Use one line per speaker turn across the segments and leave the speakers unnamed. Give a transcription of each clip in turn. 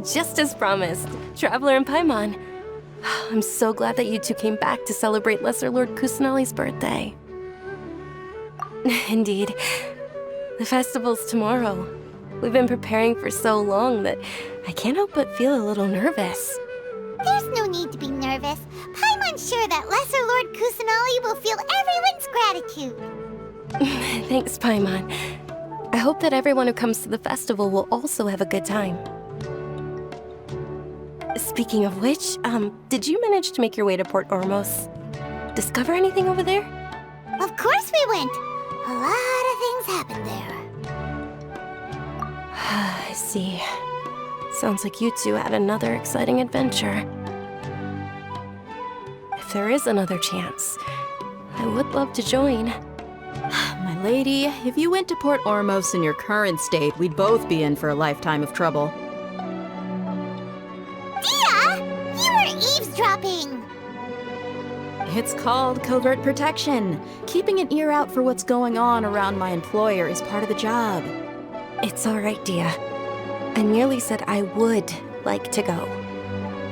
Just as promised, Traveler and Paimon. I'm so glad that you two came back to celebrate Lesser Lord Kusanali's birthday. Indeed. The festival's tomorrow. We've been preparing for so long that I can't help but feel a little nervous.
There's no need to be nervous. Paimon's sure that Lesser Lord Kusanali will feel everyone's gratitude.
Thanks, Paimon. I hope that everyone who comes to the festival will also have a good time. Speaking of which, did you manage to make your way to Port Ormos? Discover anything over there?
Of course we went. A lot of things happened there.
I see. Sounds like you two had another exciting adventure. If there is another chance, I would love to join.
My lady, if you went to Port Ormos in your current state, we'd both be in for a lifetime of trouble.
Dia! You were eavesdropping!
It's called covert protection. Keeping an ear out for what's going on around my employer is part of the job.
It's all right, Dia. I merely said I would like to go.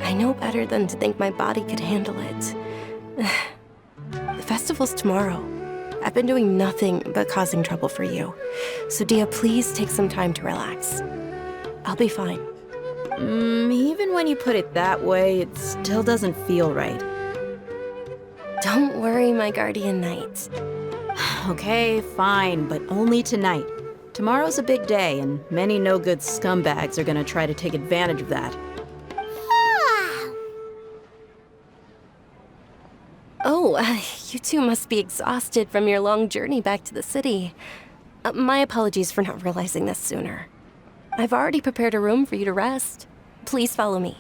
I know better than to think my body could handle it. The festival's tomorrow. I've been doing nothing but causing trouble for you. So Dia, please take some time to relax. I'll be fine.
Even when you put it that way, it still doesn't feel right.
Don't worry, my guardian knight.
Okay, fine, but only tonight. Tomorrow's a big day, and many no-good scumbags are gonna try to take advantage of that.
Oh, you two must be exhausted from your long journey back to the city. My apologies for not realizing this sooner. I've already prepared a room for you to rest. Please follow me.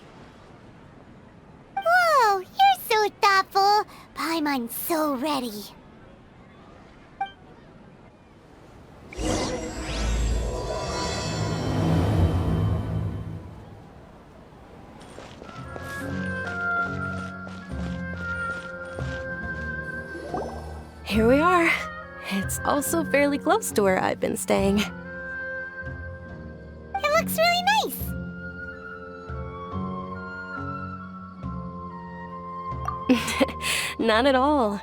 Whoa, you're so thoughtful. Paimon's so ready.
Here we are. It's also fairly close to where I've been staying.
It looks really nice.
Not at all.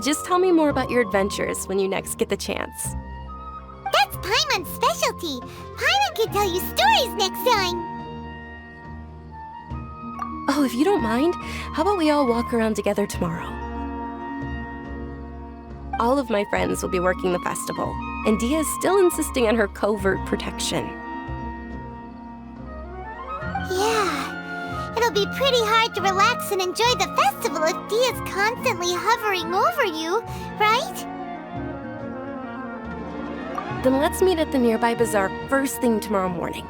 Just tell me more about your adventures when you next get the chance.
That's Paimon's specialty. Paimon can tell you stories next time.
Oh, if you don't mind, how about we all walk around together tomorrow? All of my friends will be working the festival, and Dia is still insisting on her covert protection.
Yeah, it'll be pretty hard to relax and enjoy the festival if Dia's constantly hovering over you, right?
Then let's meet at the nearby bazaar first thing tomorrow morning.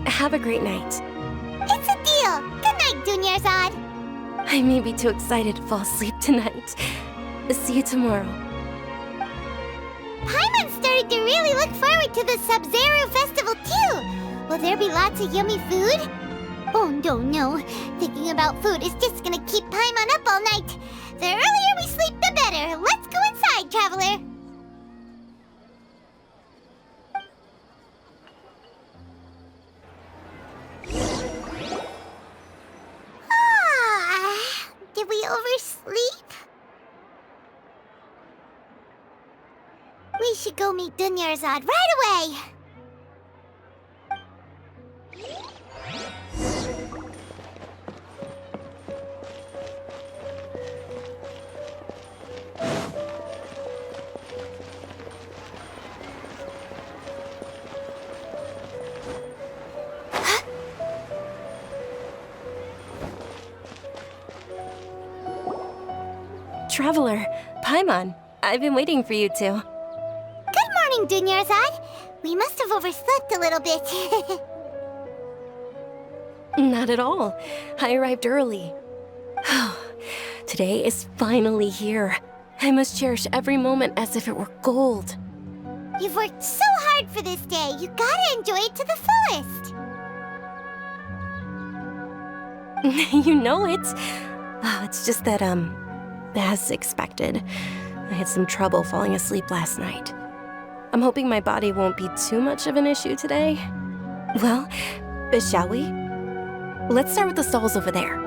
Have a great night.
It's a deal. Good night, Dunyarzad.
I may be too excited to fall asleep tonight. See you tomorrow.
Paimon started to really look forward to the Sub-Zero festival too. Will there be lots of yummy food? Oh no. Thinking about food is just gonna keep Paimon up all night. The earlier we sleep, the better. Let's go inside, traveler. Did we oversleep? We should go meet Dunyarzad right away!
Traveler, Paimon, I've been waiting for you two.
Good morning, Dunyarzad. We must have overslept a little bit.
Not at all. I arrived early. Today is finally here. I must cherish every moment as if it were gold.
You've worked so hard for this day. You gotta enjoy it to the fullest.
You know it. It's just that, as expected, I had some trouble falling asleep last night. I'm hoping my body won't be too much of an issue today. Well, shall we? Let's start with the stalls over there.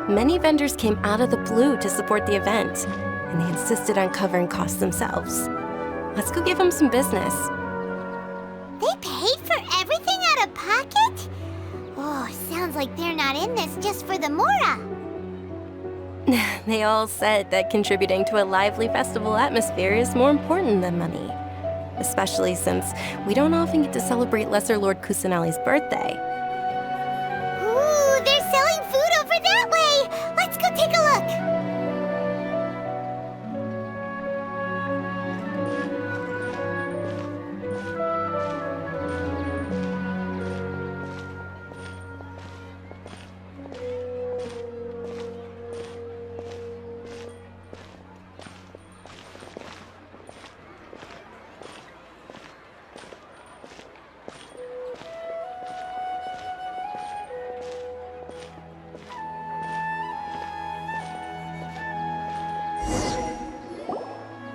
Many vendors came out of the blue to support the event, and they insisted on covering costs themselves. Let's go give them some business.
They paid for everything out of pocket? Oh, sounds like they're not in this just for the mora.
They all said that contributing to a lively festival atmosphere is more important than money. Especially since we don't often get to celebrate Lesser Lord Kusanali's birthday.
Ooh, they're selling food over that way! Let's go take a look!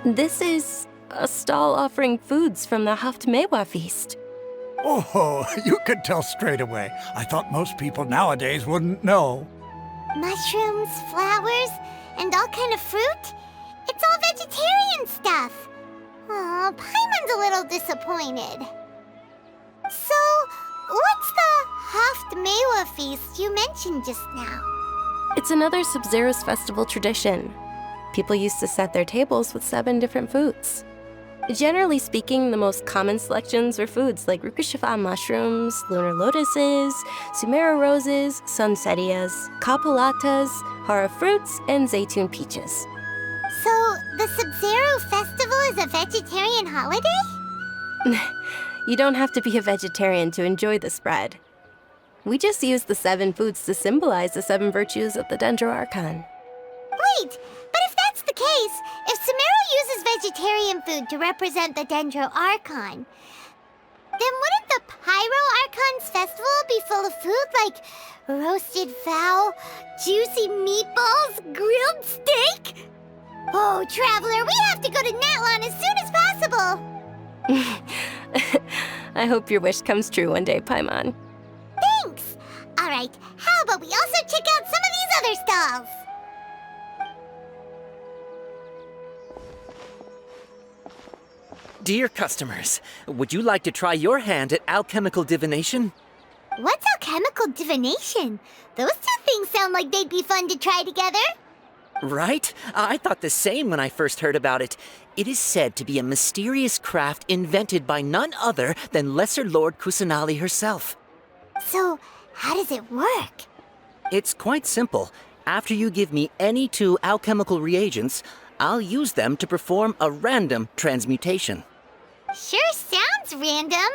This is a stall offering foods from the Haftmewa feast.
Oh, you could tell straight away. I thought most people nowadays wouldn't know.
Mushrooms, flowers, and all kind of fruit? It's all vegetarian stuff. Aw, Paimon's a little disappointed. So, what's the Haftmewa feast you mentioned just now?
It's another Sub-Zero's festival tradition. People used to set their tables with 7 different foods. Generally speaking, the most common selections were foods like Rukashifa mushrooms, lunar lotuses, Sumera roses, sunsetias, kapulatas, hara fruits, and zaytun peaches.
So, the Sub-Zero festival is a vegetarian holiday?
You don't have to be a vegetarian to enjoy the spread. We just use the 7 foods to symbolize the 7 virtues of the Dendro Archon.
Wait, but if that's the case, if Sumero uses vegetarian food to represent the Dendro Archon, then wouldn't the Pyro Archon's festival be full of food like roasted fowl, juicy meatballs, grilled steak? Oh, Traveler, we have to go to Natlan as soon as possible!
I hope your wish comes true one day, Paimon.
Thanks! Alright, how about we also check out some of these other stalls?
Dear customers, would you like to try your hand at alchemical divination?
What's alchemical divination? Those two things sound like they'd be fun to try together.
Right? I thought the same when I first heard about it. It is said to be a mysterious craft invented by none other than Lesser Lord Kusanali herself.
So, how does it work?
It's quite simple. After you give me any 2 alchemical reagents, I'll use them to perform a random transmutation.
Sure sounds random.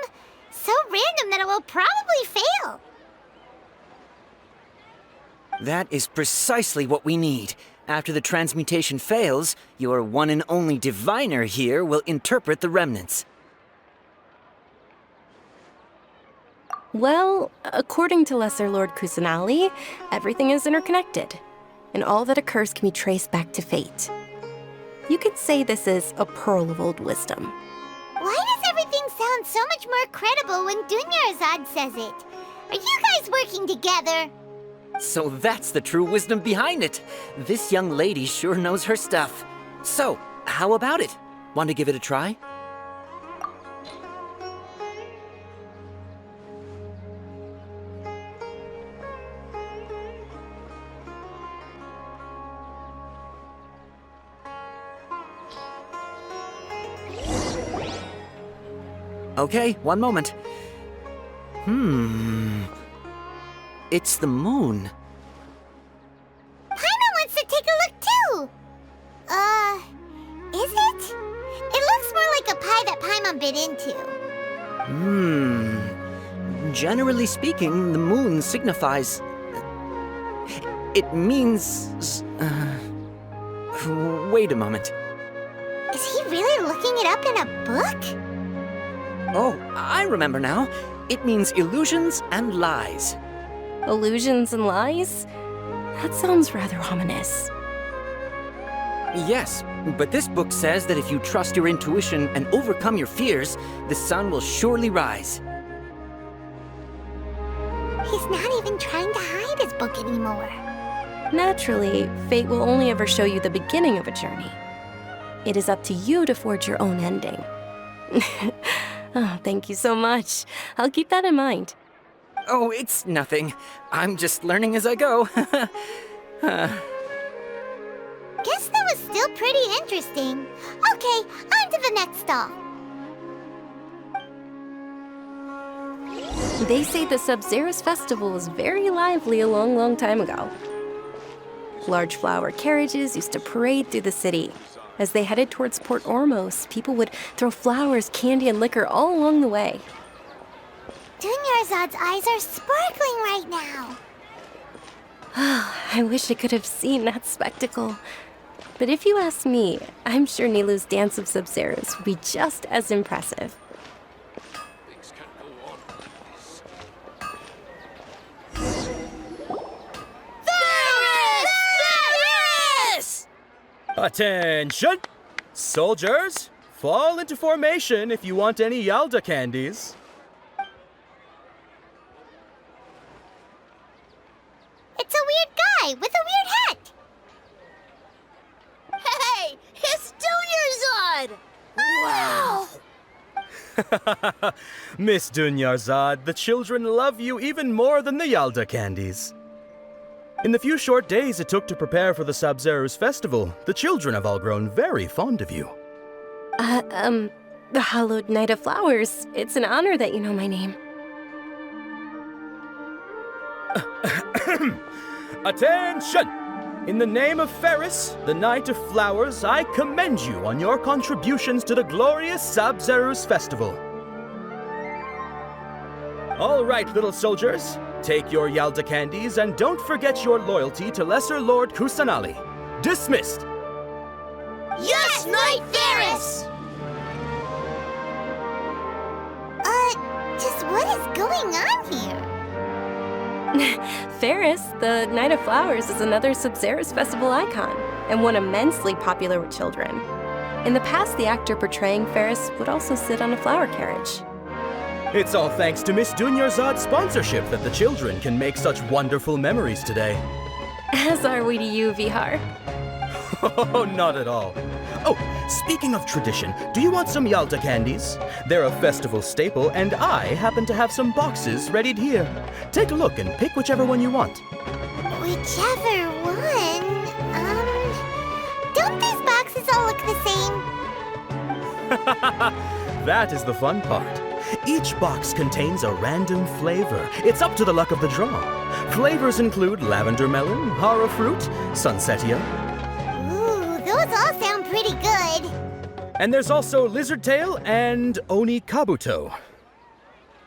So random that it will probably fail.
That is precisely what we need. After the transmutation fails, your one and only diviner here will interpret the remnants.
Well, according to Lesser Lord Kusanali, everything is interconnected, and all that occurs can be traced back to fate. You could say this is a pearl of old wisdom.
Why does everything sound so much more credible when Dunyarzad says it? Are you guys working together?
So that's the true wisdom behind it. This young lady sure knows her stuff. So, how about it? Want to give it a try? Okay, one moment. It's the moon.
Paimon wants to take a look too. Is it? It looks more like a pie that Paimon bit into.
Generally speaking, the moon signifies... It means... Wait a moment.
Is he really looking it up in a book?
Oh, I remember now. It means illusions and lies.
Illusions and lies? That sounds rather ominous.
Yes, but this book says that if you trust your intuition and overcome your fears, the sun will surely rise.
He's not even trying to hide his book anymore.
Naturally, fate will only ever show you the beginning of a journey. It is up to you to forge your own ending. Oh, thank you so much. I'll keep that in mind.
Oh, it's nothing. I'm just learning as I go.
Guess that was still pretty interesting. Okay, on to the next stall.
They say the Sub-Zero's festival was very lively a long, long time ago. Large flower carriages used to parade through the city. As they headed towards Port Ormos, people would throw flowers, candy, and liquor all along the way.
Dunyarzad's eyes are sparkling right now.
I wish I could have seen that spectacle. But if you ask me, I'm sure Nilou's dance of Sub-Zeros would be just as impressive.
Attention! Soldiers, fall into formation if you want any Yalda candies.
It's a weird guy with a weird hat. Hey, it's Dunyarzad! Wow!
Miss Dunyarzad, the children love you even more than the Yalda candies. In the few short days it took to prepare for the Sub-Zero's festival, the children have all grown very fond of you.
The Hallowed Night of Flowers. It's an honor that you know my name.
Attention! In the name of Ferris, the Knight of Flowers, I commend you on your contributions to the glorious Sub-Zero's festival. All right, little soldiers. Take your Yalda candies and don't forget your loyalty to Lesser Lord Kusanali. Dismissed!
Yes, Knight Ferris! Just what is going on here?
Ferris, the Night of Flowers, is another Sub-Zero's festival icon, and one immensely popular with children. In the past, the actor portraying Ferris would also sit on a flower carriage.
It's all thanks to Miss Dunyarzad's sponsorship that the children can make such wonderful memories today.
As are we to you, Vihar.
Oh, not at all. Oh, speaking of tradition, do you want some Yalda candies? They're a festival staple, and I happen to have some boxes readied here. Take a look and pick whichever one you want.
Whichever one? Don't these boxes all look the same?
That is the fun part. Each box contains a random flavor. It's up to the luck of the draw. Flavors include lavender melon, hara fruit, sunsetia.
Ooh, those all sound pretty good.
And there's also lizard tail and oni kabuto.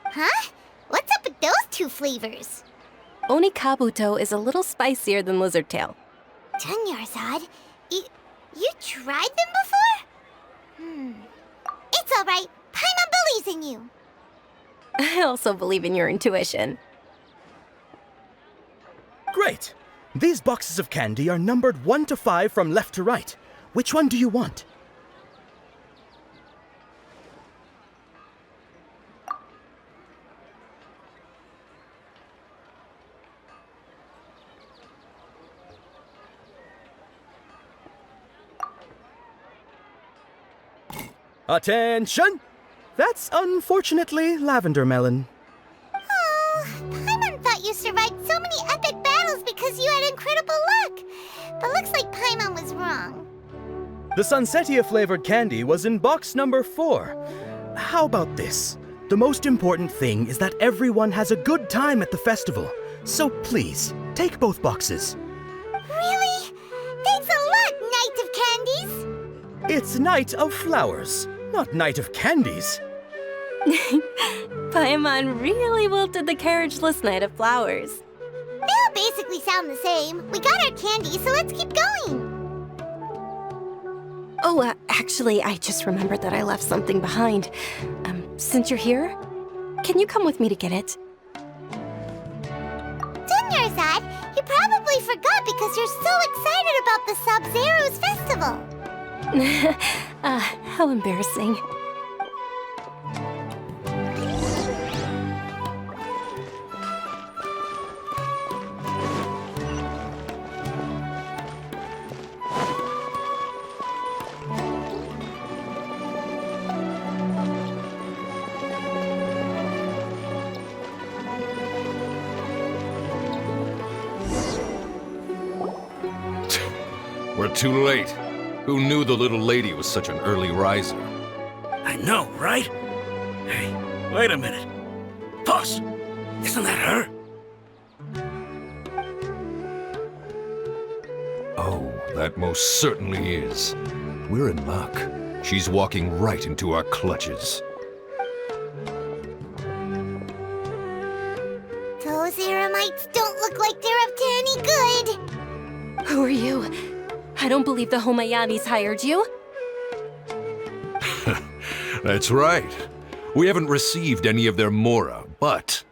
Huh? What's up with those two flavors?
Oni Kabuto is a little spicier than Lizard Tail.
Dunyarzad, you tried them before? It's all right. Paimon believes in you.
I also believe in your intuition.
Great! These boxes of candy are numbered 1 to 5 from left to right. Which one do you want? Attention! That's unfortunately lavender melon.
Oh, Paimon thought you survived so many epic battles because you had incredible luck. But looks like Paimon was wrong.
The sunsetia flavored candy was in box number 4. How about this? The most important thing is that everyone has a good time at the festival. So please, take both boxes.
Really? Thanks a lot, Knight of Candies!
It's Night of Flowers, not Night of Candies.
Paimon really wilted the carriageless Night of Flowers.
They all basically sound the same. We got our candy, so let's keep going.
Oh, actually, I just remembered that I left something behind. Since you're here, can you come with me to get it?
Dunyarzad, you probably forgot because you're so excited about the Sub-Zero's festival.
How embarrassing.
too late. Who knew the little lady was such an early riser?
I know, right? Hey, wait a minute. Pause. Isn't that her?
Oh, that most certainly is. We're in luck. She's walking right into our clutches.
Those Eremites don't look like they're up to any good.
Who are you? I don't believe the Homayanis hired you.
That's right. We haven't received any of their mora, but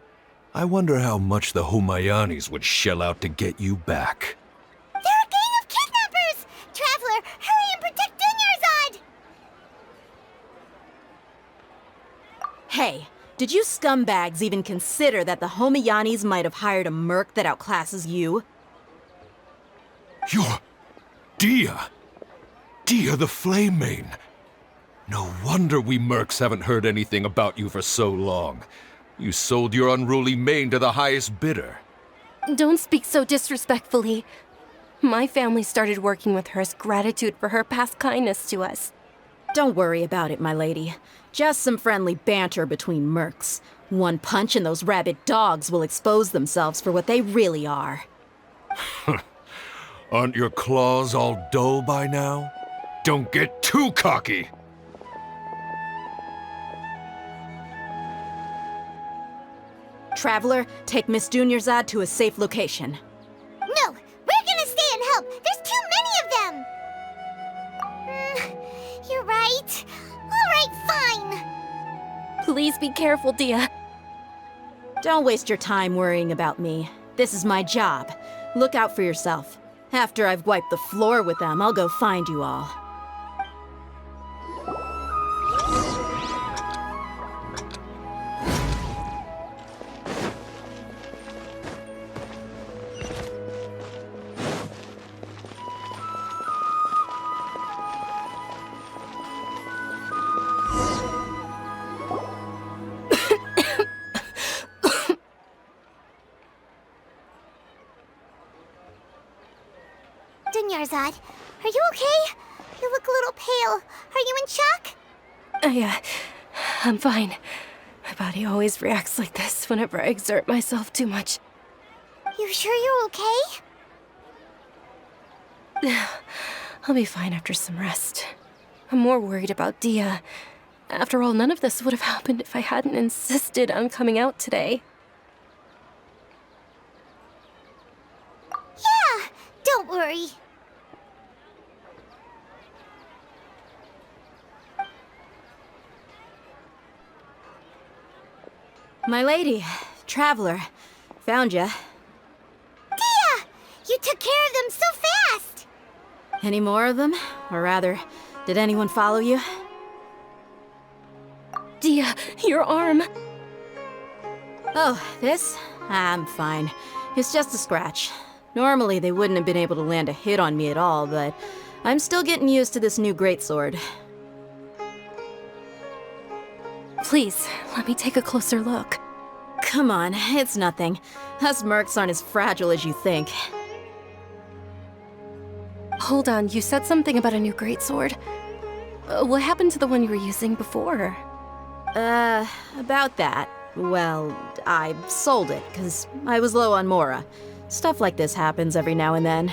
I wonder how much the Homayanis would shell out to get you back.
They're a gang of kidnappers! Traveler, hurry and protect Dunyarzad!
Hey, did you scumbags even consider that the Homayanis might have hired a merc that outclasses you?
You're... Dia! Dia the Flame Mane! No wonder we mercs haven't heard anything about you for so long. You sold your unruly mane to the highest bidder.
Don't speak so disrespectfully. My family started working with her as gratitude for her past kindness to us.
Don't worry about it, my lady. Just some friendly banter between mercs. One punch and those rabid dogs will expose themselves for what they really are.
Aren't your claws all dull by now? Don't get too cocky!
Traveler, take Miss Dunyarzad to a safe location.
No, we're gonna stay and help. There's too many of them. You're right. All right, fine.
Please be careful, Dia.
Don't waste your time worrying about me. This is my job. Look out for yourself. After I've wiped the floor with them, I'll go find you all.
Dunyarzad, are you okay? You look a little pale. Are you in shock?
I'm fine. My body always reacts like this whenever I exert myself too much.
You sure you're okay?
I'll be fine after some rest. I'm more worried about Dia. After all, none of this would have happened if I hadn't insisted on coming out today.
Yeah, don't worry.
My lady, Traveler, found ya.
Dia! You took care of them so fast!
Any more of them? Or rather, did anyone follow you?
Dia, your arm!
Oh, this? I'm fine. It's just a scratch. Normally, they wouldn't have been able to land a hit on me at all, but I'm still getting used to this new greatsword.
Please, let me take a closer look.
Come on, it's nothing. Us mercs aren't as fragile as you think.
Hold on, you said something about a new greatsword. What happened to the one you were using before?
About that. Well, I sold it, because I was low on mora. Stuff like this happens every now and then.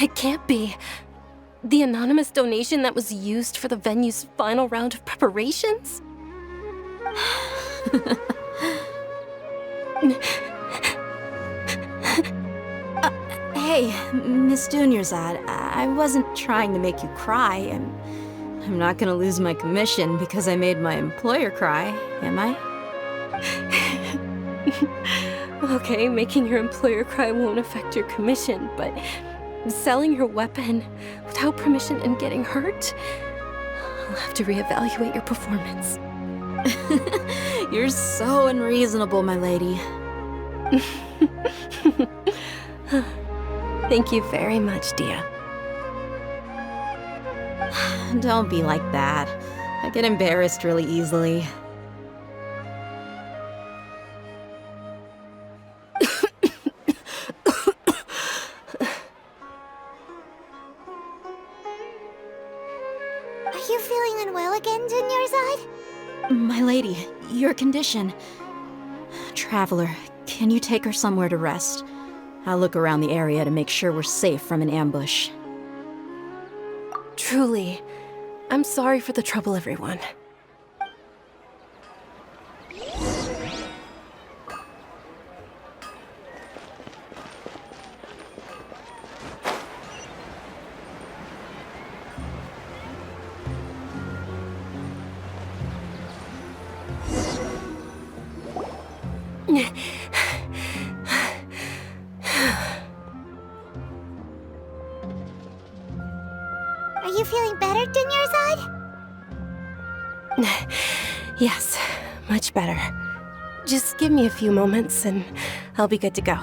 It can't be. The anonymous donation that was used for the venue's final round of preparations?
Hey, Miss Dunyarzad, I wasn't trying to make you cry. I'm not gonna lose my commission because I made my employer cry, am I?
Okay, making your employer cry won't affect your commission, but selling your weapon without permission and getting hurt? I'll have to reevaluate your performance.
You're so unreasonable, my lady.
Thank you very much, Dia.
Don't be like that. I get embarrassed really easily.
Are you feeling unwell again, Dunyarzad?
My lady, your condition. Traveler, can you take her somewhere to rest? I'll look around the area to make sure we're safe from an ambush.
Truly, I'm sorry for the trouble, everyone.
Are you feeling better, Dunyarzad?
Yes, much better. Just give me a few moments and I'll be good to go.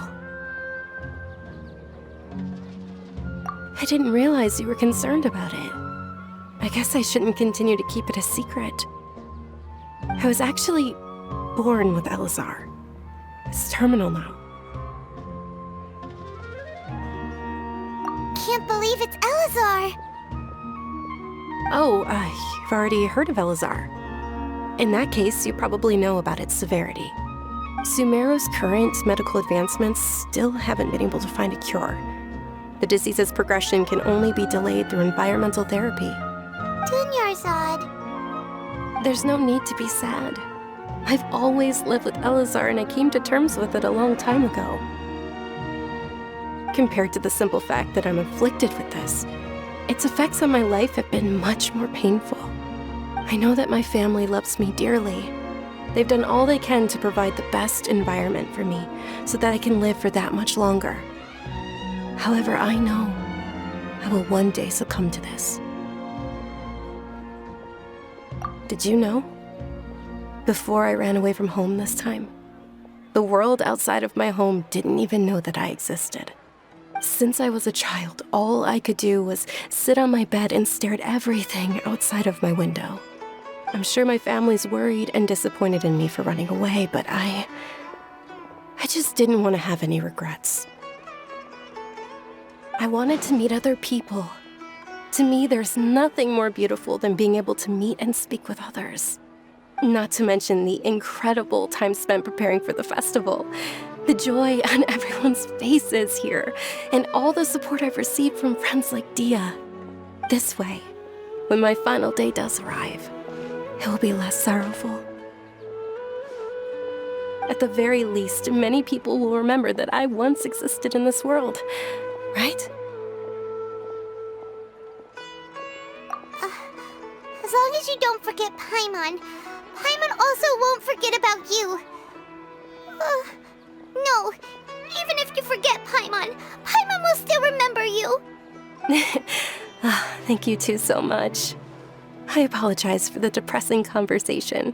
I didn't realize you were concerned about it. I guess I shouldn't continue to keep it a secret. I was actually born with Elazar. It's terminal now.
Can't believe it's Elazar!
Oh, you've already heard of Elazar. In that case, you probably know about its severity. Sumeru's current medical advancements still haven't been able to find a cure. The disease's progression can only be delayed through environmental therapy.
Dunyarzad.
There's no need to be sad. I've always lived with Elazar and I came to terms with it a long time ago. Compared to the simple fact that I'm afflicted with this, its effects on my life have been much more painful. I know that my family loves me dearly. They've done all they can to provide the best environment for me so that I can live for that much longer. However, I know I will one day succumb to this. Did you know? Before I ran away from home this time, the world outside of my home didn't even know that I existed. Since I was a child, all I could do was sit on my bed and stare at everything outside of my window. I'm sure my family's worried and disappointed in me for running away, but I just didn't want to have any regrets. I wanted to meet other people. To me, there's nothing more beautiful than being able to meet and speak with others. Not to mention the incredible time spent preparing for the festival, the joy on everyone's faces here, and all the support I've received from friends like Dia. This way, when my final day does arrive, it will be less sorrowful. At the very least, many people will remember that I once existed in this world, right?
As long as you don't forget Paimon, Paimon also won't forget about you. No, even if you forget Paimon, Paimon will still remember you.
Thank you two so much. I apologize for the depressing conversation.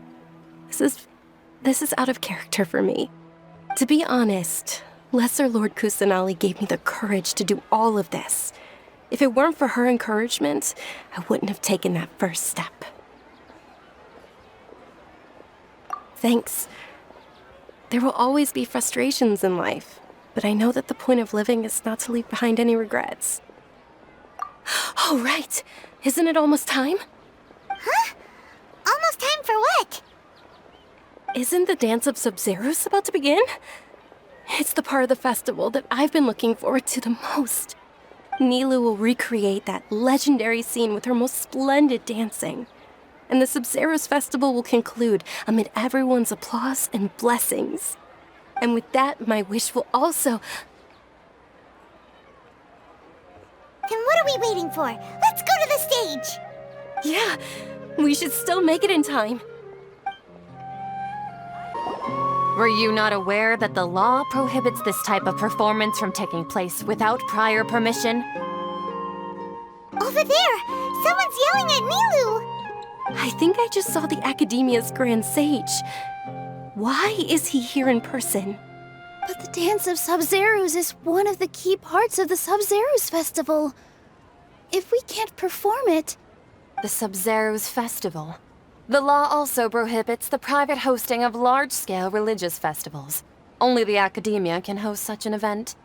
This is out of character for me. To be honest, Lesser Lord Kusanali gave me the courage to do all of this. If it weren't for her encouragement, I wouldn't have taken that first step. Thanks. There will always be frustrations in life, but I know that the point of living is not to leave behind any regrets. Oh, right! Isn't it almost time?
Huh? Almost time for what?
Isn't the Dance of Sub-Zeros about to begin? It's the part of the festival that I've been looking forward to the most. Nilu will recreate that legendary scene with her most splendid dancing. And the Sub-Zeros festival will conclude amid everyone's applause and blessings. And with that, my wish will also...
Then what are we waiting for? Let's go to the stage!
Yeah, we should still make it in time.
Were you not aware that the law prohibits this type of performance from taking place without prior permission?
Over there! Someone's yelling at Nilu!
I think I just saw the Academia's Grand Sage. Why is he here in person?
But the Dance of Sub-Zeros is one of the key parts of the Sub-Zeros festival. If we can't perform it...
The Sub-Zeros festival. The law also prohibits the private hosting of large-scale religious festivals. Only the Academia can host such an event.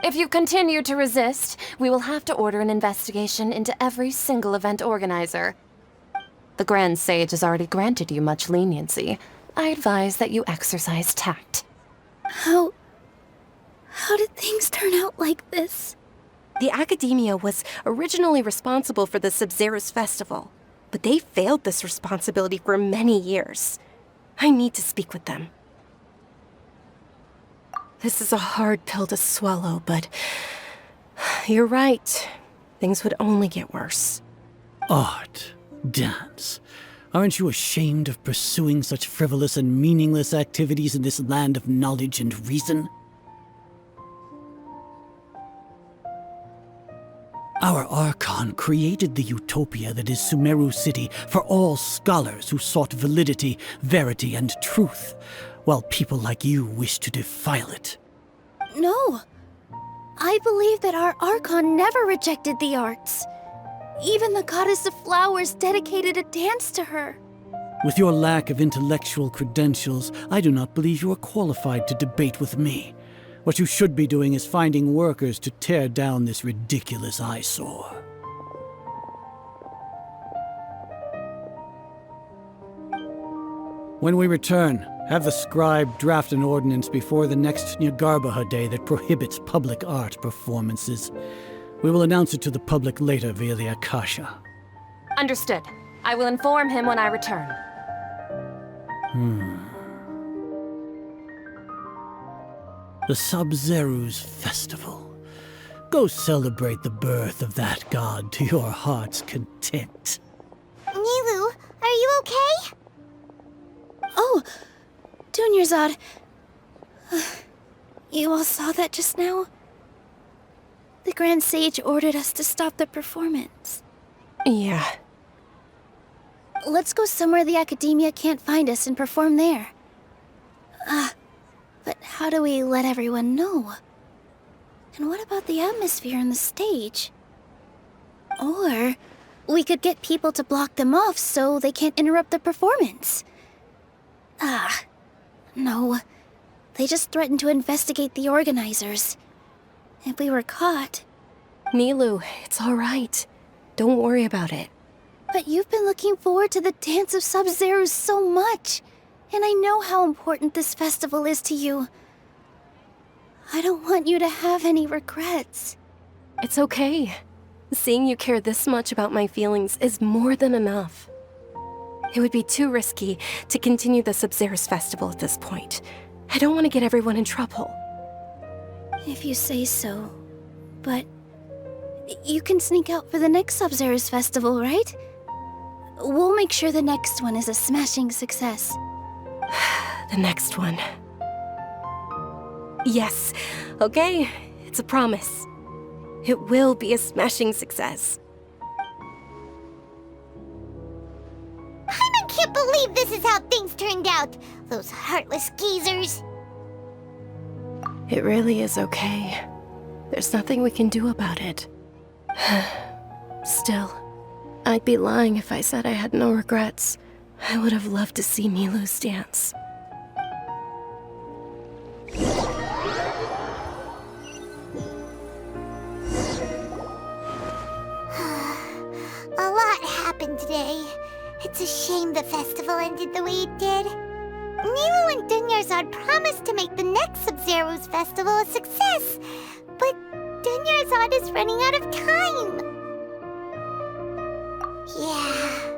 If you continue to resist, we will have to order an investigation into every single event organizer. The Grand Sage has already granted you much leniency. I advise that you exercise tact.
How did things turn out like this?
The Academia was originally responsible for the Sabzeruz Festival, but they failed this responsibility for many years. I need to speak with them. This is a hard pill to swallow, but you're right. Things would only get worse.
Art, dance. Aren't you ashamed of pursuing such frivolous and meaningless activities in this land of knowledge and reason? Our Archon created the utopia that is Sumeru City for all scholars who sought validity, verity, and truth, while people like you wish to defile it.
No. I believe that our Archon never rejected the arts. Even the goddess of flowers dedicated a dance to her.
With your lack of intellectual credentials, I do not believe you are qualified to debate with me. What you should be doing is finding workers to tear down this ridiculous eyesore. When we return, have the scribe draft an ordinance before the next Nyargarbaha Day that prohibits public art performances. We will announce it to the public later via the Akasha.
Understood. I will inform him when I return.
The Sabzeruz Festival. Go celebrate the birth of that god to your heart's content.
Nilu, are you okay?
Oh, Dunyarzad. You all saw that just now? The Grand Sage ordered us to stop the performance.
Yeah.
Let's go somewhere the Academia can't find us and perform there. But how do we let everyone know? And what about the atmosphere on the stage? Or we could get people to block them off so they can't interrupt the performance. No. They just threatened to investigate the organizers. If we were caught...
Nilu, it's all right. Don't worry about it.
But you've been looking forward to the Dance of Sabzeruz so much. And I know how important this festival is to you. I don't want you to have any regrets.
It's okay. Seeing you care this much about my feelings is more than enough. It would be too risky to continue the Sabzeruz Festival at this point. I don't want to get everyone in trouble.
If you say so. But you can sneak out for the next Sabzeruz Festival, right? We'll make sure the next one is a smashing success.
The next one. Yes, okay, it's a promise. It will be a smashing success.
I can't believe this is how things turned out. Those heartless geezers.
It really is okay. There's nothing we can do about it. Still, I'd be lying if I said I had no regrets. I would have loved to see Nilu's dance.
A lot happened today. It's a shame the festival ended the way it did. Nilu and Dunyarzad promised to make the next Sabzeruz festival a success, but Dunyarzad is running out of time. Yeah.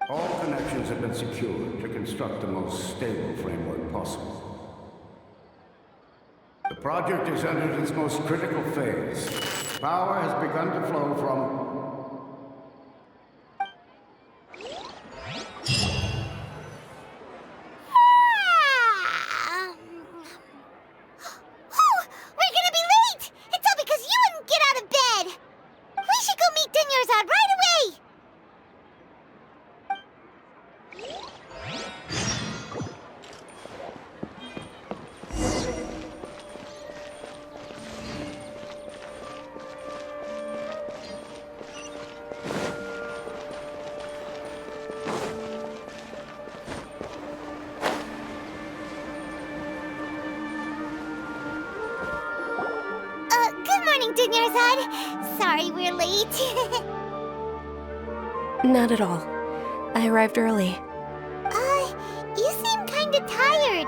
All connections have been secured to construct the most stable framework possible. The project has entered its most critical phase. Power has begun to flow from...
Oh, we're gonna be late! It's all because you wouldn't get out of bed! We should go meet Dunyarzad right away! morning, Dunyarzad. Sorry we're late.
Not at all. I arrived early.
You seem kinda tired.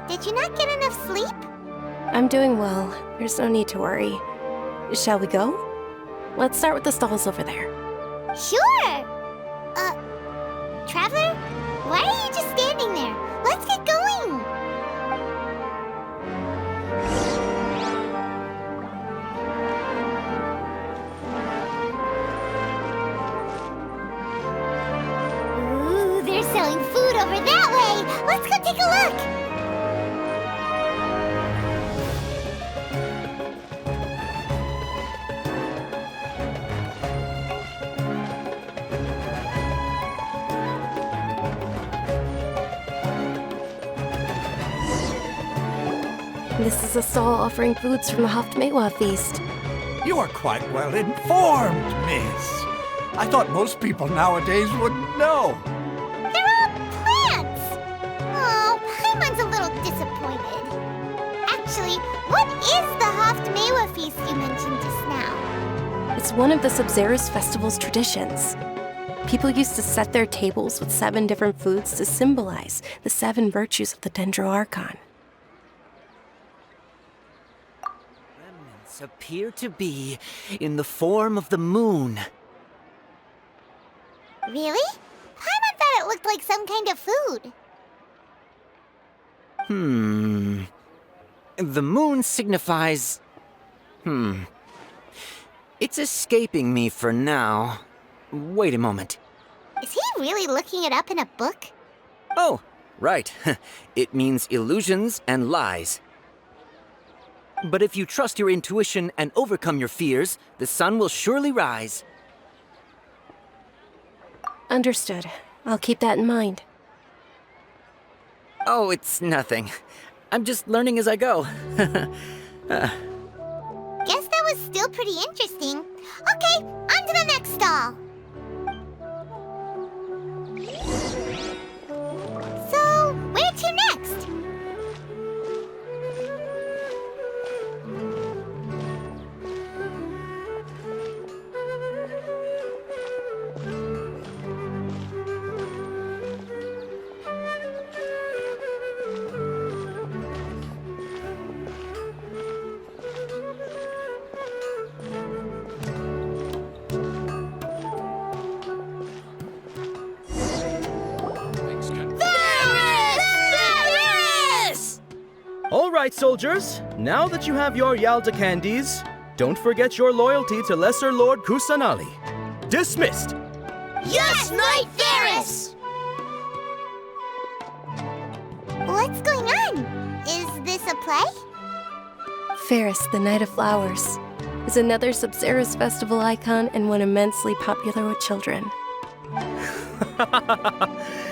Did you not get enough sleep?
I'm doing well. There's no need to worry. Shall we go? Let's start with the stalls over there.
Sure! Traveler? Why are you just standing there? Let's get going! Ooh, they're selling food over that way! Let's go take a look!
This is a stall offering foods from the Haftmewa feast.
You are quite well informed, miss. I thought most people nowadays wouldn't know.
They're all plants! Oh, Paimon's a little disappointed. Actually, what is the Haftmewa feast you mentioned just now?
It's one of the Sub-Zerus festival's traditions. People used to set their tables with 7 different foods to symbolize the 7 virtues of the Dendro Archon.
Remnants appear to be in the form of the moon.
Really? Paimon thought it looked like some kind of food.
The moon signifies... It's escaping me for now. Wait a moment.
Is he really looking it up in a book?
Oh, right. It means illusions and lies. But if you trust your intuition and overcome your fears, the sun will surely rise.
Understood. I'll keep that in mind.
Oh, it's nothing. I'm just learning as I go.
Guess that was still pretty interesting. Okay, on to the next stall. So, where to next?
All right, soldiers. Now that you have your Yalda candies, don't forget your loyalty to Lesser Lord Kusanali. Dismissed!
Yes, Knight Ferris! What's going on? Is this a play?
Ferris, the Knight of Flowers, is another Sub-Zerus festival icon and one immensely popular with children.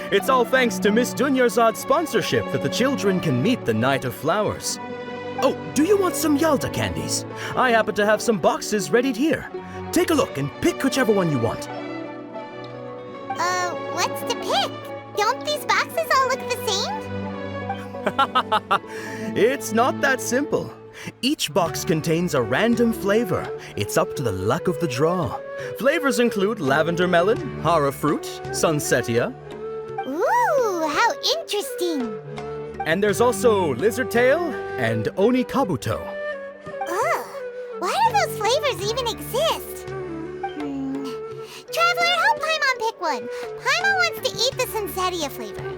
It's all thanks to Miss Dunyarzad's sponsorship that the children can meet the Knight of Flowers. Oh, do you want some Yalda candies? I happen to have some boxes readied here. Take a look and pick whichever one you want.
What's to pick? Don't these boxes all look the same?
It's not that simple. Each box contains a random flavor. It's up to the luck of the draw. Flavors include lavender melon, hara fruit, sunsetia.
Ooh, how interesting!
And there's also lizard tail and oni kabuto.
Ugh, why do those flavors even exist? Traveler, help Paimon pick one. Paimon wants to eat the sunsetia flavor.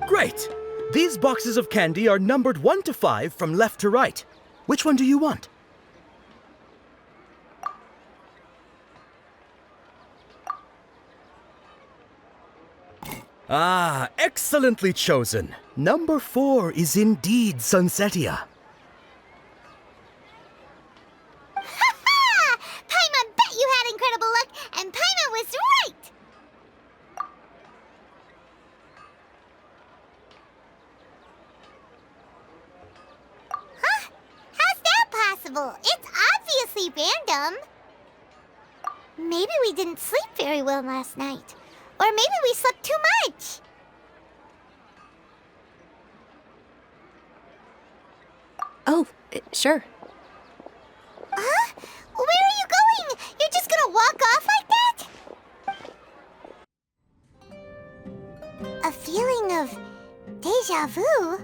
Great! These boxes of candy are numbered 1 to 5 from left to right. Which one do you want? Ah, excellently chosen. Number 4 is indeed sunsetia.
Ha-ha! Paimon bet you had incredible luck, and Paimon was right! Huh? How's that possible? It's obviously random. Maybe we didn't sleep very well last night. Or maybe we slept too much.
Oh, sure.
Huh? vu?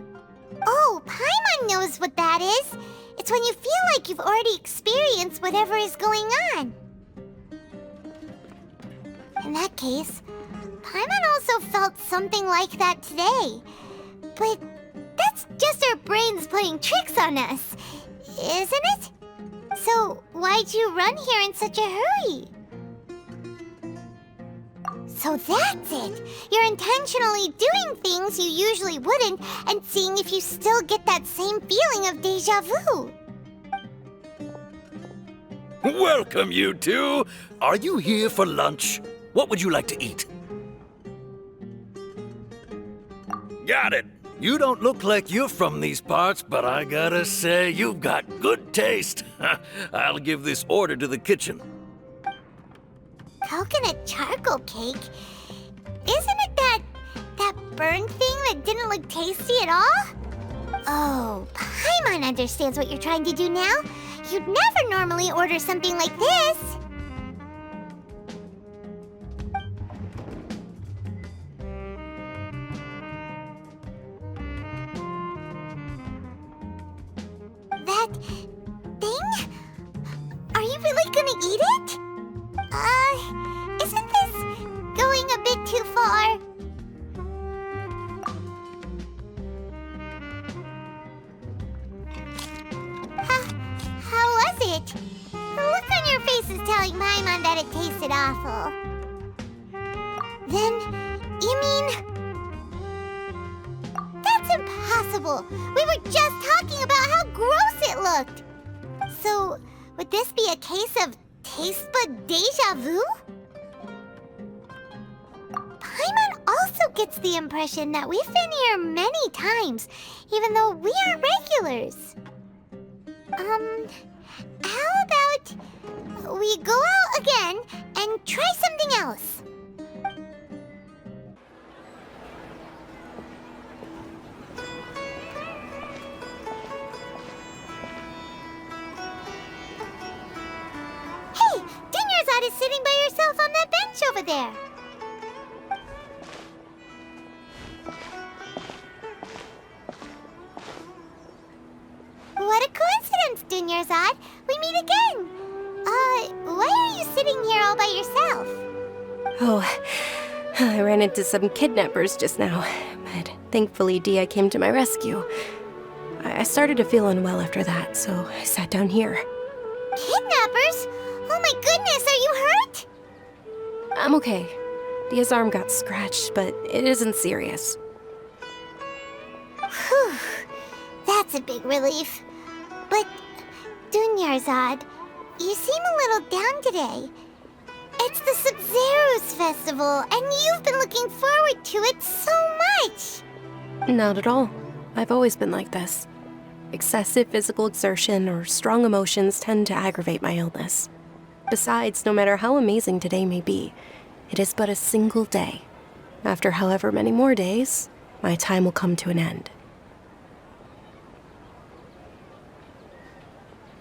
Oh, Paimon knows what that is. It's when you feel like you've already experienced whatever is going on. In that case, Paimon also felt something like that today. But that's just our brains playing tricks on us, isn't it? So why'd you run here in such a hurry? So that's it! You're intentionally doing things you usually wouldn't and seeing if you still get that same feeling of déjà vu.
Welcome, you two. Are you here for lunch? What would you like to eat? Got it. You don't look like you're from these parts, but I gotta say, you've got good taste. I'll give this order to the kitchen.
Coconut charcoal cake? Isn't it that burn thing that didn't look tasty at all? Oh, Paimon understands what you're trying to do now. You'd never normally order something like this. That thing? Are you really gonna eat it? Isn't this going a bit too far? How was it? The look on your face is telling Paimon that it tasted awful. Then, you mean... That's impossible! We were just talking about how gross it looked! So, would this be a case of taste bud déjà vu? Paimon also gets the impression that we've been here many times, even though we aren't regulars. How about we go out again and try something else? Hey, Dunyarzad is sitting by herself on that bench over there. What a coincidence, Dunyarzad. We meet again. Why are you sitting here all by yourself?
Oh, I ran into some kidnappers just now, but thankfully Dia came to my rescue. I started to feel unwell after that, so I sat down here.
Kidnappers? Oh my goodness, are you hurt?
I'm okay. Dia's arm got scratched, but it isn't serious.
Whew, that's a big relief. But, Dunyarzad, you seem a little down today. It's the Sub-Zero's festival, and you've been looking forward to it so much!
Not at all. I've always been like this. Excessive physical exertion or strong emotions tend to aggravate my illness. Besides, no matter how amazing today may be, it is but a single day. After however many more days, my time will come to an end.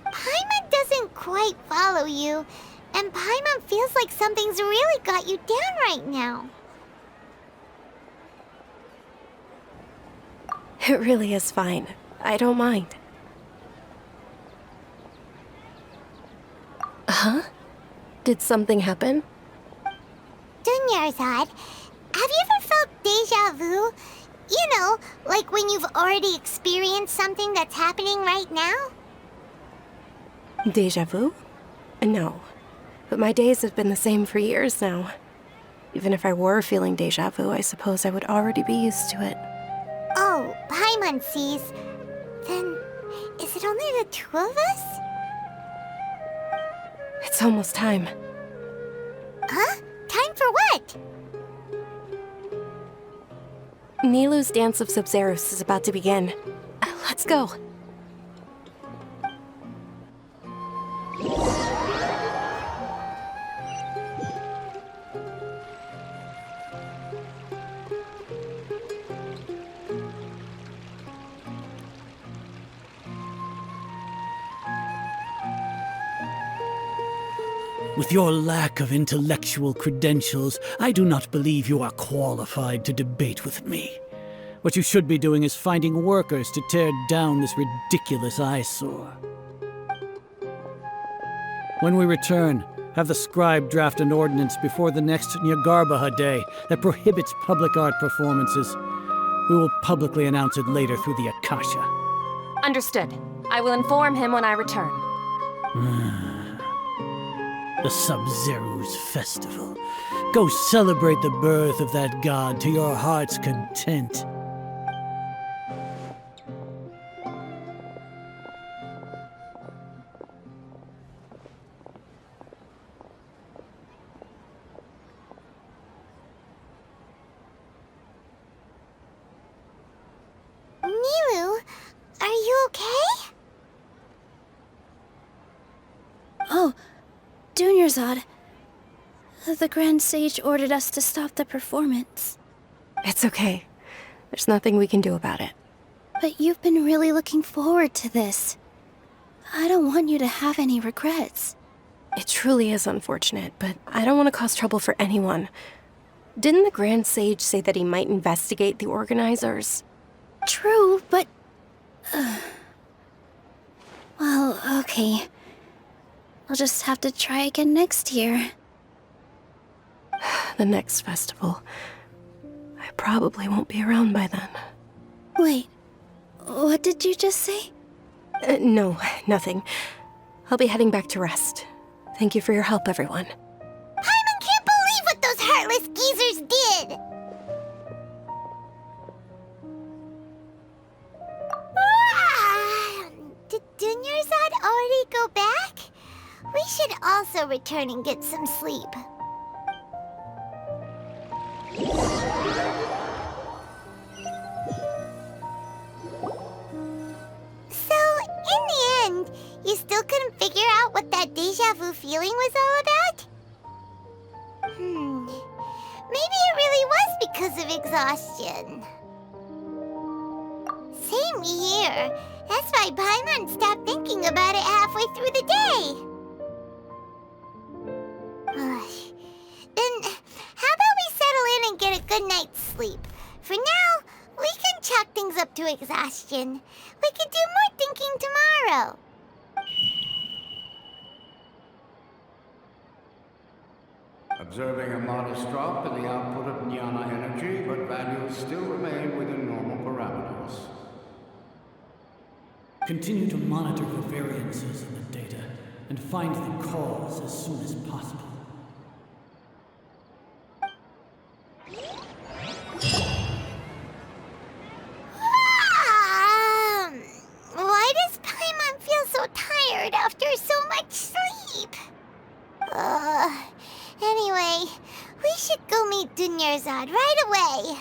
Paimon doesn't quite follow you, and Paimon feels like something's really got you down right now.
It really is fine. I don't mind. Huh? Did something happen?
Dunyarzad, have you ever felt déjà vu? You know, like when you've already experienced something that's happening right now?
Déjà vu? No. But my days have been the same for years now. Even if I were feeling déjà vu, I suppose I would already be used to it.
Oh, Paimon sees. Then, is it only the two of us?
It's almost time.
Huh? Time for what?
Nilou's Dance of Sub-Zeros is about to begin. Let's go.
With your lack of intellectual credentials, I do not believe you are qualified to debate with me. What you should be doing is finding workers to tear down this ridiculous eyesore. When we return, have the scribe draft an ordinance before the next Nyargarbaha Day that prohibits public art performances. We will publicly announce it later through the Akasha.
Understood. I will inform him when I return.
The Sub-Zeru's festival. Go celebrate the birth of that god to your heart's content.
Nilu, are you okay?
Oh, Dunyarzad. The Grand Sage ordered us to stop the performance.
It's okay. There's nothing we can do about it.
But you've been really looking forward to this. I don't want you to have any regrets.
It truly is unfortunate, but I don't want to cause trouble for anyone. Didn't the Grand Sage say that he might investigate the organizers?
True, but... Well, okay. I'll just have to try again next year.
The next festival. I probably won't be around by then.
Wait, what did you just say?
No, nothing. I'll be heading back to rest. Thank you for your help, everyone.
Paimon can't believe what those heartless geezers did! Did Dunyarzad already go back? We should also return and get some sleep. So, in the end, you still couldn't figure out what that deja vu feeling was all about? Maybe it really was because of exhaustion. Same here. That's why Paimon stopped thinking about it halfway through the day. Then, how about we settle in and get a good night's sleep? For now, we can chalk things up to exhaustion. We can do more thinking tomorrow.
Observing a modest drop in the output of jnana energy, but values still remain within normal parameters.
Continue to monitor the variances in the data and find the cause as soon as possible.
Why does Paimon feel so tired after so much sleep? Anyway, we should go meet Dunyarzad right away.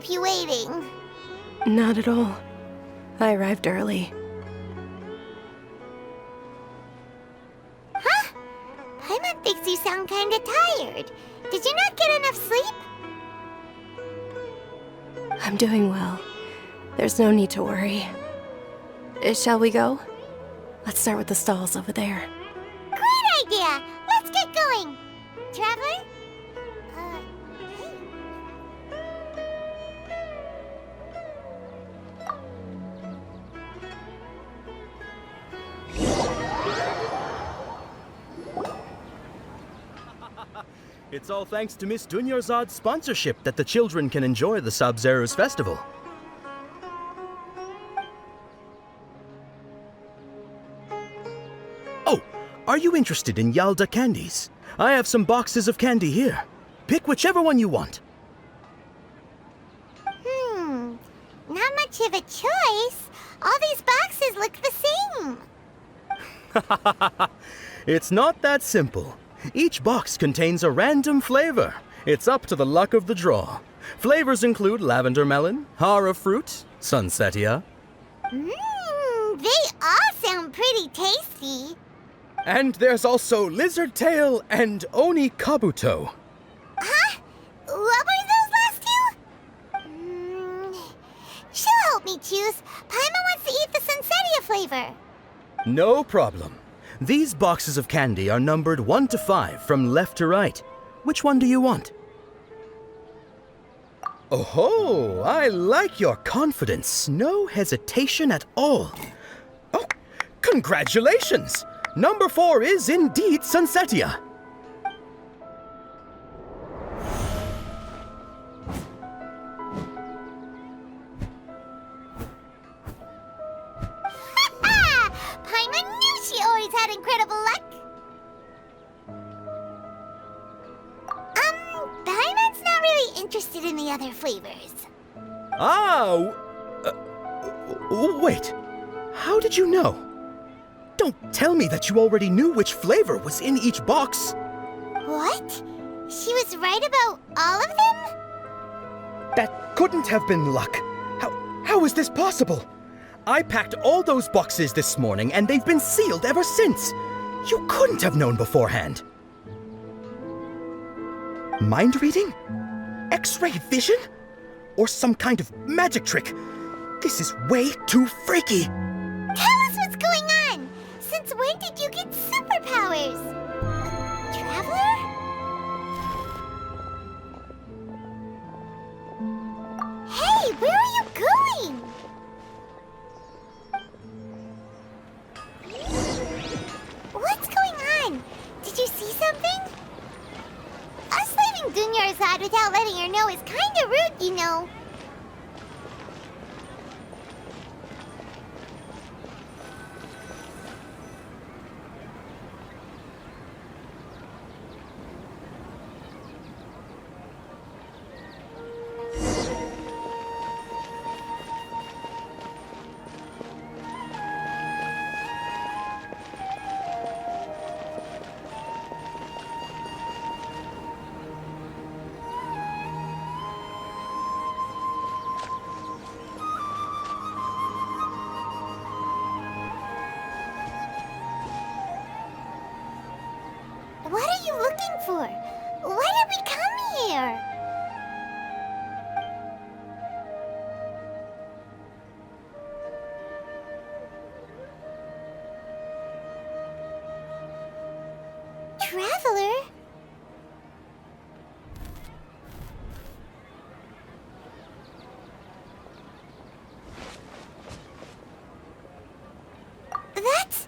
You waiting?
Not at all. I arrived early.
Huh? Paimon thinks you sound kinda tired. Did you not get enough sleep?
I'm doing well. There's no need to worry. Shall we go? Let's start with the stalls over there.
Great idea! Let's get going! Traveler?
It's all thanks to Miss Dunyarzad's sponsorship that the children can enjoy the Sub-Zeru's festival. Oh, are you interested in Yalda candies? I have some boxes of candy here. Pick whichever one you want.
Not much of a choice. All these boxes look the same.
It's not that simple. Each box contains a random flavor. It's up to the luck of the draw. Flavors include lavender melon, hara fruit, sunsetia.
They all sound pretty tasty.
And there's also lizard tail and oni kabuto.
Huh? What were those last two? She'll help me choose. Paimon wants to eat the sunsetia flavor.
No problem. These boxes of candy are numbered 1 to 5 from left to right. Which one do you want? Oh, I like your confidence. No hesitation at all. Oh, congratulations! Number 4 is indeed sunsetia.
Paimon knew she always had incredible luck. Paimon's not really interested in the other flavors.
Wait. How did you know? Don't tell me that you already knew which flavor was in each box.
What? She was right about all of them?
That couldn't have been luck. How is this possible? I packed all those boxes this morning and they've been sealed ever since. You couldn't have known beforehand. Mind reading? X-ray vision? Or some kind of magic trick? This is way too freaky.
Tell us what's going on. Since when did you get superpowers? Traveler? Hey, where are you going? What's going on? Did you see something? Us leaving Dunyarzad without letting her know is kinda rude, you know. What are you looking for? Why did we come here? Traveler? That's...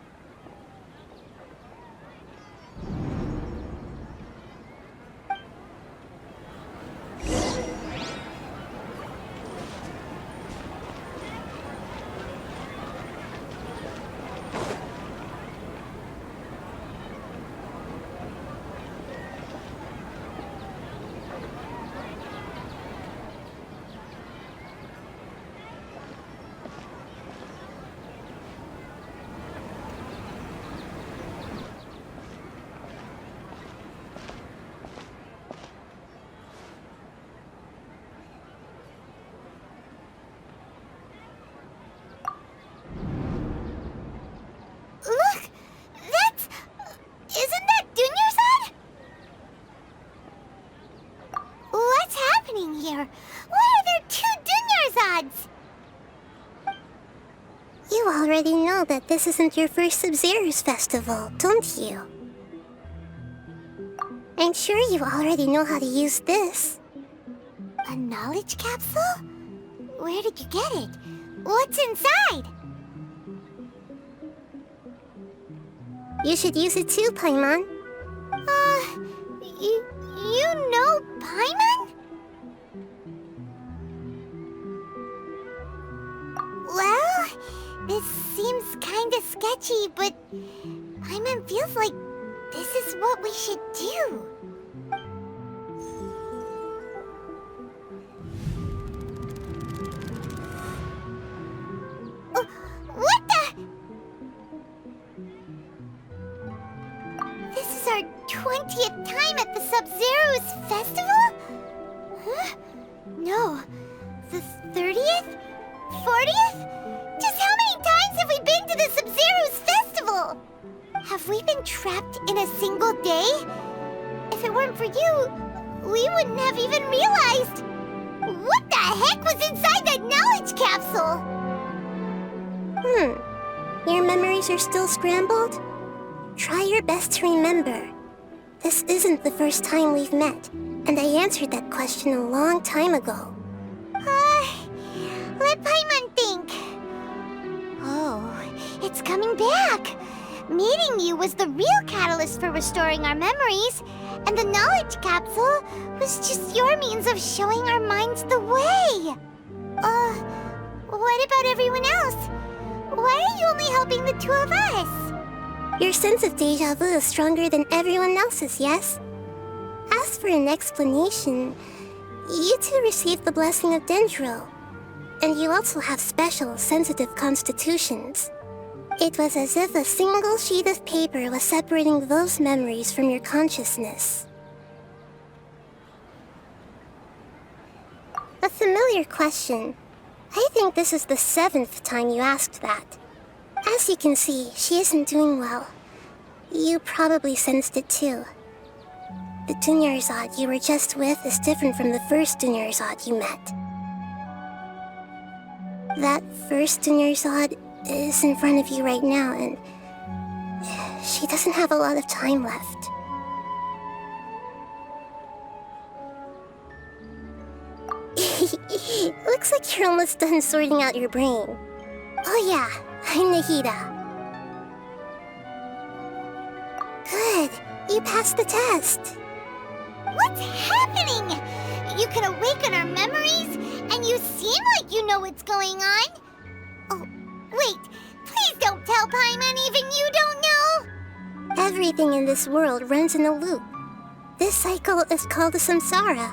Look! That's... Isn't that Dunyarzad? What's happening here? Why are there 2 Dunyarzads?
You already know that this isn't your first Sub-Zero's festival, don't you? I'm sure you already know how to use this.
A knowledge capsule? Where did you get it? What's inside?
You should use it too, Paimon.
You know Paimon? Well, this seems kinda sketchy, but Paimon feels like this is what we should do. What the? This is our 20th time at the Sub-Zero's festival? Huh? 30th? Just how many times have we been to the Sub-Zero's festival? Have we been trapped in a single day? If it weren't for you, we wouldn't have even realized. What the heck was inside that knowledge capsule?
Your memories are still scrambled? Try your best to remember. This isn't the first time we've met, and I answered that question a long time ago.
Let Paimon think. Oh, it's coming back. Meeting you was the real catalyst for restoring our memories, and the knowledge capsule was just your means of showing our minds the way. What about everyone else? Why are you only helping the two of us?
Your sense of déjà vu is stronger than everyone else's, yes? As for an explanation, you two received the blessing of Dendro, and you also have special, sensitive constitutions. It was as if a single sheet of paper was separating those memories from your consciousness. A familiar question. I think this is the 7th time you asked that. As you can see, she isn't doing well. You probably sensed it too. The Dunyarzad you were just with is different from the first Dunyarzad you met. That first Dunyarzad is in front of you right now, and she doesn't have a lot of time left. Looks like you're almost done sorting out your brain. Oh yeah, I'm Nahida. Good, you passed the test.
What's happening? You can awaken our memories, and you seem like you know what's going on. Oh, wait, please don't tell Paimon even you don't know.
Everything in this world runs in a loop. This cycle is called a samsara.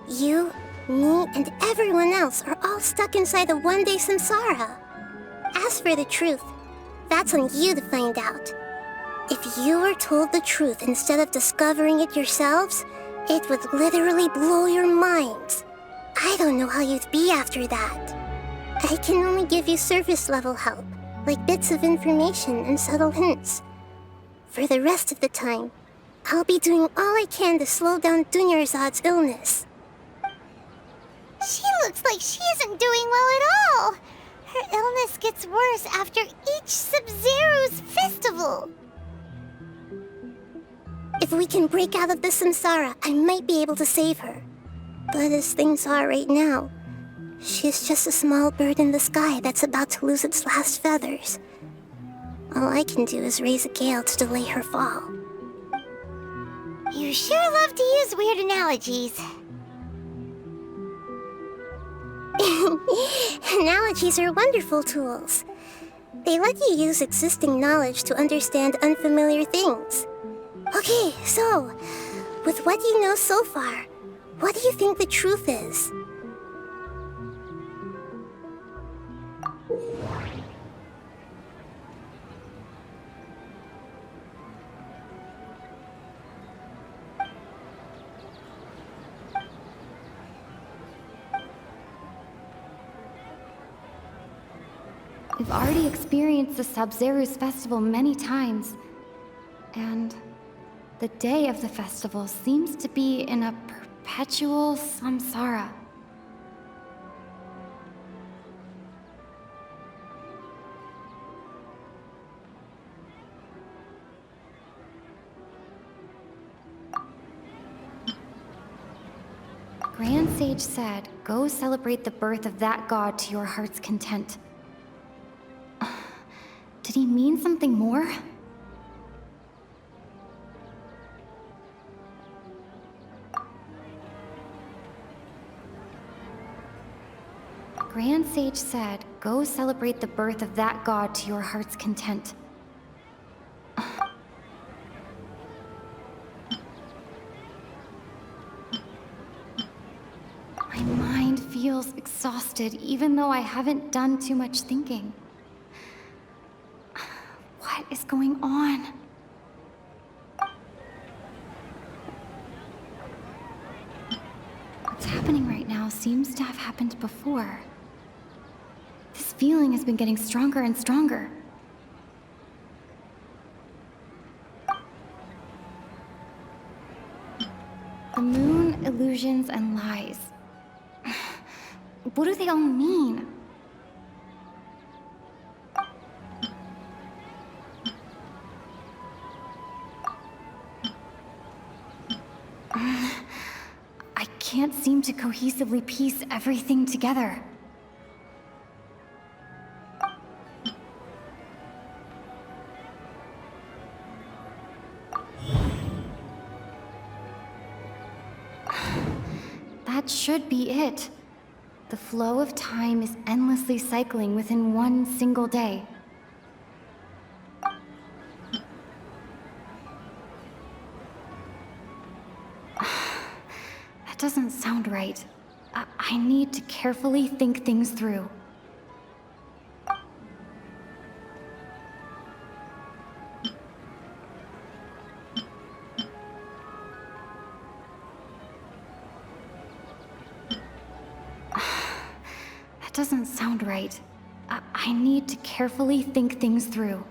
You, me, and everyone else are all stuck inside a one-day samsara. As for the truth, that's on you to find out. If you were told the truth instead of discovering it yourselves, it would literally blow your minds. I don't know how you'd be after that. I can only give you surface-level help, like bits of information and subtle hints. For the rest of the time, I'll be doing all I can to slow down Dunyarzad's illness.
She looks like she isn't doing well at all. Her illness gets worse after each Sub-Zero's festival.
If we can break out of this samsara, I might be able to save her. But as things are right now, she's just a small bird in the sky that's about to lose its last feathers. All I can do is raise a gale to delay her fall.
You sure love to use weird analogies.
Analogies are wonderful tools. They let you use existing knowledge to understand unfamiliar things. Okay, so, with what you know so far, what do you think the truth is?
We've already experienced the Sub-Zero's festival many times, and the day of the festival seems to be in a perpetual samsara. Grand Sage said, "Go celebrate the birth of that god to your heart's content." Did he mean something more? Grand Sage said, "Go celebrate the birth of that god to your heart's content." My mind feels exhausted, even though I haven't done too much thinking. What is going on? What's happening right now seems to have happened before. This feeling has been getting stronger and stronger. The moon, illusions, and lies. What do they all mean? I can't seem to cohesively piece everything together. That should be it. The flow of time is endlessly cycling within one single day. That doesn't sound right. I need to carefully think things through. That doesn't sound right. I need to carefully think things through.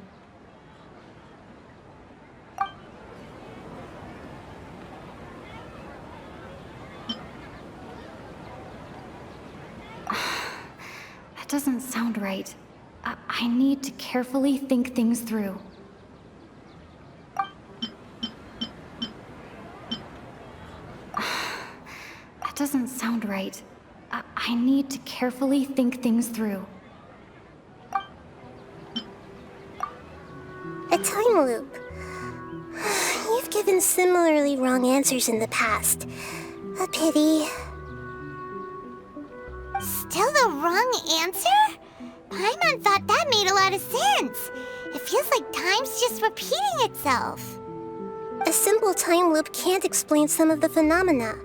That doesn't sound right. I need to carefully think things through. That doesn't sound right. I need to carefully think things through.
A time loop. You've given similarly wrong answers in the past. A pity.
Still the wrong answer? Paimon thought that made a lot of sense. It feels like time's just repeating itself.
A simple time loop can't explain some of the phenomena.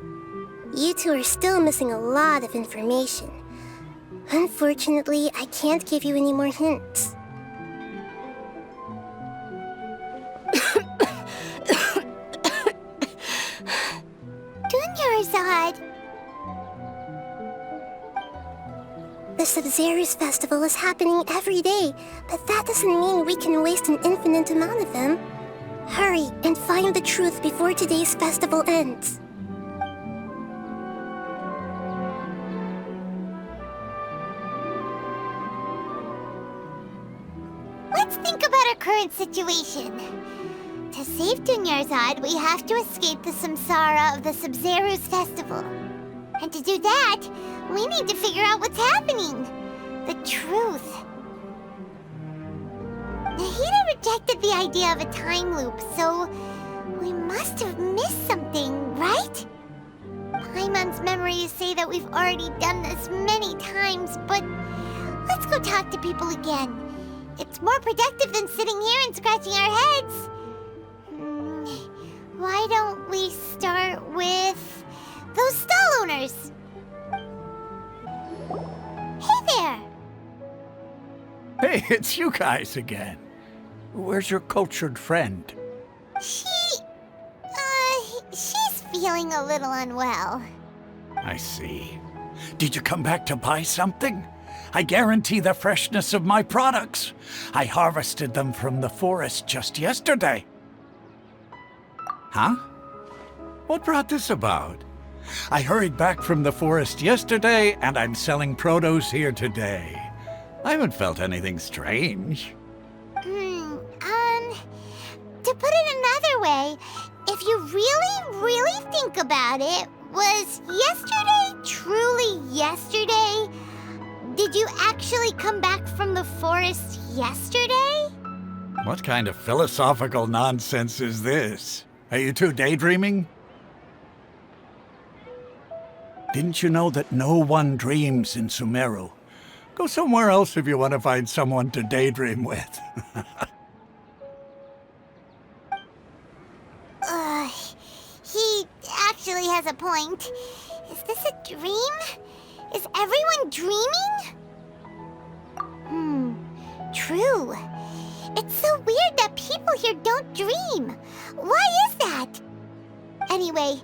You two are still missing a lot of information. Unfortunately, I can't give you any more hints.
Dunyarzad.
The Sub-Zero's festival is happening every day, but that doesn't mean we can waste an infinite amount of them. Hurry and find the truth before today's festival ends.
Let's think about our current situation. To save Dunyarzad, we have to escape the samsara of the Sub-Zero's festival. And to do that, we need to figure out what's happening. The truth. Nahida rejected the idea of a time loop, so we must have missed something, right? Paimon's memories say that we've already done this many times, but let's go talk to people again. It's more productive than sitting here and scratching our heads. Why don't we start with those stall owners? Hey there!
Hey, it's you guys again. Where's your cultured friend?
She's feeling a little unwell.
I see. Did you come back to buy something? I guarantee the freshness of my products. I harvested them from the forest just yesterday. Huh? What brought this about? I hurried back from the forest yesterday, and I'm selling produce here today. I haven't felt anything strange.
To put it another way, if you really think about it, was yesterday truly yesterday? Did you actually come back from the forest yesterday?
What kind of philosophical nonsense is this? Are you two daydreaming? Didn't you know that no one dreams in Sumeru? Go somewhere else if you want to find someone to daydream with.
He actually has a point. Is this a dream? Is everyone dreaming? True. It's so weird that people here don't dream. Why is that? Anyway,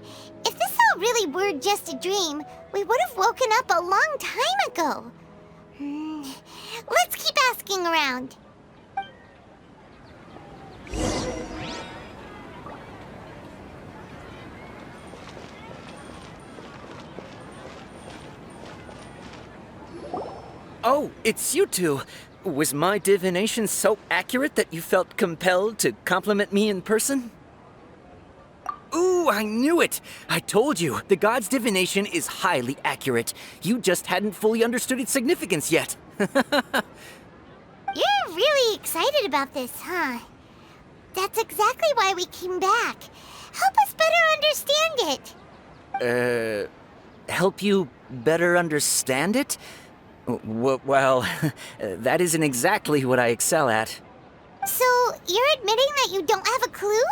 if this all really were just a dream, we would have woken up a long time ago. We asking around.
Oh, it's you two. Was my divination so accurate that you felt compelled to compliment me in person? Ooh, I knew it! I told you, the god's divination is highly accurate. You just hadn't fully understood its significance yet.
You're really excited about this, huh? That's exactly why we came back. Help us better understand it.
Help you better understand it? Well, that isn't exactly what I excel at.
So, you're admitting that you don't have a clue?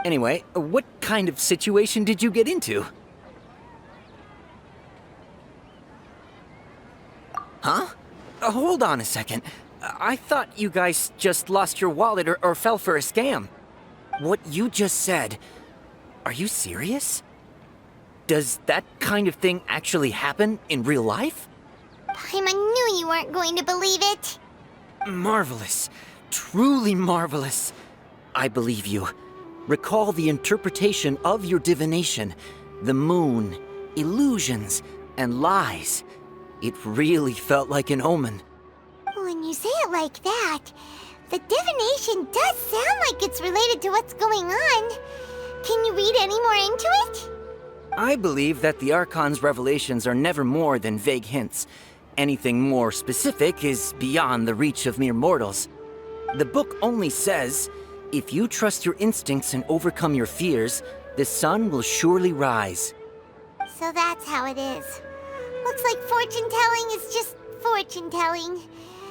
Anyway, what kind of situation did you get into? Huh? Hold on a second. I thought you guys just lost your wallet or fell for a scam. What you just said, are you serious? Does that kind of thing actually happen in real life?
Paimon knew you weren't going to believe it.
Marvelous. Truly marvelous. I believe you. Recall the interpretation of your divination, the moon, illusions, and lies. It really felt like an omen.
When you say it like that, the divination does sound like it's related to what's going on. Can you read any more into it?
I believe that the Archon's revelations are never more than vague hints. Anything more specific is beyond the reach of mere mortals. The book only says, if you trust your instincts and overcome your fears, the sun will surely rise.
So that's how it is. Looks like fortune-telling is just fortune-telling.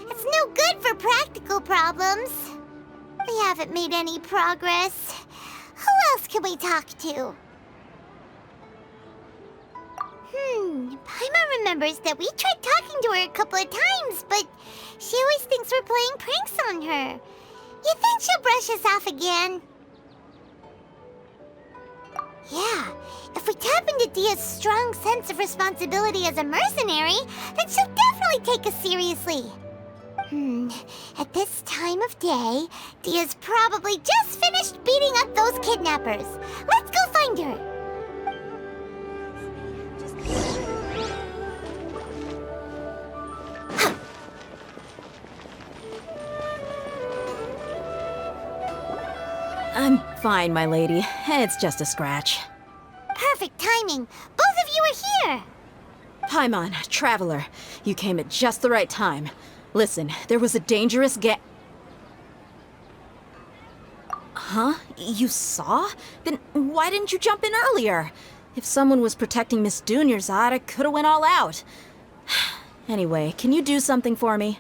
It's no good for practical problems. We haven't made any progress. Who else can we talk to? Paimon remembers that we tried talking to her a couple of times, but she always thinks we're playing pranks on her. You think she'll brush us off again? Yeah, if we tap into Dia's strong sense of responsibility as a mercenary, then she'll definitely take us seriously. At this time of day, Dia's probably just finished beating up those kidnappers. Let's go find her.
I'm fine, my lady. It's just a scratch.
Perfect timing. Both of you are here.
Paimon, traveler, you came at just the right time. Listen, there was a dangerous Huh? You saw? Then why didn't you jump in earlier? If someone was protecting Miss Dunyarzad, I could've went all out. Anyway, can you do something for me?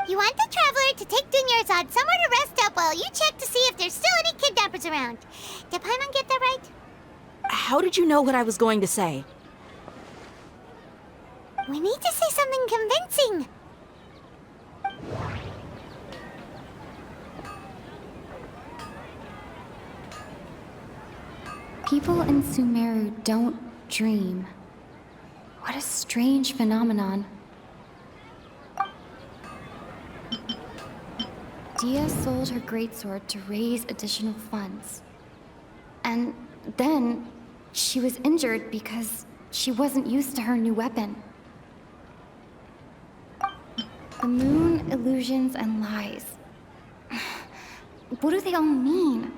You want the traveler to take Dunyarzad somewhere to rest up while you check to see if there's still any kidnappers around. Did Paimon get that right?
How did you know what I was going to say?
We need to say something convincing.
People in Sumeru don't dream. What a strange phenomenon. Dia sold her greatsword to raise additional funds. And then she was injured because she wasn't used to her new weapon. The moon, illusions, and lies. What do they all mean?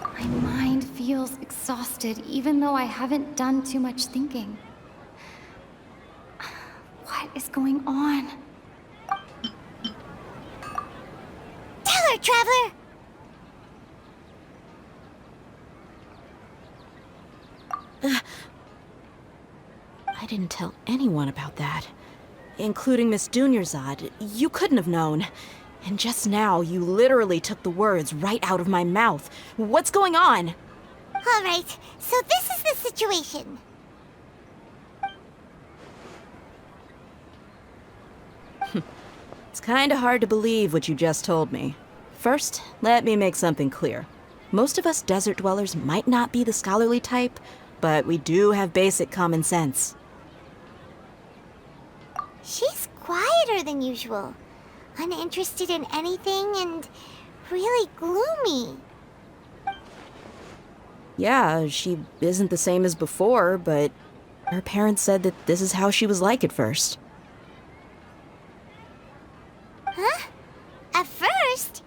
My mind feels exhausted even though I haven't done too much thinking. What is going on?
Tell her, traveler!
I didn't tell anyone about that. Including Miss Dunyarzad. You couldn't have known. And just now, you literally took the words right out of my mouth. What's going on?
All right, so this is the situation.
It's kinda hard to believe what you just told me. First, let me make something clear. Most of us desert dwellers might not be the scholarly type, but we do have basic common sense.
She's quieter than usual, uninterested in anything, and really gloomy.
Yeah, she isn't the same as before, but her parents said that this is how she was like at first.
Huh? At first?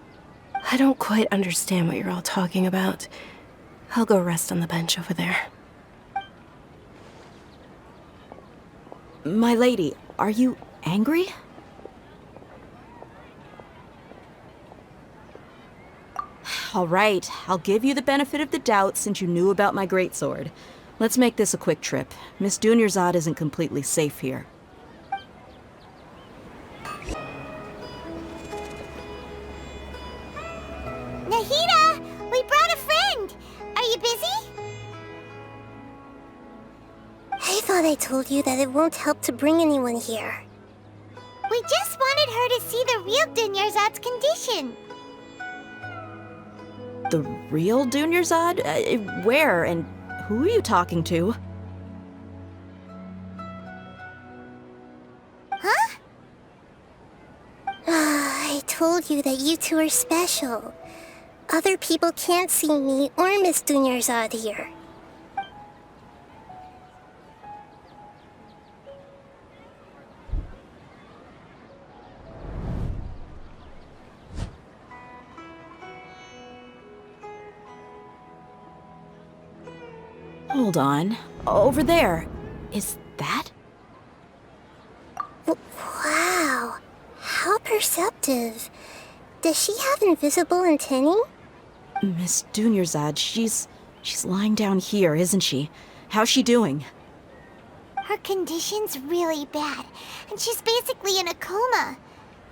I don't quite understand what you're all talking about. I'll go rest on the bench over there.
My lady, are you angry? All right, I'll give you the benefit of the doubt since you knew about my greatsword. Let's make this a quick trip. Miss Dunyarzad isn't completely safe here.
Nahida! We brought a friend! Are you busy?
I thought I told you that it won't help to bring anyone here.
We just wanted her to see the real Dunyarzad's condition.
The real Dunyarzad? Where and who are you talking to?
Huh?
I told you that you two are special. Other people can't see me or Miss Dunyarzad here.
Hold on. Over there. Is that?
Wow. How perceptive. Does she have invisible antennae?
Miss Dunyarzad, she's lying down here, isn't she? How's she doing?
Her condition's really bad, and she's basically in a coma.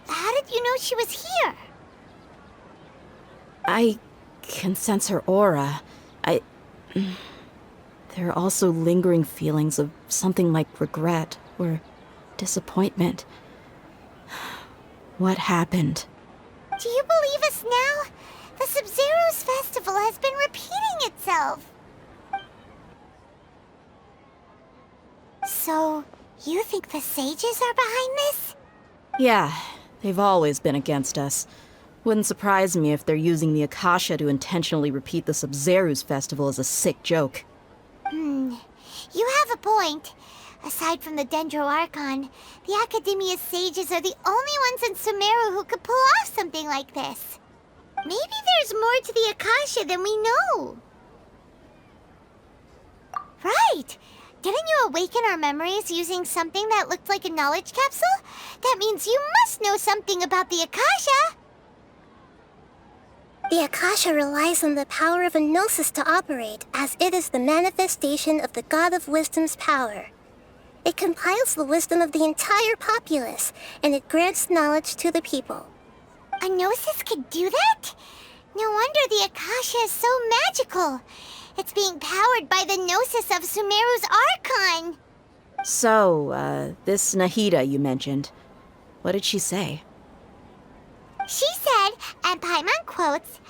How did you know she was here?
I can sense her aura. There are also lingering feelings of something like regret or disappointment. What happened?
Do you believe us now? The Sub-Zero's festival has been repeating itself. So, you think the sages are behind this?
Yeah, they've always been against us. Wouldn't surprise me if they're using the Akasha to intentionally repeat the Sub-Zero's festival as a sick joke.
You have a point. Aside from the Dendro Archon, the Academia's sages are the only ones in Sumeru who could pull off something like this. Maybe there's more to the Akasha than we know. Right! Didn't you awaken our memories using something that looked like a knowledge capsule? That means you must know something about the Akasha!
The Akasha relies on the power of a gnosis to operate, as it is the manifestation of the God of Wisdom's power. It compiles the wisdom of the entire populace, and it grants knowledge to the people.
A gnosis could do that? No wonder the Akasha is so magical. It's being powered by the gnosis of Sumeru's Archon.
So, this Nahida you mentioned, what did she say?
She said, and Paimon quotes,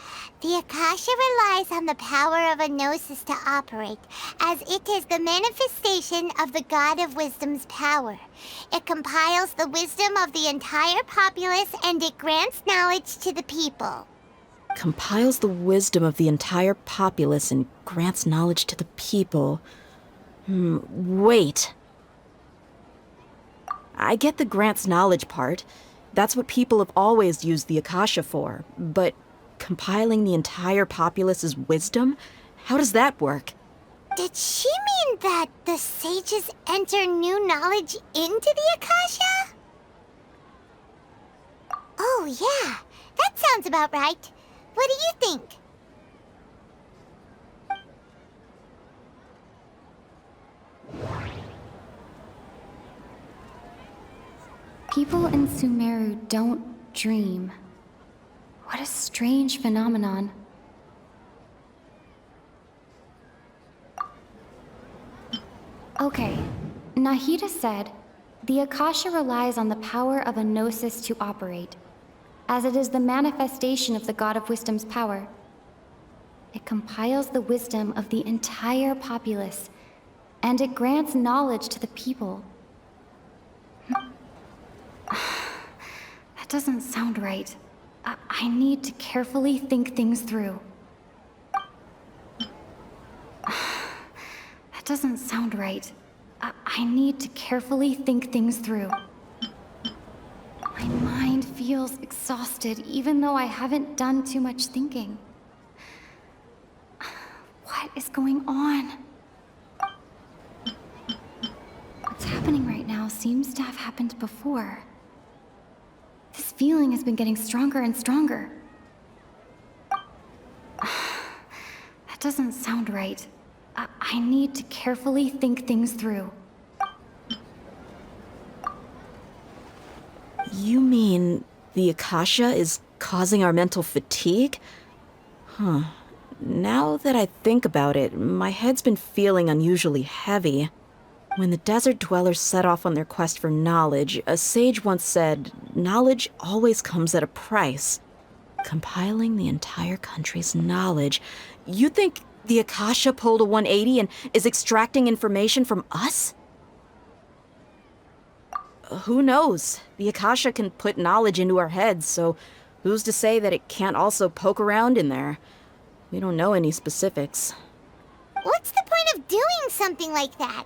"The Akasha relies on the power of a gnosis to operate, as it is the manifestation of the God of Wisdom's power. It compiles the wisdom of the entire populace and it grants knowledge to the people."
Compiles the wisdom of the entire populace and grants knowledge to the people. Wait. I get the grants knowledge part. That's what people have always used the Akasha for. But compiling the entire populace's wisdom? How does that work?
Did she mean that the sages enter new knowledge into the Akasha? Oh yeah, that sounds about right. What do you think?
People in Sumeru don't dream. What a strange phenomenon. Okay, Nahida said, the Akasha relies on the power of a gnosis to operate, as it is the manifestation of the God of Wisdom's power. It compiles the wisdom of the entire populace, and it grants knowledge to the people. That doesn't sound right. I need to carefully think things through. That doesn't sound right. I need to carefully think things through. My mind feels exhausted even though I haven't done too much thinking. What is going on? What's happening right now seems to have happened before. This feeling has been getting stronger and stronger. That doesn't sound right. I need to carefully think things through.
You mean the Akasha is causing our mental fatigue? Huh. Now that I think about it, my head's been feeling unusually heavy. When the desert dwellers set off on their quest for knowledge, a sage once said, knowledge always comes at a price. Compiling the entire country's knowledge. You think the Akasha pulled a 180 and is extracting information from us? Who knows? The Akasha can put knowledge into our heads, so who's to say that it can't also poke around in there? We don't know any specifics.
What's the point of doing something like that?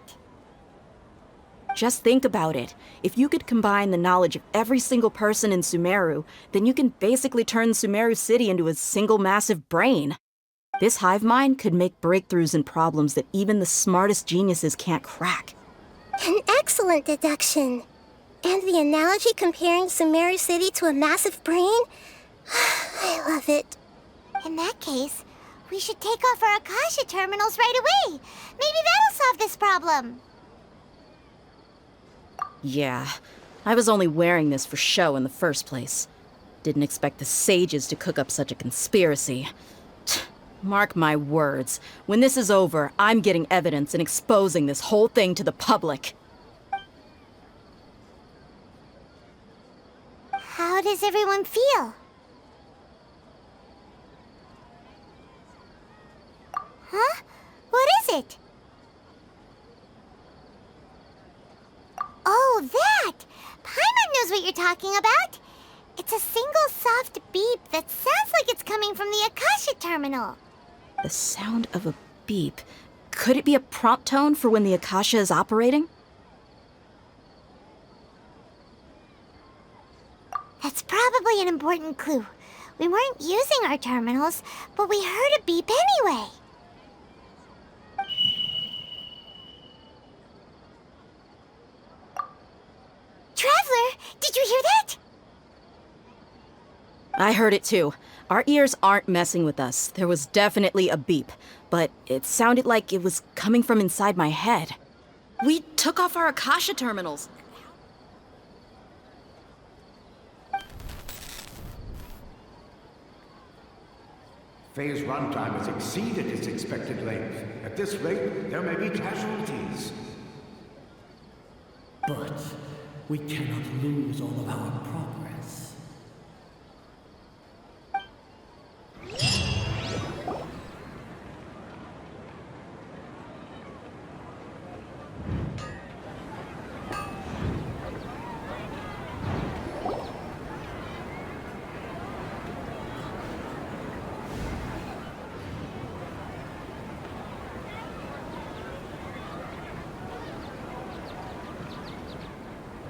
Just think about it. If you could combine the knowledge of every single person in Sumeru, then you can basically turn Sumeru City into a single massive brain. This hive mind could make breakthroughs in problems that even the smartest geniuses can't crack.
An excellent deduction. And the analogy comparing Sumeru City to a massive brain? I love it.
In that case, we should take off our Akasha terminals right away. Maybe that'll solve this problem.
Yeah, I was only wearing this for show in the first place. Didn't expect the sages to cook up such a conspiracy. Mark my words, when this is over, I'm getting evidence and exposing this whole thing to the public.
How does everyone feel? Huh? What is it? Oh, that! Paimon knows what you're talking about. It's a single soft beep that sounds like it's coming from the Akasha terminal.
The sound of a beep. Could it be a prompt tone for when the Akasha is operating?
That's probably an important clue. We weren't using our terminals, but we heard a beep anyway. Traveler, did you hear that?
I heard it too. Our ears aren't messing with us. There was definitely a beep, but it sounded like it was coming from inside my head. We took off our Akasha terminals.
Phase runtime has exceeded its expected length. At this rate, there may be casualties.
But we cannot lose all of our progress.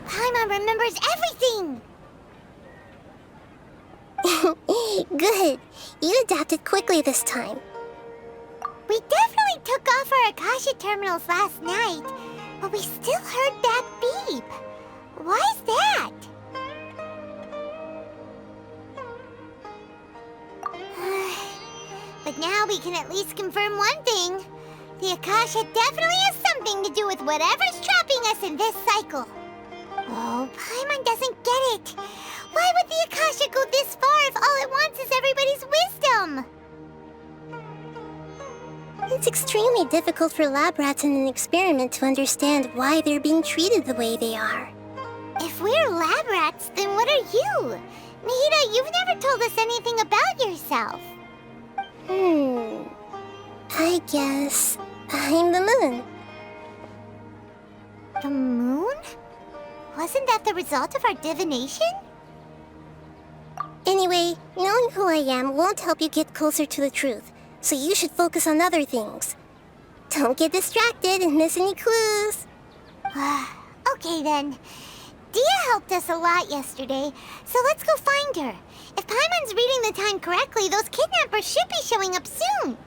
Paimon remembers everything!
Good. You adapted quickly this time.
We definitely took off our Akasha terminals last night, but we still heard that beep. Why is that? But now we can at least confirm one thing. The Akasha definitely has something to do with whatever's trapping us in this cycle. Oh, Paimon doesn't get it. Why would the Akasha go this far if all it wants is everybody's wisdom?
It's extremely difficult for lab rats in an experiment to understand why they're being treated the way they are.
If we're lab rats, then what are you? Nahida, you've never told us anything about yourself.
I guess I'm the moon.
The moon? Wasn't that the result of our divination?
Anyway, knowing who I am won't help you get closer to the truth, so you should focus on other things. Don't get distracted and miss any clues.
Okay then. Dia helped us a lot yesterday, so let's go find her. If Paimon's reading the time correctly, those kidnappers should be showing up soon.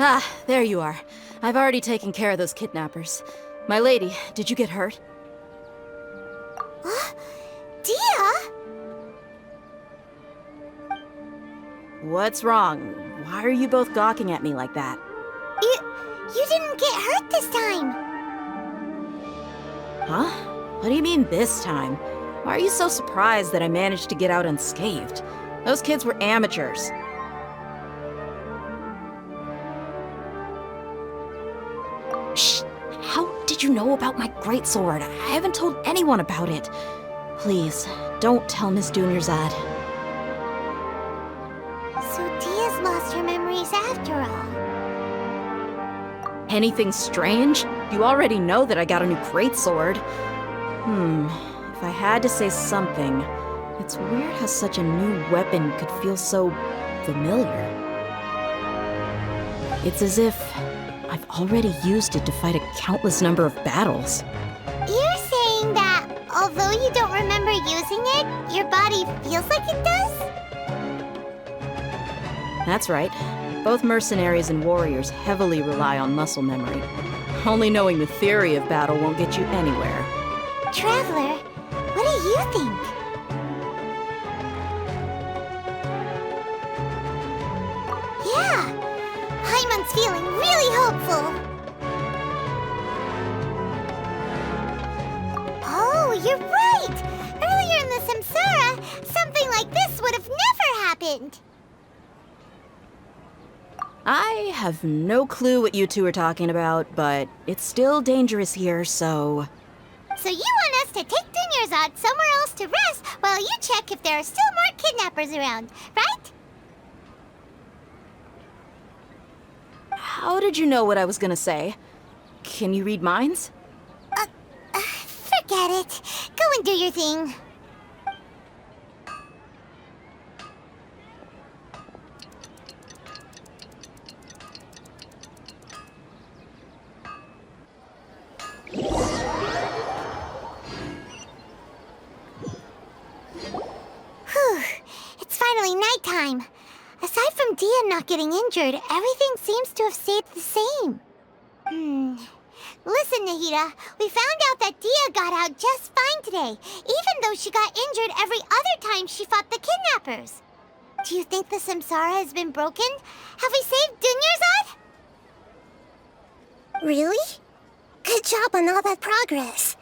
Ah, there you are. I've already taken care of those kidnappers. My lady, did you get hurt?
Dia?
What's wrong? Why are you both gawking at me like that?
You didn't get hurt this time.
Huh? What do you mean this time? Why are you so surprised that I managed to get out unscathed? Those kids were amateurs. Shh! How did you know about my greatsword? I haven't told anyone about it. Please, don't tell Miss Dunyarzad.
So Dia's lost her memories after all.
Anything strange? You already know that I got a new greatsword. If I had to say something, it's weird how such a new weapon could feel so familiar. It's as if I've already used it to fight a countless number of battles.
You're saying that although you don't remember using it, your body feels like it does?
That's right. Both mercenaries and warriors heavily rely on muscle memory. Only knowing the theory of battle won't get you anywhere.
Traveler, what do you think? Yeah, Paimon's feeling really hopeful. Oh, you're right! Earlier in the Samsara, something like this would have never happened.
I have no clue what you two are talking about, but it's still dangerous here, so...
So you want us to take Dunyarzad somewhere else to rest while you check if there are still more kidnappers around, right?
How did you know what I was gonna say? Can you read minds?
Forget it. Go and do your thing. Whew, it's finally nighttime. Aside from Dia not getting injured, everything seems to have stayed the same. Listen, Nahida, we found out that Dia got out just fine today, even though she got injured every other time she fought the kidnappers. Do you think the Samsara has been broken? Have we saved Dunyarzad?
Really? Good job on all that progress.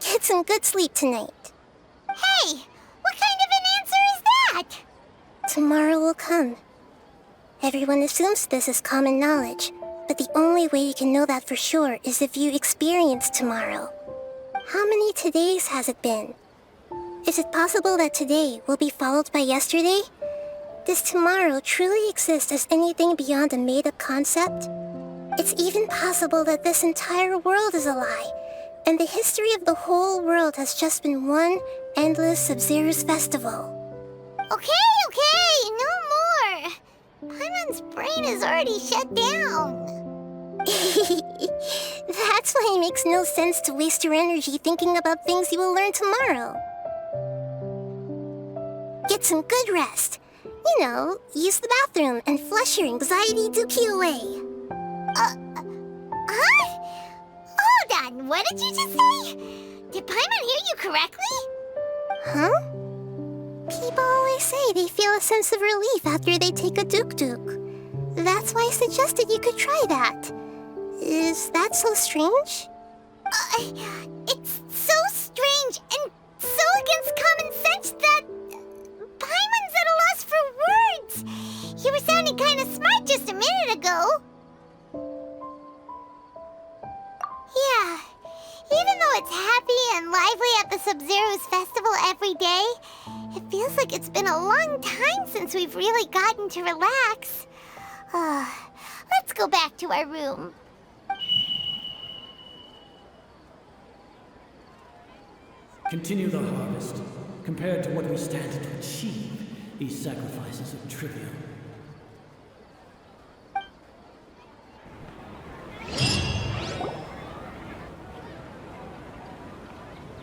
Get some good sleep tonight.
Hey, what kind of an answer is that?
Tomorrow will come. Everyone assumes this is common knowledge, but the only way you can know that for sure is if you experience tomorrow. How many todays has it been? Is it possible that today will be followed by yesterday? Does tomorrow truly exist as anything beyond a made-up concept? It's even possible that this entire world is a lie, and the history of the whole world has just been one endless Sub-Zero's festival.
Okay, no more. Paimon's brain is already shut down.
That's why it makes no sense to waste your energy thinking about things you will learn tomorrow. Get some good rest. You know, use the bathroom and flush your anxiety dookie away.
Huh? Hold on, what did you just say? Did Paimon hear you correctly?
Huh? People always say they feel a sense of relief after they take a duk-duk. That's why I suggested you could try that. Is that so strange?
It's so strange and so against common sense that Paimon's at a loss for words. You were sounding kind of smart just a minute ago. Yeah, even though it's happy and lively at the Sub-Zero's festival every day, it feels Feels like it's been a long time since we've really gotten to relax. Let's go back to our room.
Continue the harvest. Compared to what we stand to achieve, these sacrifices are trivial.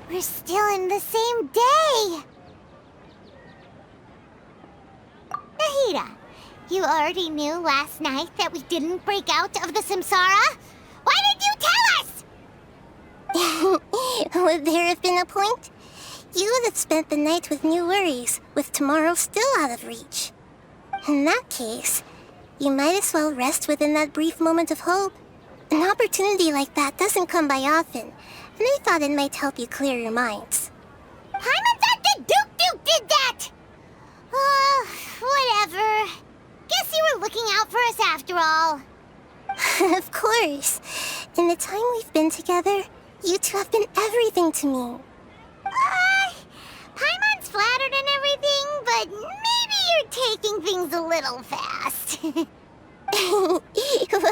We're still in the same day! Nahida, you already knew last night that we didn't break out of the samsara? Why did you tell us?
Would there have been a point? You would have spent the night with new worries, with tomorrow still out of reach. In that case, you might as well rest within that brief moment of hope. An opportunity like that doesn't come by often, and I thought it might help you clear your minds.
Paimon thought the Duke did that! Whatever. Guess you were looking out for us after all.
Of course. In the time we've been together, you two have been everything to me.
Paimon's flattered and everything, but maybe you're taking things a little fast.
What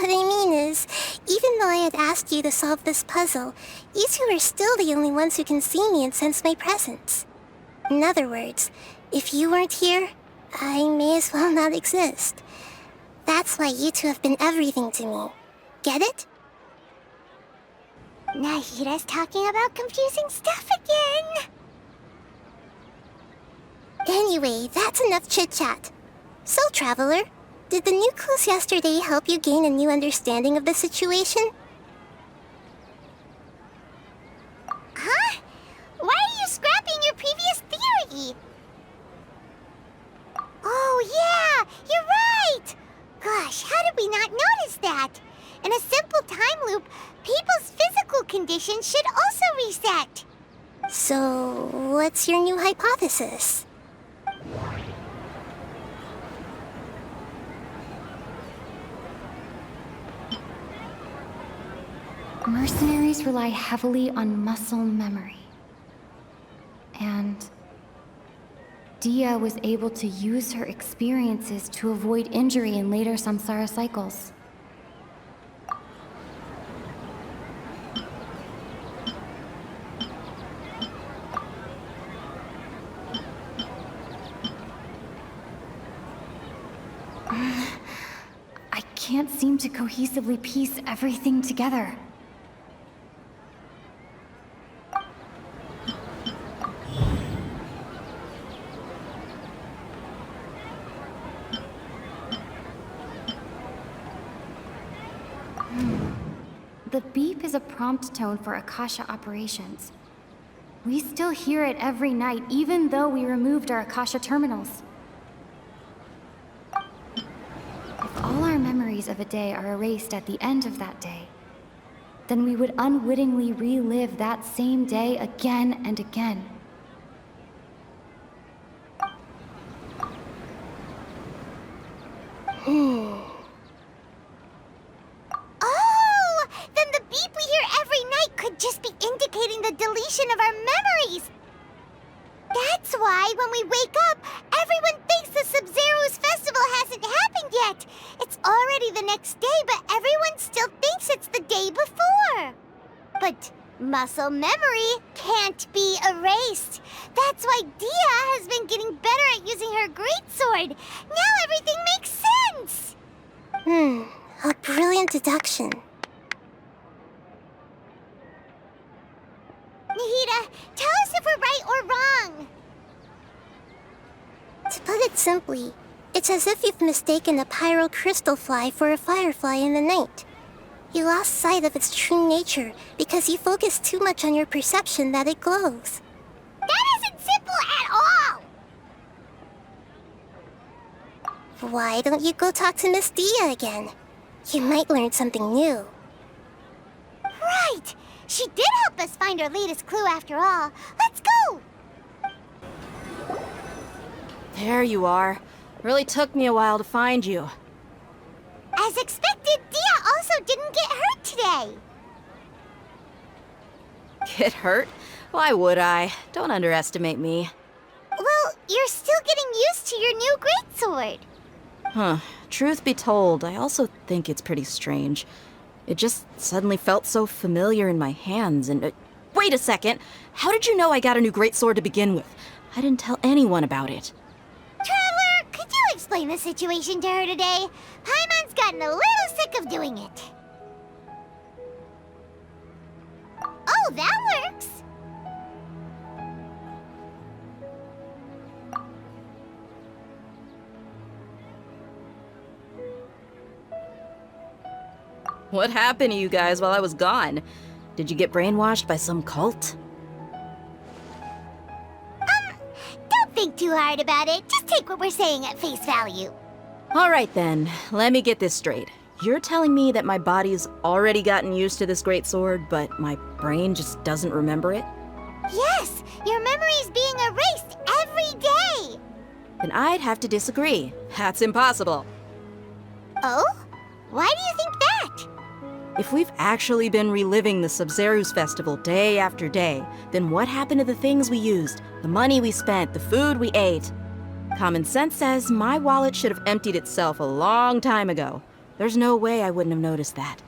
I mean is, even though I had asked you to solve this puzzle, you two are still the only ones who can see me and sense my presence. In other words, if you weren't here, I may as well not exist. That's why you two have been everything to me. Get it?
Nahida's talking about confusing stuff again.
Anyway, that's enough chit-chat. So, Traveler, did the new clues yesterday help you gain a new understanding of the situation?
Huh? Why are you scrapping your previous theory? Oh yeah, you're right! Gosh, how did we not notice that? In a simple time loop, people's physical conditions should also reset.
So, what's your new hypothesis?
Mercenaries rely heavily on muscle memory. And Dia was able to use her experiences to avoid injury in later samsara cycles. I can't seem to cohesively piece everything together. The beep is a prompt tone for Akasha operations. We still hear it every night, even though we removed our Akasha terminals. If all our memories of a day are erased at the end of that day, then we would unwittingly relive that same day again and again.
Then the beep we hear every night could just be indicating the deletion of our memories. That's why when we wake up, everyone thinks the Sub-Zero's festival hasn't happened yet. It's already the next day, but everyone still thinks it's the day before. But muscle memory can't be erased. That's why Dia has been getting better at using her greatsword. Now everything makes sense.
A brilliant deduction.
Nahida, tell us if we're right or wrong.
To put it simply, it's as if you've mistaken a pyro crystal fly for a firefly in the night. You lost sight of its true nature because you focused too much on your perception that it glows.
That isn't simple at all!
Why don't you go talk to Miss Dia again? You might learn something new.
Right! She did help us find our latest clue after all. Let's go!
There you are. Really took me a while to find you.
As expected, Dia also didn't get hurt today.
Get hurt? Why would I? Don't underestimate me.
Well, you're still getting used to your new greatsword.
Huh. Truth be told, I also think it's pretty strange. It just suddenly felt so familiar in my hands and... wait a second! How did you know I got a new greatsword to begin with? I didn't tell anyone about it.
Traveler, could you explain the situation to her today? Paimon's gotten a little sick of doing it. Oh, that works!
What happened to you guys while I was gone? Did you get brainwashed by some cult?
Don't think too hard about it. Just take what we're saying at face value.
Alright then, let me get this straight. You're telling me that my body's already gotten used to this greatsword, but my brain just doesn't remember it?
Yes, your memory's being erased every day.
Then I'd have to disagree. That's impossible.
Oh? Why do you think that?
If we've actually been reliving the Sub-Zeru's festival day after day, then what happened to the things we used, the money we spent, the food we ate? Common sense says my wallet should have emptied itself a long time ago. There's no way I wouldn't have noticed that.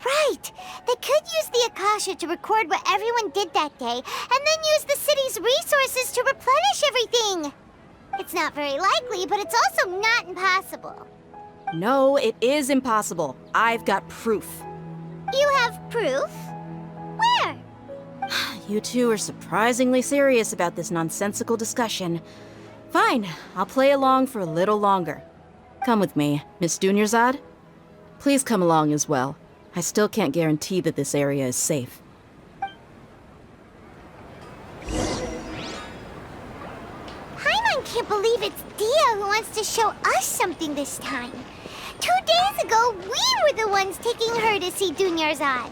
Right! They could use the Akasha to record what everyone did that day, and then use the city's resources to replenish everything! It's not very likely, but it's also not impossible.
No, it is impossible. I've got proof.
You have proof? Where?
You two are surprisingly serious about this nonsensical discussion. Fine, I'll play along for a little longer. Come with me, Miss Dunyarzad. Please come along as well. I still can't guarantee that this area is safe.
Paimon can't believe it's Dia who wants to show us something this time. 2 days ago, we were the ones taking her to see Dunyarzad.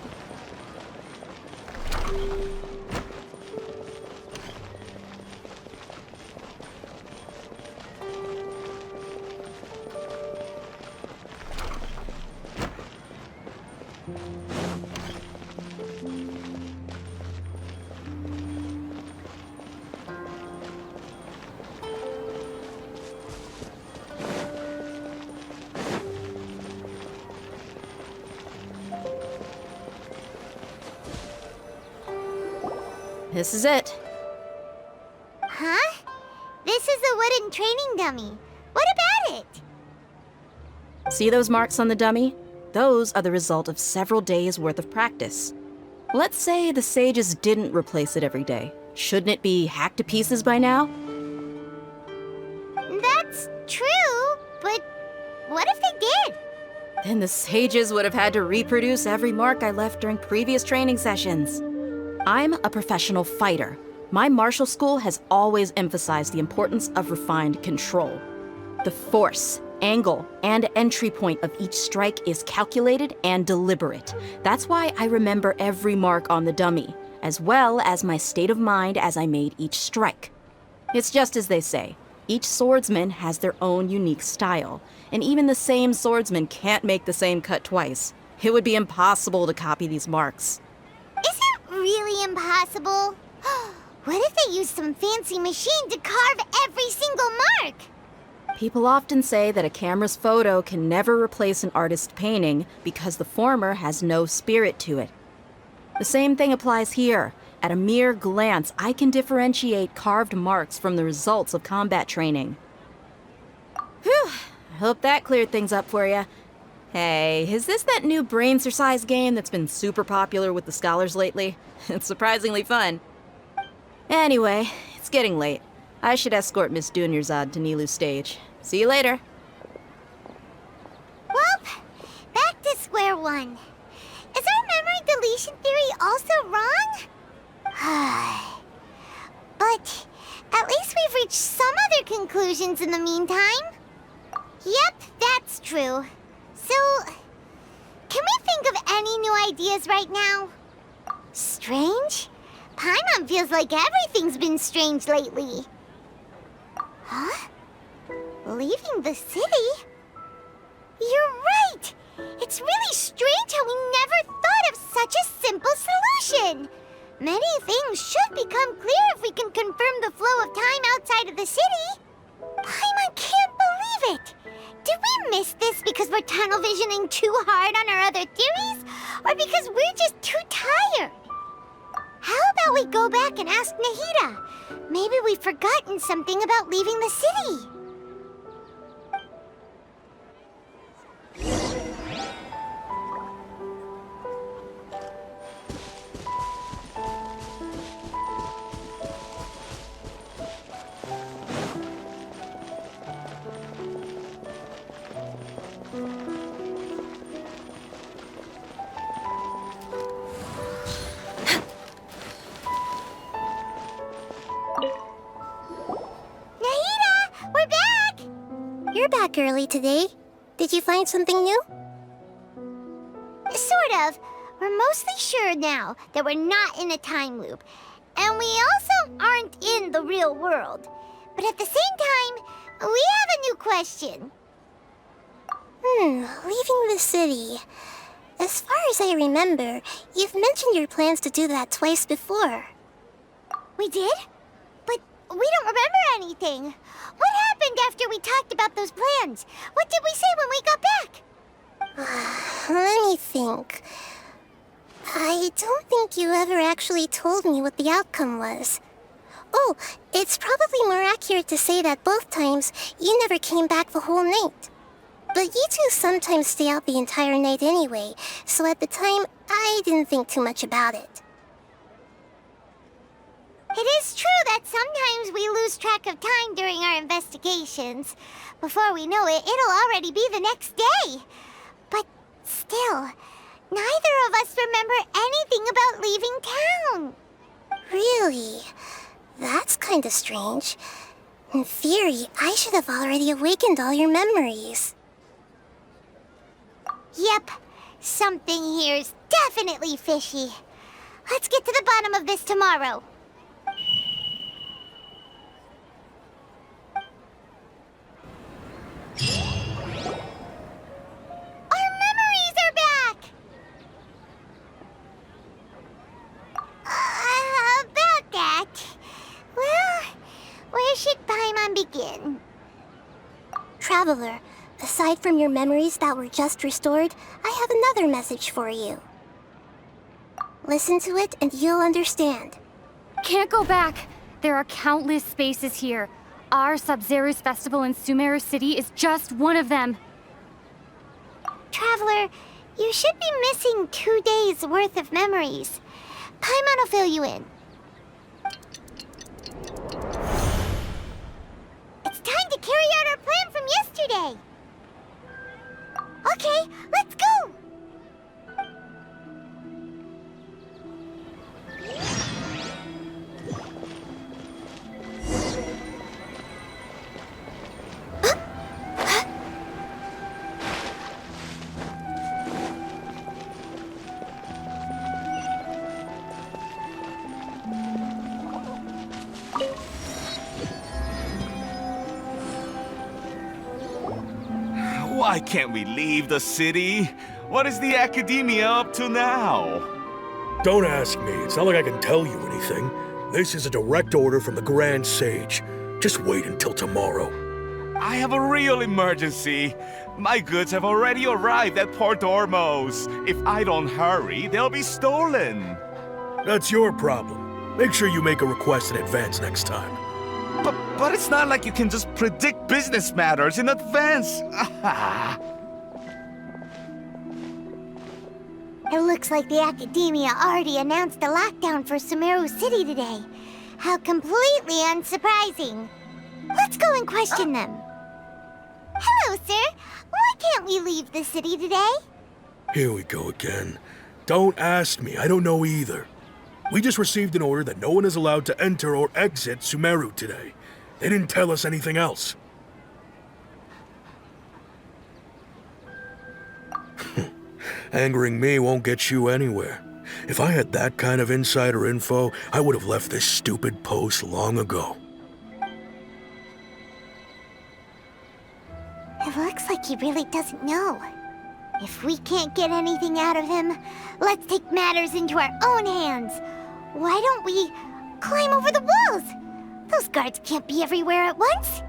This is it.
Huh? This is a wooden training dummy. What about it?
See those marks on the dummy? Those are the result of several days' worth of practice. Let's say the sages didn't replace it every day. Shouldn't it be hacked to pieces by now?
That's true, but what if they did?
Then the sages would have had to reproduce every mark I left during previous training sessions. I'm a professional fighter. My martial school has always emphasized the importance of refined control. The force, angle, and entry point of each strike is calculated and deliberate. That's why I remember every mark on the dummy, as well as my state of mind as I made each strike. It's just as they say, each swordsman has their own unique style, and even the same swordsman can't make the same cut twice. It would be impossible to copy these marks.
Is it really impossible? What if they used some fancy machine to carve every single mark?
People often say that a camera's photo can never replace an artist's painting because the former has no spirit to it. The same thing applies here. At a mere glance, I can differentiate carved marks from the results of combat training. Whew, I hope that cleared things up for you. Hey, is this that new brain-exercise game that's been super popular with the scholars lately? It's surprisingly fun. Anyway, it's getting late. I should escort Miss Dunyarzad to Nilu's stage. See you later.
Well, back to square one. Is our memory deletion theory also wrong? But at least we've reached some other conclusions in the meantime. Yep, that's true. So, can we think of any new ideas right now? Strange? Paimon feels like everything's been strange lately. Huh? Leaving the city? You're right! It's really strange how we never thought Many things should become clear if we can confirm the flow of time outside of the city. Paimon can't believe it! Did we miss this because we're tunnel visioning too hard on our other theories? Or because we're just too tired? How about we go back and ask Nahida? Maybe we've forgotten something about leaving the city.
You're back early today. Did you find something new?
Sort of. We're mostly sure now that we're not in a time loop. And we also aren't in the real world. But at the same time, we have a new question.
Leaving the city. As far as I remember, you've mentioned your plans to do that twice before.
We did? But we don't remember anything. What happened after we talked about those plans? What did we say when we got back?
Let me think. I don't think you ever actually told me what the outcome was. Oh, it's probably more accurate to say that both times you never came back the whole night. But you two sometimes stay out the entire night anyway, so at the time, I didn't think too much about it.
It is true that sometimes we lose track of time during our investigations. Before we know it, it'll already be the next day. But still, neither of us remember anything about leaving town.
Really? That's kinda strange. In theory, I should have already awakened all your memories.
Yep, something here's definitely fishy. Let's get to the bottom of this tomorrow. Our memories are back! About that. Well, where should Paimon begin?
Traveler, aside from your memories that were just restored, I have another message for you. Listen to it and you'll understand.
Can't go back. There are countless spaces here. Our Sub-Zero's festival in Sumeru City is just one of them.
Traveler, you should be missing 2 days' worth of memories. Paimon will fill you in. It's time to carry out our plan from yesterday. Okay, let's go!
Why can't we leave the city? What is the academia up to now?
Don't ask me. It's not like I can tell you anything. This is a direct order from the Grand Sage. Just wait until tomorrow.
I have a real emergency. My goods have already arrived at Port Ormos. If I don't hurry, they'll be stolen.
That's your problem. Make sure you make a request in advance next time.
But it's not like you can just predict business matters in advance.
It looks like the academia already announced a lockdown for Sumeru City today. How completely unsurprising. Let's go and question them. Hello, sir. Why can't we leave the city today?
Here we go again. Don't ask me. I don't know either. We just received an order that no one is allowed to enter or exit Sumeru today. They didn't tell us anything else. Angering me won't get you anywhere. If I had that kind of insider info, I would have left this stupid post long ago.
It looks like he really doesn't know. If we can't get anything out of him, let's take matters into our own hands. Why don't we climb over the walls? Those guards can't be everywhere at once.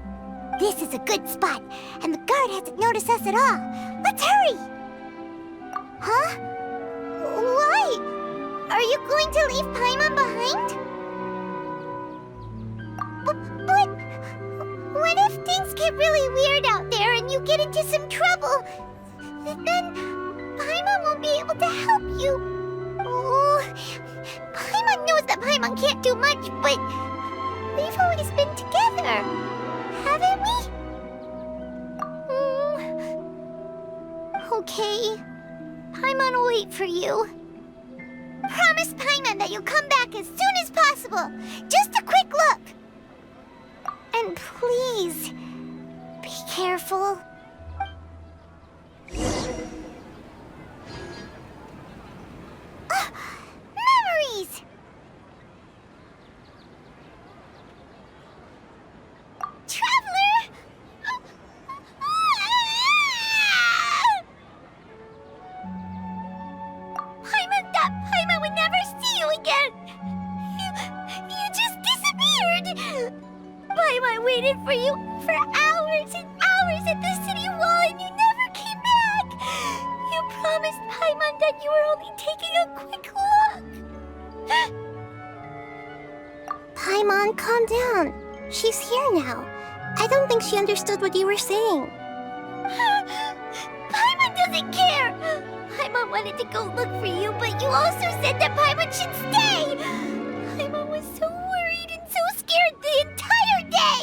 This is a good spot, and the guard hasn't noticed us at all. Let's hurry! Huh? Why? Are you going to leave Paimon behind? But what if things get really weird out there and you get into some trouble? Then Paimon won't be able to help you. Oh, Paimon knows that Paimon can't do much, but we've always been together, haven't we? Okay. Paimon will wait for you. Promise Paimon that you'll come back as soon as possible. Just a quick look. And please, be careful. Memories! Traveler! Paimon thought Paimon would never see you again. You just disappeared. Paimon waited for you for hours and hours at the city wall and you never came back. You promised Paimon that you were only taking a quick look.
Paimon, calm down. She's here now. I don't think she understood what you were saying.
Paimon doesn't care. Paimon wanted to go look for you, but you also said that Paimon should stay. Paimon was so worried and so scared the entire day.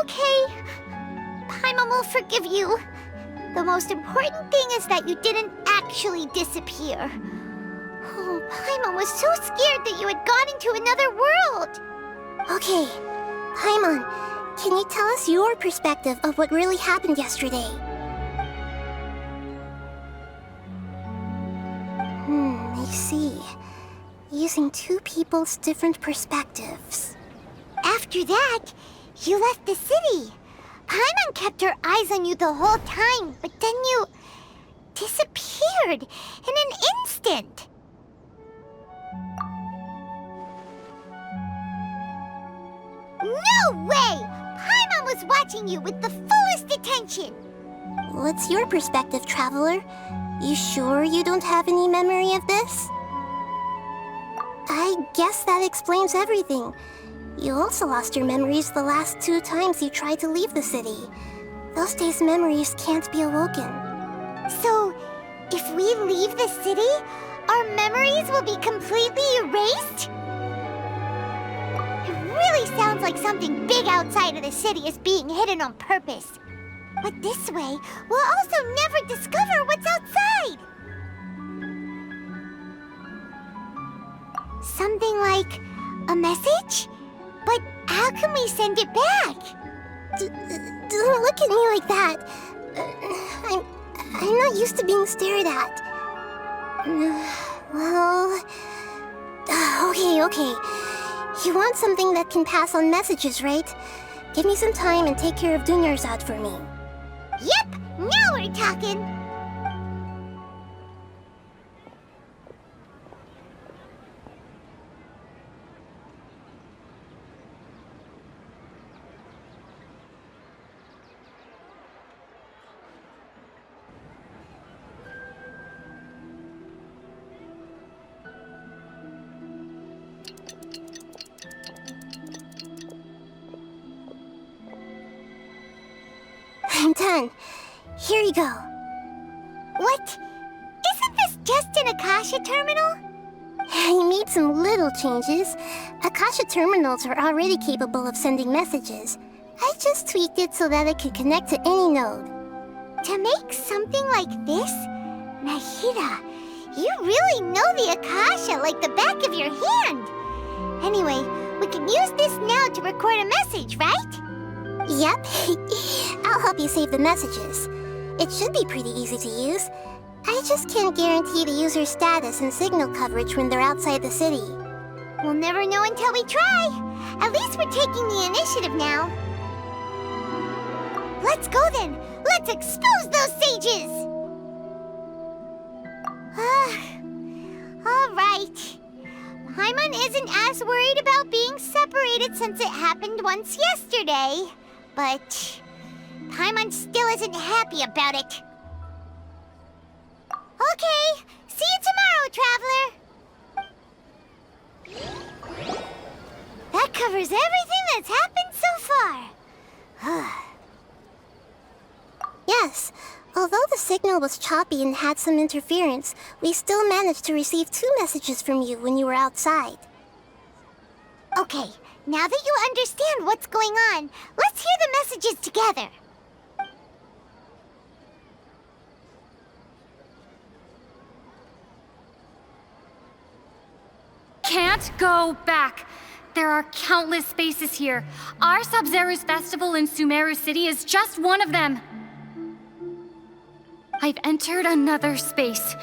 Okay. Paimon will forgive you. The most important thing is that you didn't actually disappear. Oh, Paimon was so scared that you had gone into another world.
Okay, Paimon, can you tell us your perspective of what really happened yesterday? I see. Using two people's different perspectives.
After that, you left the city. Paimon kept her eyes on you the whole time, but then you disappeared in an instant. No way! Paimon was watching you with the fullest attention.
What's your perspective, Traveler? You sure you don't have any memory of this? I guess that explains everything. You also lost your memories the last 2 times you tried to leave the city. Those days' memories can't be awoken.
So, if we leave the city, our memories will be completely erased? It really sounds like something big outside of the city is being hidden on purpose. But this way, we'll also never discover what's outside. Something like a message? But how can we send it back?
Don't look at me like that. I'm not used to being stared at. Well... Okay. You want something that can pass on messages, right? Give me some time and take care of Dunyarzad for me.
Yep! Now we're talking!
I'm done. Here you go.
What? Isn't this just an Akasha terminal?
I made some little changes. Akasha terminals are already capable of sending messages. I just tweaked it so that it could connect to any node.
To make something like this? Nahida, you really know the Akasha like the back of your hand. Anyway, we can use this now to record a message, right?
Yep. I'll help you save the messages. It should be pretty easy to use. I just can't guarantee the user's status and signal coverage when they're outside the city.
We'll never know until we try. At least we're taking the initiative now. Let's go then! Let's expose those sages! Alright. Paimon isn't as worried about being separated since it happened once yesterday. But Paimon still isn't happy about it. Okay, see you tomorrow, Traveler! That covers everything that's happened so far.
Yes, although the signal was choppy and had some interference, we still managed to receive 2 messages from you when you were outside.
Okay, now that you understand what's going on, let's hear the messages together.
Can't go back. There are countless spaces here. Our Sub-Zero's festival in Sumeru City is just one of them. I've entered another space.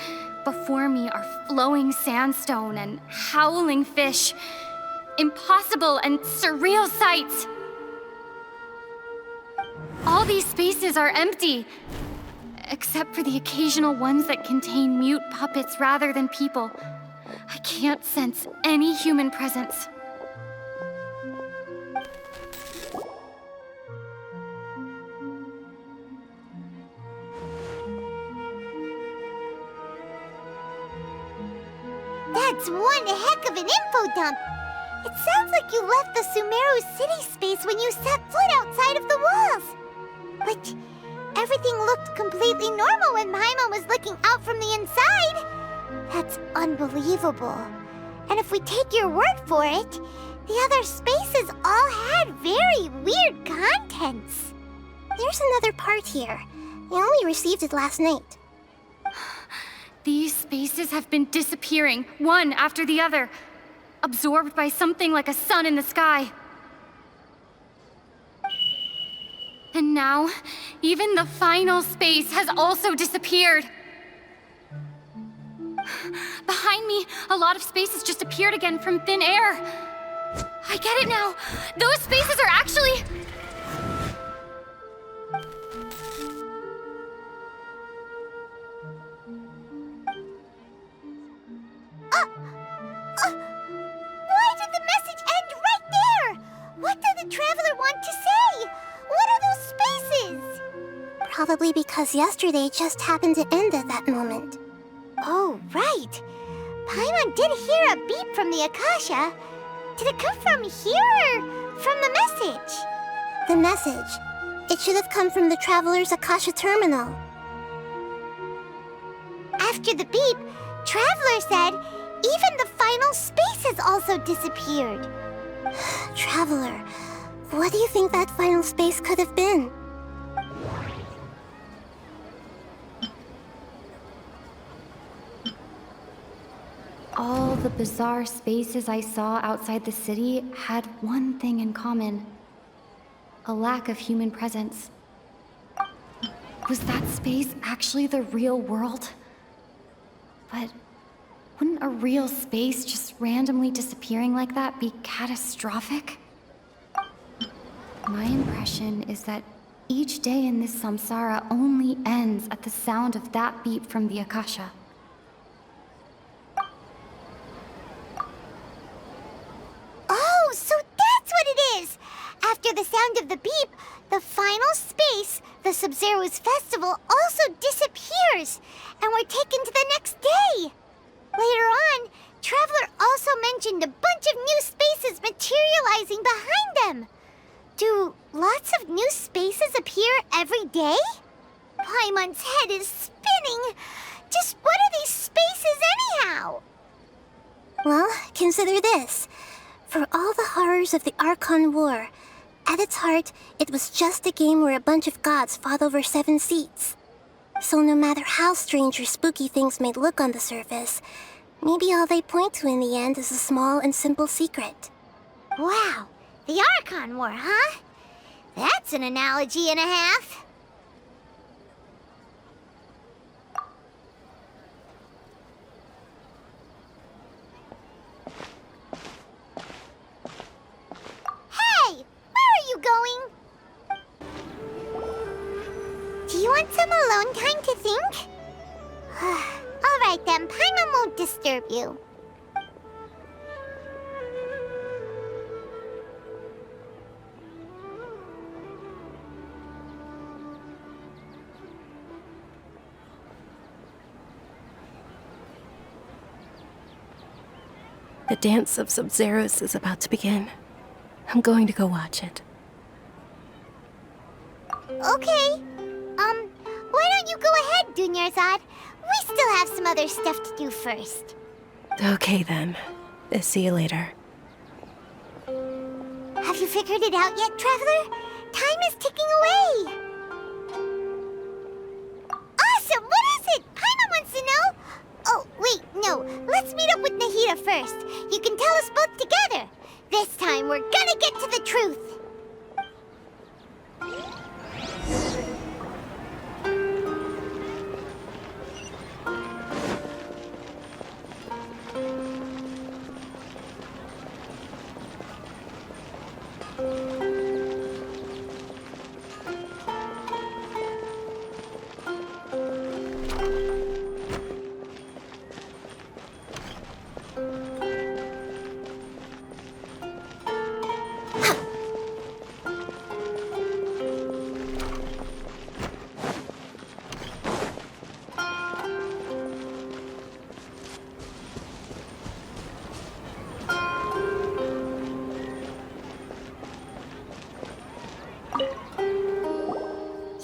Before me are flowing sandstone and howling fish. Impossible and surreal sights. All these spaces are empty, except for the occasional ones that contain mute puppets rather than people. I can't sense any human presence.
That's one heck of an info dump. It sounds like you left the Sumeru City space when you set foot outside of the walls. But everything looked completely normal when Paimon was looking out from the inside. That's unbelievable. And if we take your word for it, the other spaces all had very weird contents.
There's another part here. We only received it last night.
These spaces have been disappearing, one after the other, absorbed by something like a sun in the sky. And now, even the final space has also disappeared. Behind me, a lot of spaces just appeared again from thin air. I get it now. Those spaces are actually...
Why did the message end right there? What did the Traveler want to say? What are those spaces?
Probably because yesterday just happened to end at that moment.
Oh, right. Paimon did hear a beep from the Akasha. Did it come from here or from the message?
The message. It should have come from the Traveler's Akasha terminal.
After the beep, Traveler said even the final spaces also disappeared.
Traveler, what do you think that final space could have been?
All the bizarre spaces I saw outside the city had one thing in common. A lack of human presence. Was that space actually the real world? But wouldn't a real space just randomly disappearing like that be catastrophic? My impression is that each day in this samsara only ends at the sound of that beep from the Akasha.
Oh, so that's what it is! After the sound of the beep, the final space, the Sub-Zero's festival, also disappears, and we're taken to the next day. Later on, Traveler also mentioned a bunch of new spaces materializing behind them. Do lots of new spaces appear every day? Paimon's head is spinning. Just what are these spaces anyhow?
Well, consider this. For all the horrors of the Archon War, at its heart, it was just a game where a bunch of gods fought over 7 seats. So no matter how strange or spooky things may look on the surface, maybe all they point to in the end is a small and simple secret.
Wow, the Archon War, huh? That's an analogy and a half. Hey, where are you going? alone time to think? Alright then, Paimon won't disturb you.
The dance of Sub-Zeros is about to begin. I'm going to go watch it.
Okay. Why don't you go ahead, Dunyarzad? We still have some other stuff to do first.
Okay then. See you later.
Have you figured it out yet, Traveler? Time is ticking away. Awesome! What is it? Paimon wants to know. Oh, wait, no. Let's meet up with Nahida first. You can tell us both together. This time, we're gonna get to the truth.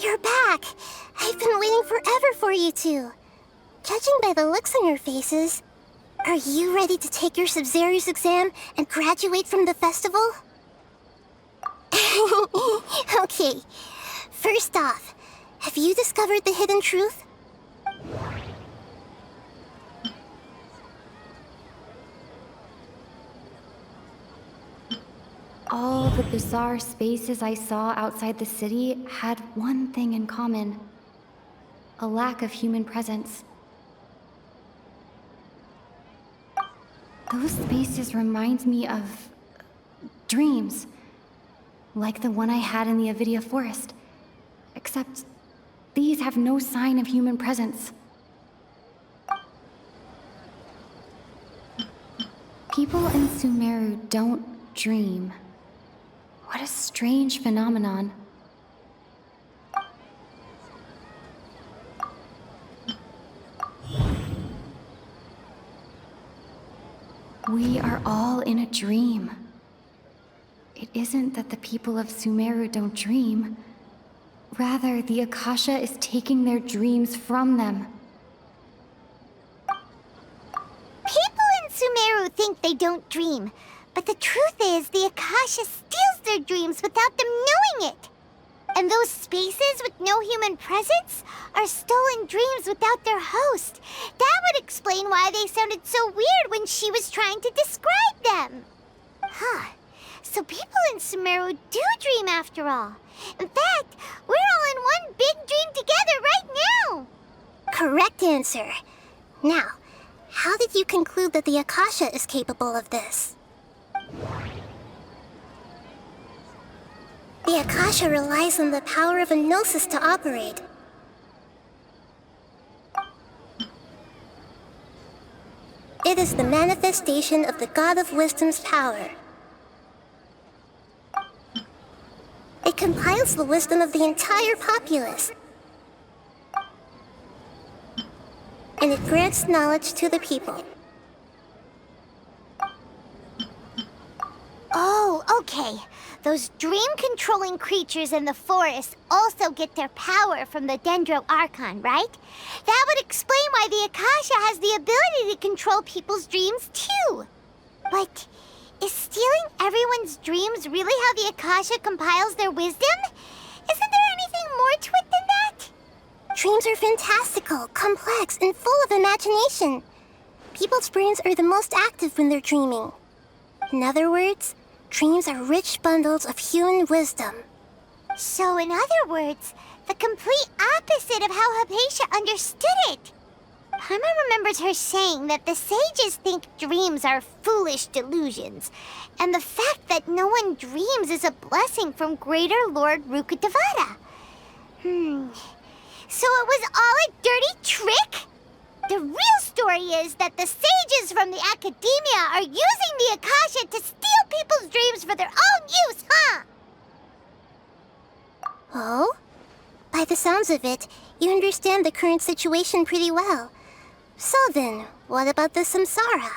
You're back! I've been waiting forever for you two. Judging by the looks on your faces, are you ready to take your Sub-Zero's exam and graduate from the festival? Okay, first off, have you discovered the hidden truth?
All the bizarre spaces I saw outside the city had one thing in common: a lack of human presence. Those spaces remind me of dreams, like the one I had in the Avidia Forest, except these have no sign of human presence. People in Sumeru don't dream. What a strange phenomenon. We are all in a dream. It isn't that the people of Sumeru don't dream. Rather, the Akasha is taking their dreams from them.
People in Sumeru think they don't dream, but the truth is the Akasha steals their dreams without them knowing it. And those spaces with no human presence are stolen dreams without their host. That would explain why they sounded so weird when she was trying to describe them. Huh. So people in Sumeru do dream after all. In fact, we're all in one big dream together right now.
Correct answer. Now, how did you conclude that the Akasha is capable of this? The Akasha relies on the power of a gnosis to operate. It is the manifestation of the God of Wisdom's power. It compiles the wisdom of the entire populace. And it grants knowledge to the people.
Oh, okay. Those dream-controlling creatures in the forest also get their power from the Dendro Archon, right? That would explain why the Akasha has the ability to control people's dreams, too. But is stealing everyone's dreams really how the Akasha compiles their wisdom? Isn't there anything more to it than that?
Dreams are fantastical, complex, and full of imagination. People's brains are the most active when they're dreaming. In other words, dreams are rich bundles of human wisdom.
So in other words, the complete opposite of how Hypatia understood it. Paimon remembers her saying that the sages think dreams are foolish delusions, and the fact that no one dreams is a blessing from Greater Lord Rukkhadevata. So it was all a dirty trick? The real story is that the sages from the academia are using the Akasha to steal people's dreams for their own use, huh?
Oh? By the sounds of it, you understand the current situation pretty well. So then, what about the samsara?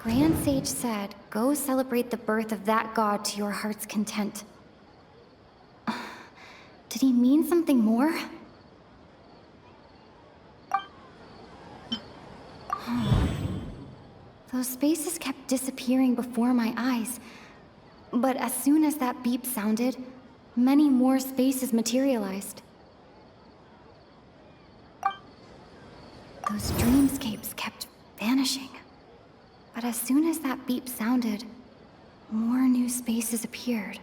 Grand Sage said, go celebrate the birth of that god to your heart's content. Did he mean something more? Those spaces kept disappearing before my eyes. But as soon as that beep sounded, many more spaces materialized. Those dreamscapes kept vanishing. But as soon as that beep sounded, more new spaces appeared.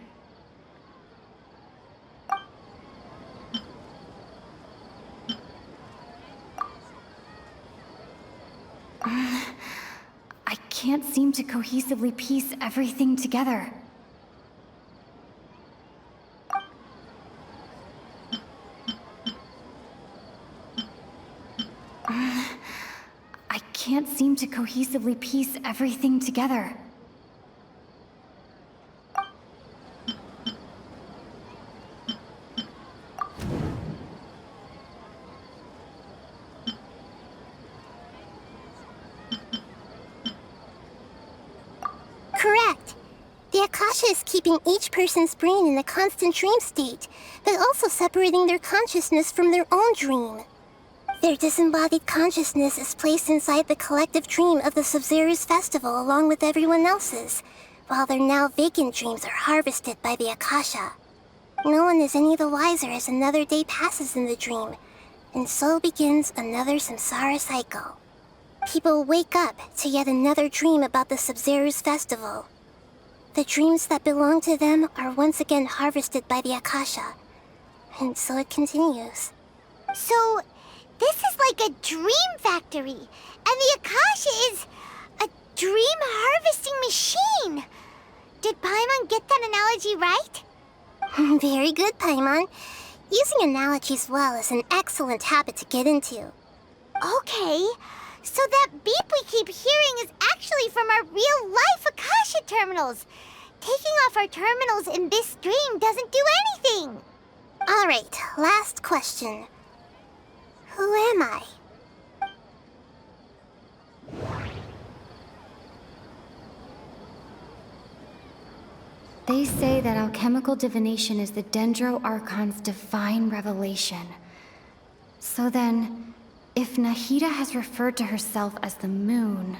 I can't seem to cohesively piece everything together. I can't seem to cohesively piece everything together.
Correct. The Akasha is keeping each person's brain in a constant dream state, but also separating their consciousness from their own dream. Their disembodied consciousness is placed inside the collective dream of the Sub-Zero's festival along with everyone else's, while their now vacant dreams are harvested by the Akasha. No one is any the wiser as another day passes in the dream, and so begins another samsara cycle. People wake up to yet another dream about the Sub-Zero's festival. The dreams that belong to them are once again harvested by the Akasha, and so it continues.
So, this is like a dream factory, and the Akasha is a dream harvesting machine. Did Paimon get that analogy right?
Very good, Paimon. Using analogies well is an excellent habit to get into.
Okay, so that beep we keep hearing is actually from our real-life Akasha terminals. Taking off our terminals in this dream doesn't do anything.
All right, last question. Who am I?
They say that alchemical divination is the Dendro Archon's divine revelation. So then, if Nahida has referred to herself as the moon...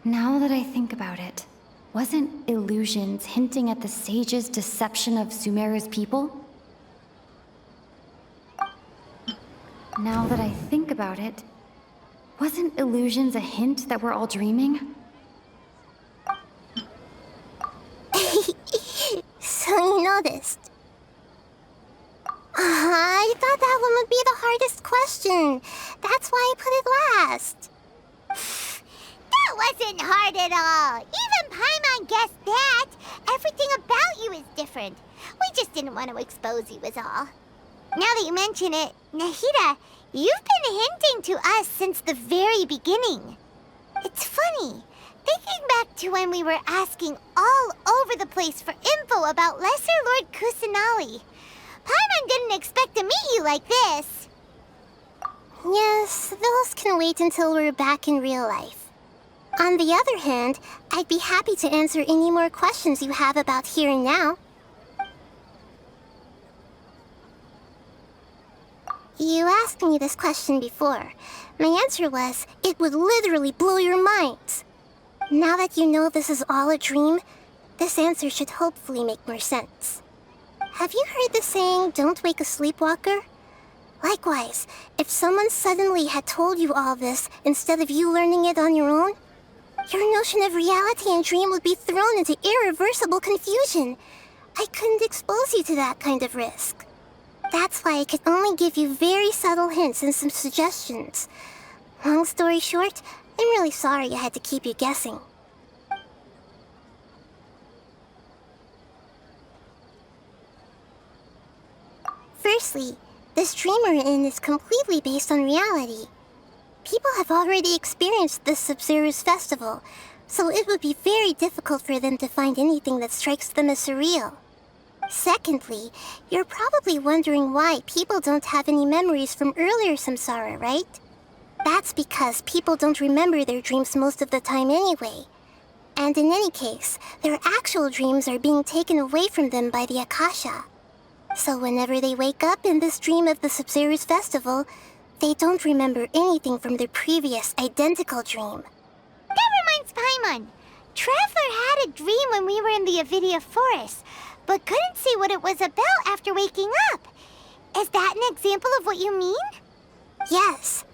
Now that I think about it, wasn't illusions hinting at the sage's deception of Sumeru's people? Now that I think about it, wasn't illusions a hint that we're all dreaming?
So you noticed. I thought that one would be the hardest question. That's why I put it last.
That wasn't hard at all. Even Paimon guessed that. Everything about you is different. We just didn't want to expose you is all. Now that you mention it, Nahida, you've been hinting to us since the very beginning. It's funny, thinking back to when we were asking all over the place for info about Lesser Lord Kusanali. Paimon didn't expect to meet you like this.
Yes, those can wait until we're back in real life. On the other hand, I'd be happy to answer any more questions you have about here and now. You asked me this question before. My answer was, it would literally blow your minds. Now that you know this is all a dream, this answer should hopefully make more sense. Have you heard the saying, don't wake a sleepwalker? Likewise, if someone suddenly had told you all this instead of you learning it on your own, your notion of reality and dream would be thrown into irreversible confusion. I couldn't expose you to that kind of risk. That's why I could only give you very subtle hints and some suggestions. Long story short, I'm really sorry I had to keep you guessing. Firstly, this dream we're in is completely based on reality. People have already experienced this Sub-Zero's festival, so it would be very difficult for them to find anything that strikes them as surreal. Secondly, you're probably wondering why people don't have any memories from earlier samsara, right? That's because people don't remember their dreams most of the time anyway. And in any case, their actual dreams are being taken away from them by the Akasha. So whenever they wake up in this dream of the Sub-Zero's festival, they don't remember anything from their previous identical dream.
That reminds Paimon. Traveler had a dream when we were in the Avidia forest, but couldn't see what it was about after waking up. Is that an example of what you mean?
Yes.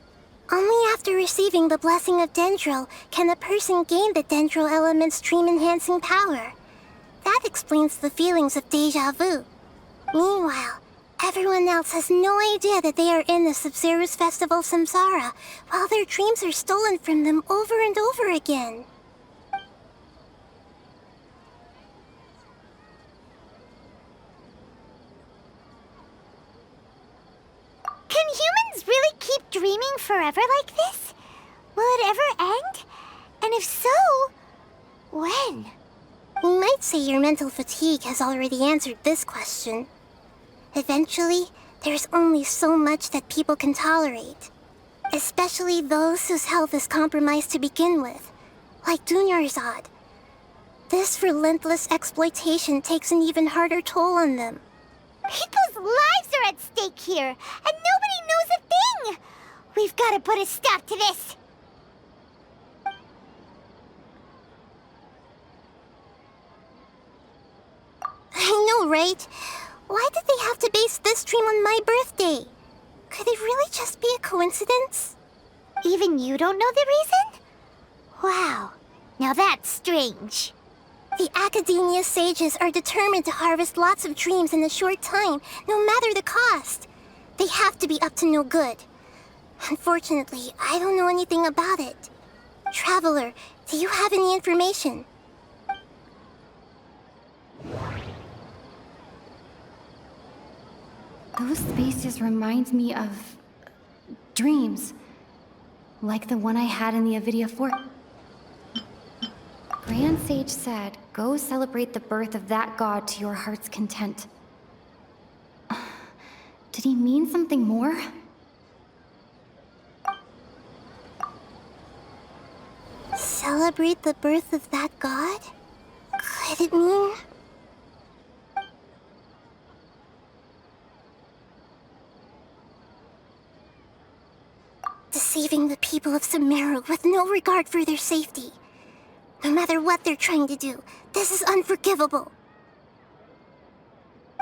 Only after receiving the blessing of Dendril can a person gain the Dendril element's dream-enhancing power. That explains the feelings of déjà vu. Meanwhile, everyone else has no idea that they are in the Sub-Zero's festival samsara, while their dreams are stolen from them over and over again.
Can humans really keep dreaming forever like this? Will it ever end? And if so, when?
You might say your mental fatigue has already answered this question. Eventually, there's only so much that people can tolerate. Especially those whose health is compromised to begin with, like Dunyarzad. This relentless exploitation takes an even harder toll on them.
People's lives are at stake here, and nobody knows a thing! We've got to put a stop to this!
I know, right? Why did they have to base this dream on my birthday? Could it really just be a coincidence?
Even you don't know the reason? Wow, now that's strange.
The Academia sages are determined to harvest lots of dreams in a short time, no matter the cost. They have to be up to no good. Unfortunately, I don't know anything about it. Traveler, do you have any information?
Those spaces remind me of dreams, like the one I had in the Avidia Fort. Grand Sage said, go celebrate the birth of that god to your heart's content. Did he mean something more?
Celebrate the birth of that god? Could it mean... deceiving the people of Sumeru with no regard for their safety? No matter what they're trying to do, this is unforgivable.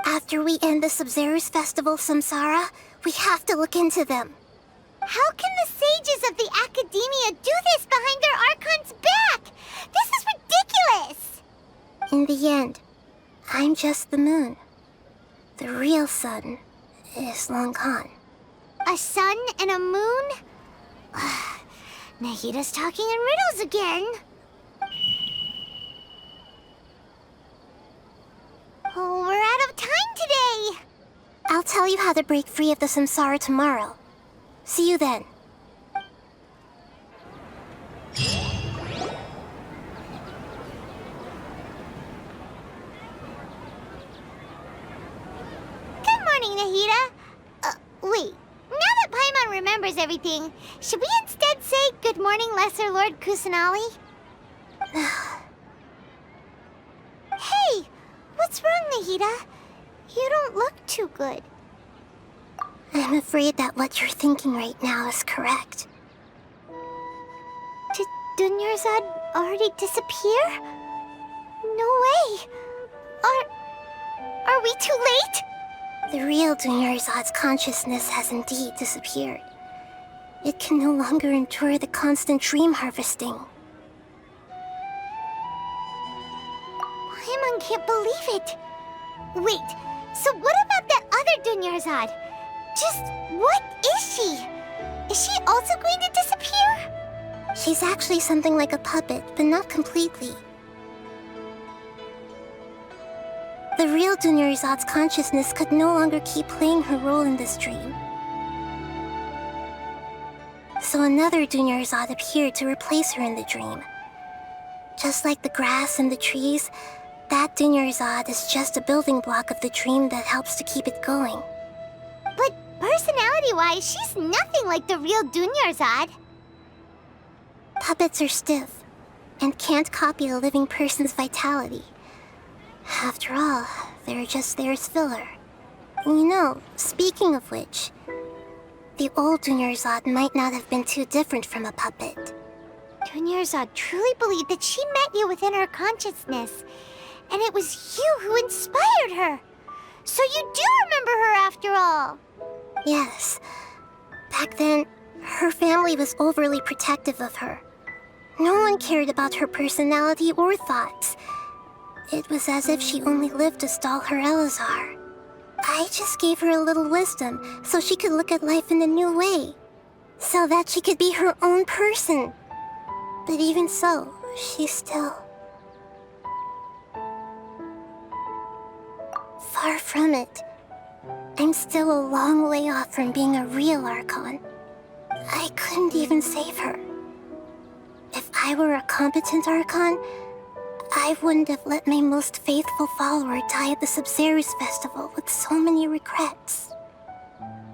After we end the Sub-Zero's festival samsara, we have to look into them.
How can the sages of the Academia do this behind their Archon's back? This is ridiculous!
In the end, I'm just the moon. The real sun is long gone.
A sun and a moon? Nahida's talking in riddles again. Oh, we're out of time today!
I'll tell you how to break free of the samsara tomorrow. See you then.
Good morning, Nahida. Wait. Now that Paimon remembers everything, should we instead say good morning, Lesser Lord Kusanali? Hey! What's wrong, Nahida? You don't look too good.
I'm afraid that what you're thinking right now is correct.
Did Dunyarzad already disappear? No way! Are we too late?
The real Dunyarzad's consciousness has indeed disappeared. It can no longer endure the constant dream harvesting.
Paimon can't believe it. Wait, so what about that other Dunyarzad. Just what is she? Is she also going to disappear?
She's actually something like a puppet, but not completely. The real Dunyarzad's consciousness could no longer keep playing her role in this dream. So another Dunyarzad appeared to replace her in the dream. Just like the grass and the trees, that Dunyarzad is just a building block of the dream that helps to keep it going.
But personality-wise, she's nothing like the real Dunyarzad.
Puppets are stiff and can't copy a living person's vitality. After all, they're just there as filler. You know, speaking of which, the old Dunyarzad might not have been too different from a puppet.
Dunyarzad truly believed that she met you within her consciousness, and it was you who inspired her. So you do remember her after all.
Yes. Back then, her family was overly protective of her. No one cared about her personality or thoughts. It was as if she only lived to stall her Elazar. I just gave her a little wisdom so she could look at life in a new way. So that she could be her own person. But even so, she's still... far from it. I'm still a long way off from being a real Archon. I couldn't even save her. If I were a competent Archon, I wouldn't have let my most faithful follower die at the Sabzeruz festival with so many regrets.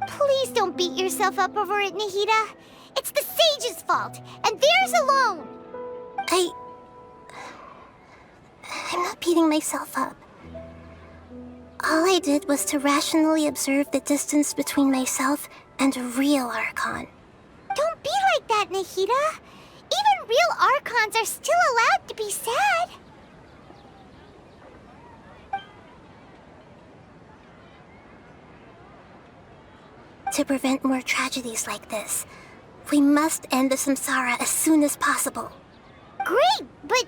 Please don't beat yourself up over it, Nahida. It's the sage's fault, and theirs alone.
I'm not beating myself up. All I did was to rationally observe the distance between myself and a real Archon.
Don't be like that, Nahida. Even real Archons are still allowed to be sad.
To prevent more tragedies like this, we must end the samsara as soon as possible.
Great, but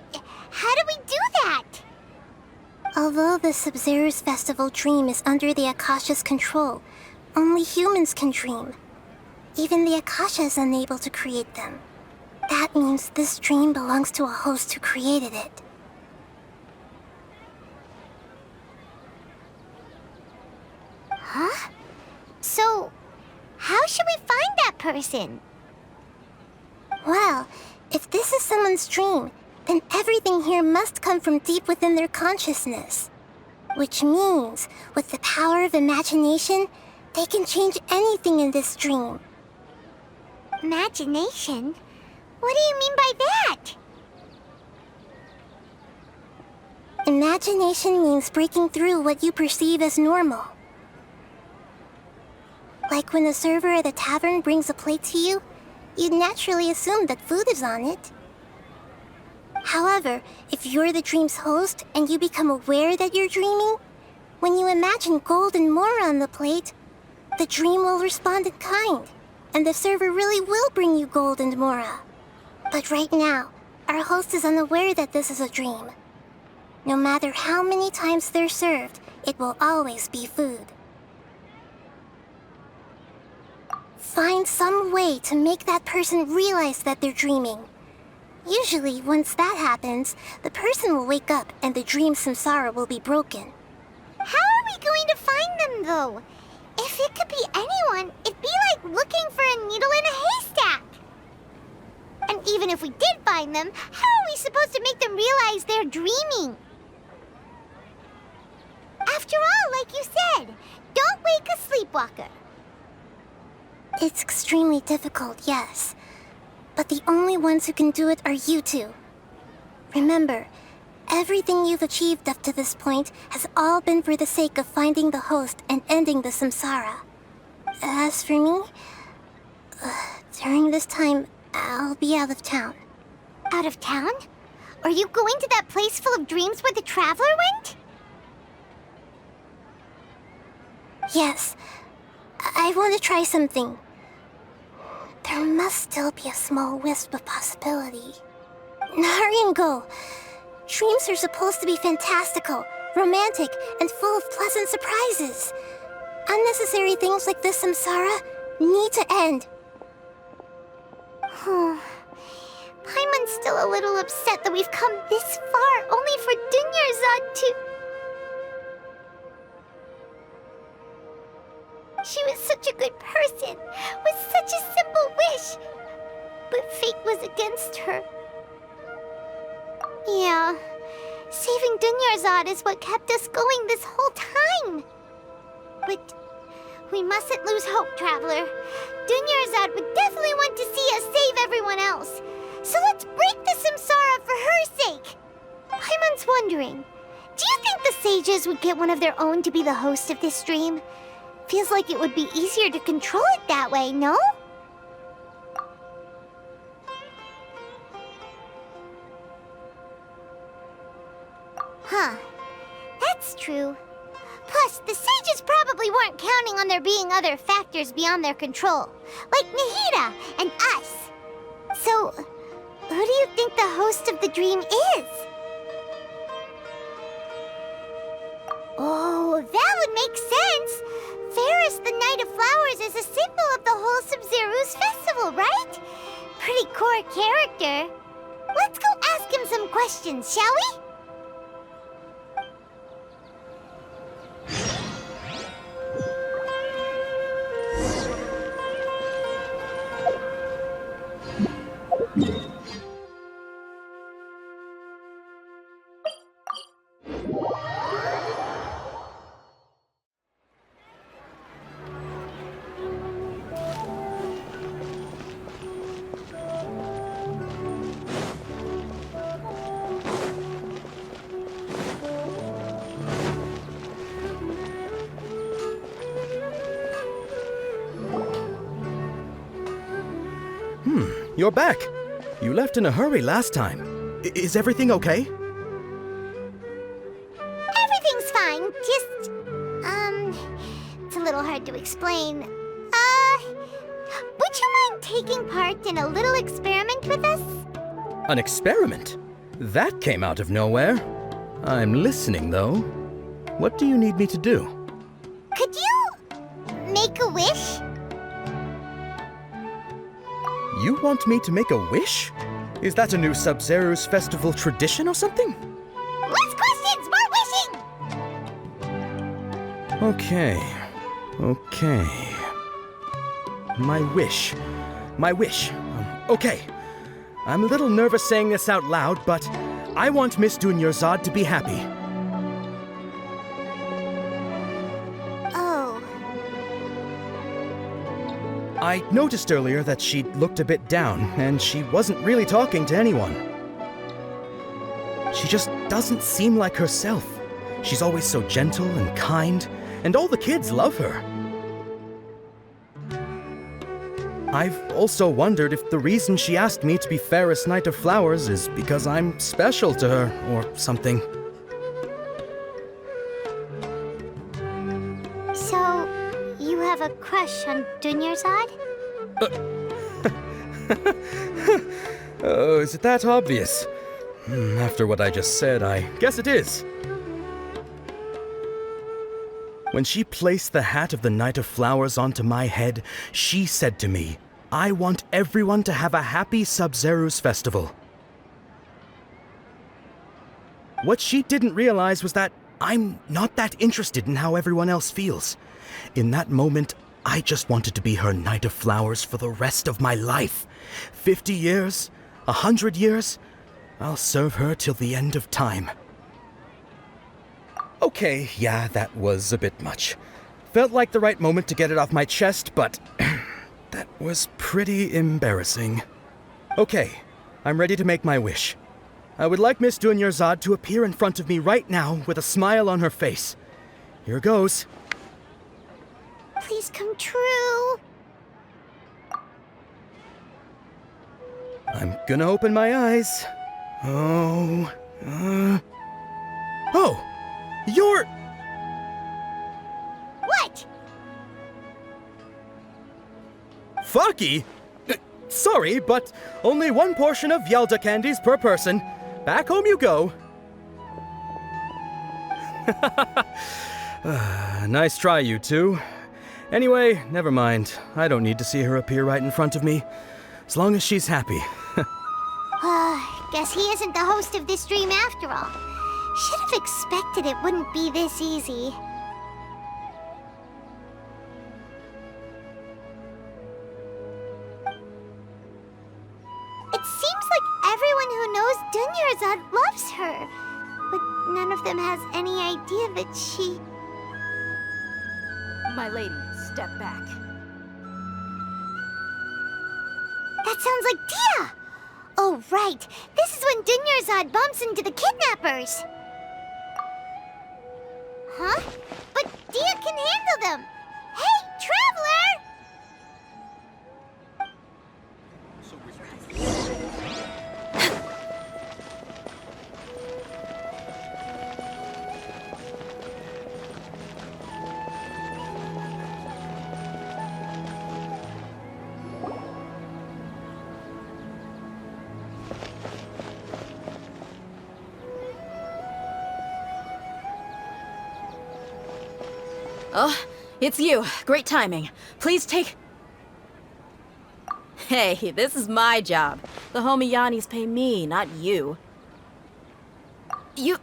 how do we do that?
Although the Sabzeruz festival dream is under the Akasha's control, only humans can dream. Even the Akasha is unable to create them. That means this dream belongs to a host who created it.
Huh? So, how should we find that person?
Well, if this is someone's dream, then everything here must come from deep within their consciousness. Which means, with the power of imagination, they can change anything in this dream.
Imagination? What do you mean by that?
Imagination means breaking through what you perceive as normal. Like when a server at a tavern brings a plate to you, you'd naturally assume that food is on it. However, if you're the dream's host and you become aware that you're dreaming, when you imagine gold and more on the plate, the dream will respond in kind, and the server really will bring you gold and mora. But right now, our host is unaware that this is a dream. No matter how many times they're served, it will always be food. Find some way to make that person realize that they're dreaming. Usually, once that happens, the person will wake up and the dream samsara will be broken.
How are we going to find them, though? If it could be anyone, it'd be like looking for a needle in a haystack. And even if we did find them, how are we supposed to make them realize they're dreaming? After all, like you said, don't wake a sleepwalker.
It's extremely difficult, yes. But the only ones who can do it are you two. Remember, everything you've achieved up to this point has all been for the sake of finding the host and ending the samsara. As for me, during this time, I'll be out of town.
Out of town? Are you going to that place full of dreams where the traveler went?
Yes. I want to try something. There must still be a small wisp of possibility. Hurry and go. Dreams are supposed to be fantastical, romantic, and full of pleasant surprises. Unnecessary things like this samsara need to end.
Paimon's still a little upset that we've come this far only for Dunyarzad to... She was such a good person, with such a simple wish. But fate was against her. Yeah, saving Dunyarzad is what kept us going this whole time. But we mustn't lose hope, Traveler. Dunyarzad would definitely want to see us save everyone else. So let's break the samsara for her sake. Paimon's wondering, do you think the sages would get one of their own to be the host of this stream? Feels like it would be easier to control it that way, no? Huh. That's true. Plus, the sages probably weren't counting on there being other factors beyond their control, like Nahida and us. So, who do you think the host of the dream is? Oh, that would make sense. Ferris, the Knight of Flowers, is a symbol of the whole Sub-Zero's festival, right? Pretty core character. Let's go ask him some questions, shall we?
You're back. You left in a hurry last time. Is everything okay?
Everything's fine, just... it's a little hard to explain. Would you mind taking part in a little experiment with us?
An experiment? That came out of nowhere. I'm listening, though. What do you need me to do?
Could you... make a wish?
You want me to make a wish? Is that a new Sub-Zero's festival tradition or something?
Less questions, more wishing!
Okay. My wish. Okay. I'm a little nervous saying this out loud, but I want Miss Dunyarzad to be happy.
Oh.
I noticed earlier that she looked a bit down, and she wasn't really talking to anyone. She just doesn't seem like herself. She's always so gentle and kind, and all the kids love her. I've also wondered if the reason she asked me to be Fairest Knight of Flowers is because I'm special to her, or something.
So, you have a crush on Dunyarzad?
Oh, is it that obvious? After what I just said, I guess it is. When she placed the hat of the Knight of Flowers onto my head, she said to me, I want everyone to have a happy Sub-Zero's festival. What she didn't realize was that I'm not that interested in how everyone else feels. In that moment, I just wanted to be her Knight of Flowers for the rest of my life. 50 years, 100 years, I'll serve her till the end of time. Okay, yeah, that was a bit much. Felt like the right moment to get it off my chest, but that was pretty embarrassing. Okay, I'm ready to make my wish. I would like Miss Dunyarzad to appear in front of me right now with a smile on her face. Here goes.
Please come true.
I'm gonna open my eyes. Oh, you're...
What?
Faki? Sorry, but only one portion of Yalda candies per person. Back home you go. Nice try, you two. Anyway, never mind. I don't need to see her appear right in front of me. As long as she's happy.
Guess he isn't the host of this dream after all. Should have expected it wouldn't be this easy. It seems like everyone who knows Dunyarzad loves her, but none of them has any idea that she...
My lady, step back.
That sounds like Dia! Oh, right. This is when Dunyarzad bumps into the kidnappers. Huh? But Dia can handle them. Hey, Traveler!
Oh, it's you. Great timing. Please take... Hey, this is my job. The homie Yannis pay me, not you. You...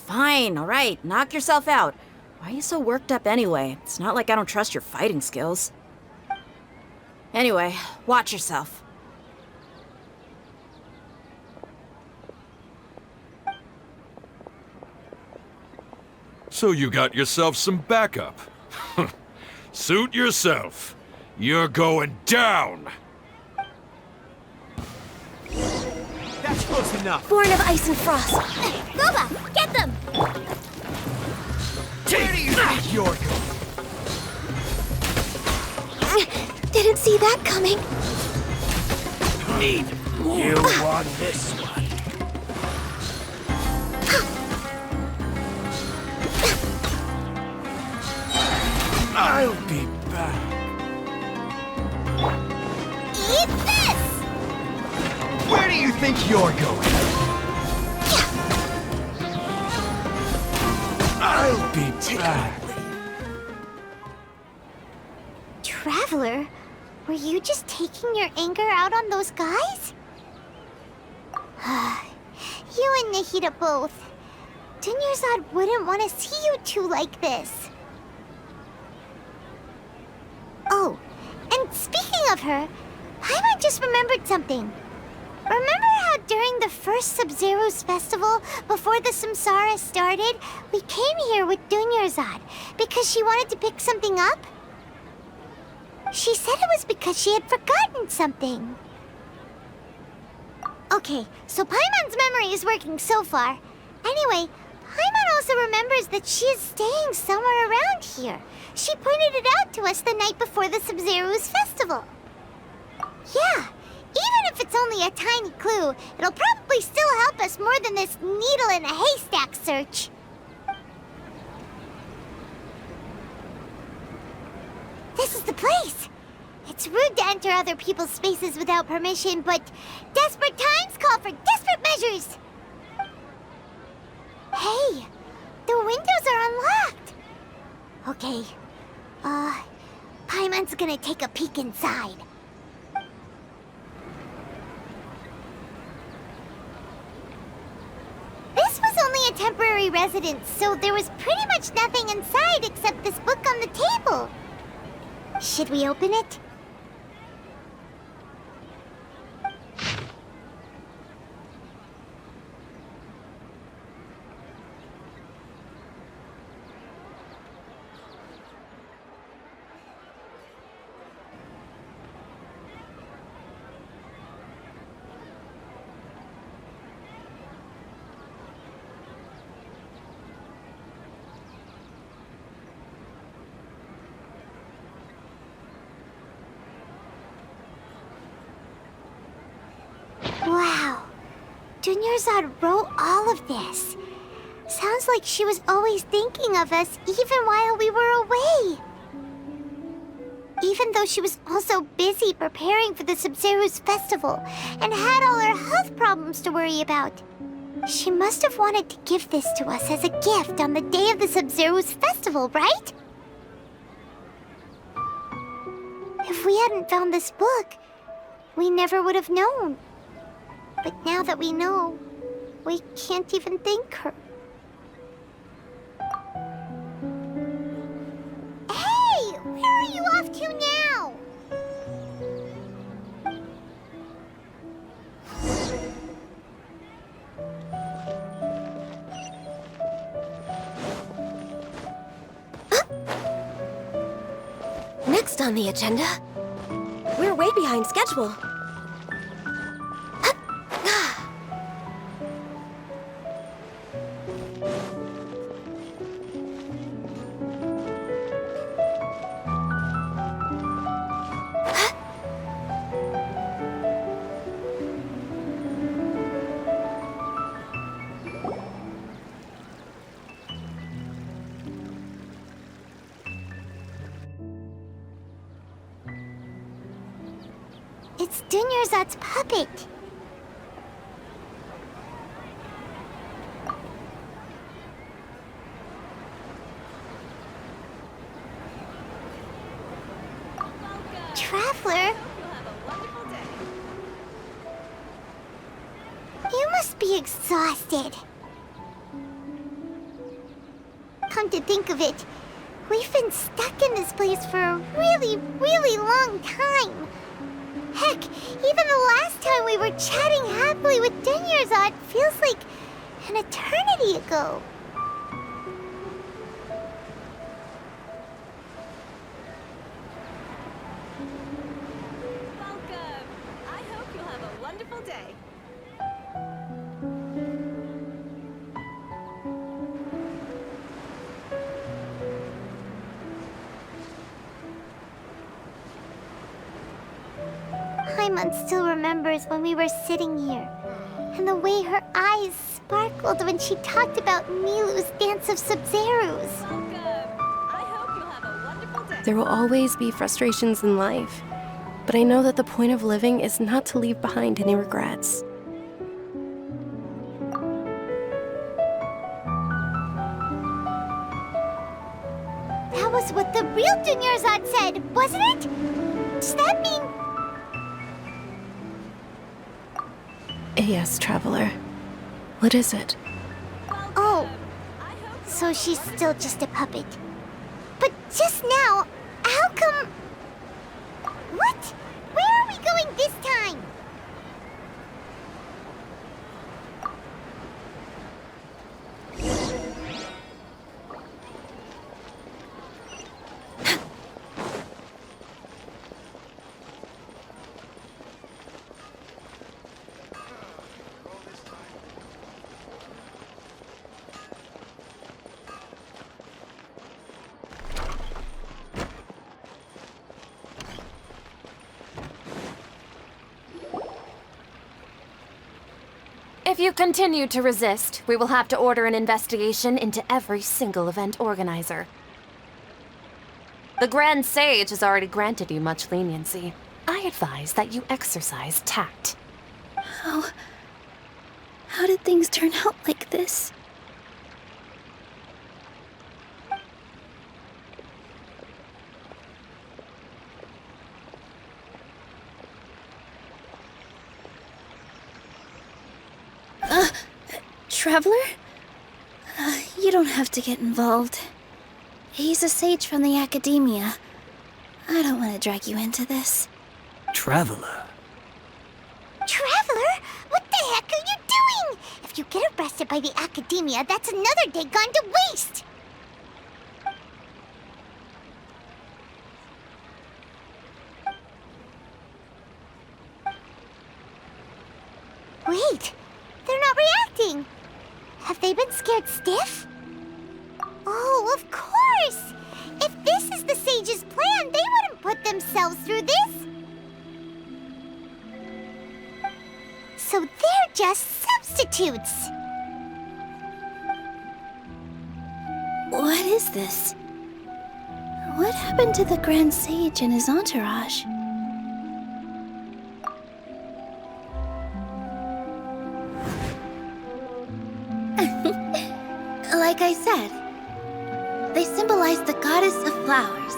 fine, alright. Knock yourself out. Why are you so worked up anyway? It's not like I don't trust your fighting skills. Anyway, watch yourself.
So you got yourself some backup. Suit yourself. You're going down!
That's close enough.
Born of ice and frost.
Glava, get them!
Where do you think you're going?
Didn't see that coming.
Need more. You want this one.
I'll be back.
Eat this!
Where do you think you're going?
I'll be back.
Traveler, were you just taking your anger out on those guys? You and Nahida both. Dunyarzad wouldn't want to see you two like this. Oh, and speaking of her, Paimon just remembered something. Remember how during the first Sub-Zero's festival, before the Samsara started, we came here with Dunyarzad because she wanted to pick something up? She said it was because she had forgotten something. Okay, so Paimon's memory is working so far. Anyway, Paimon also remembers that she is staying somewhere around here. She pointed it out to us the night before the Sub-Zero's festival. Yeah, even if it's only a tiny clue, it'll probably still help us more than this needle in a haystack search. This is the place. It's rude to enter other people's spaces without permission, but desperate times call for desperate measures. Hey, the windows are unlocked. Okay, Paimon's gonna take a peek inside. This was only a temporary residence, so there was pretty much nothing inside except this book on the table. Should we open it? Wow, Dunyarzad wrote all of this. Sounds like she was always thinking of us even while we were away. Even though she was also busy preparing for the Sub-Zero's festival and had all her health problems to worry about. She must have wanted to give this to us as a gift on the day of the Sub-Zero's festival, right? hadn't found this book, we never would have known. But now that we know, we can't even thank her. Hey! Where are you off to now?
Next on the agenda, we're way behind schedule.
It's Dunyarzad's puppet. Traveler? You must be exhausted. Come to think of it, we've been stuck in this place for a really, really long time. Heck, even the last time we were chatting happily with Dunyarzad feels like an eternity ago.
Welcome! I hope you'll have a wonderful day.
Paimon still remembers when we were sitting here, and the way her eyes sparkled when she talked about Nilu's dance of Sub-Zerus.
There will always be frustrations in life, but I know that the point of living is not to leave behind any regrets.
That was what the real Dunyarzad said, wasn't it? Does that mean...
Yes, Traveler. What is it?
Oh, so she's still just a puppet. But just now, how come... What? Where are we going this time?
If you continue to resist, we will have to order an investigation into every single event organizer. The Grand Sage has already granted you much leniency. I advise that you exercise tact.
How did things turn out like this? Traveler? You don't have to get involved. He's a sage from the academia. I don't want to drag you into this.
Traveler?
Traveler? What the heck are you doing? If you get arrested by the academia, that's another day gone to waste! Wait, they're not reacting. Have they been scared stiff? Oh, of course! If this is the sage's plan, they wouldn't put themselves through this. So they're just substitutes.
What is this? What happened to the Grand Sage and his entourage? Like I said, they symbolize the goddess of flowers.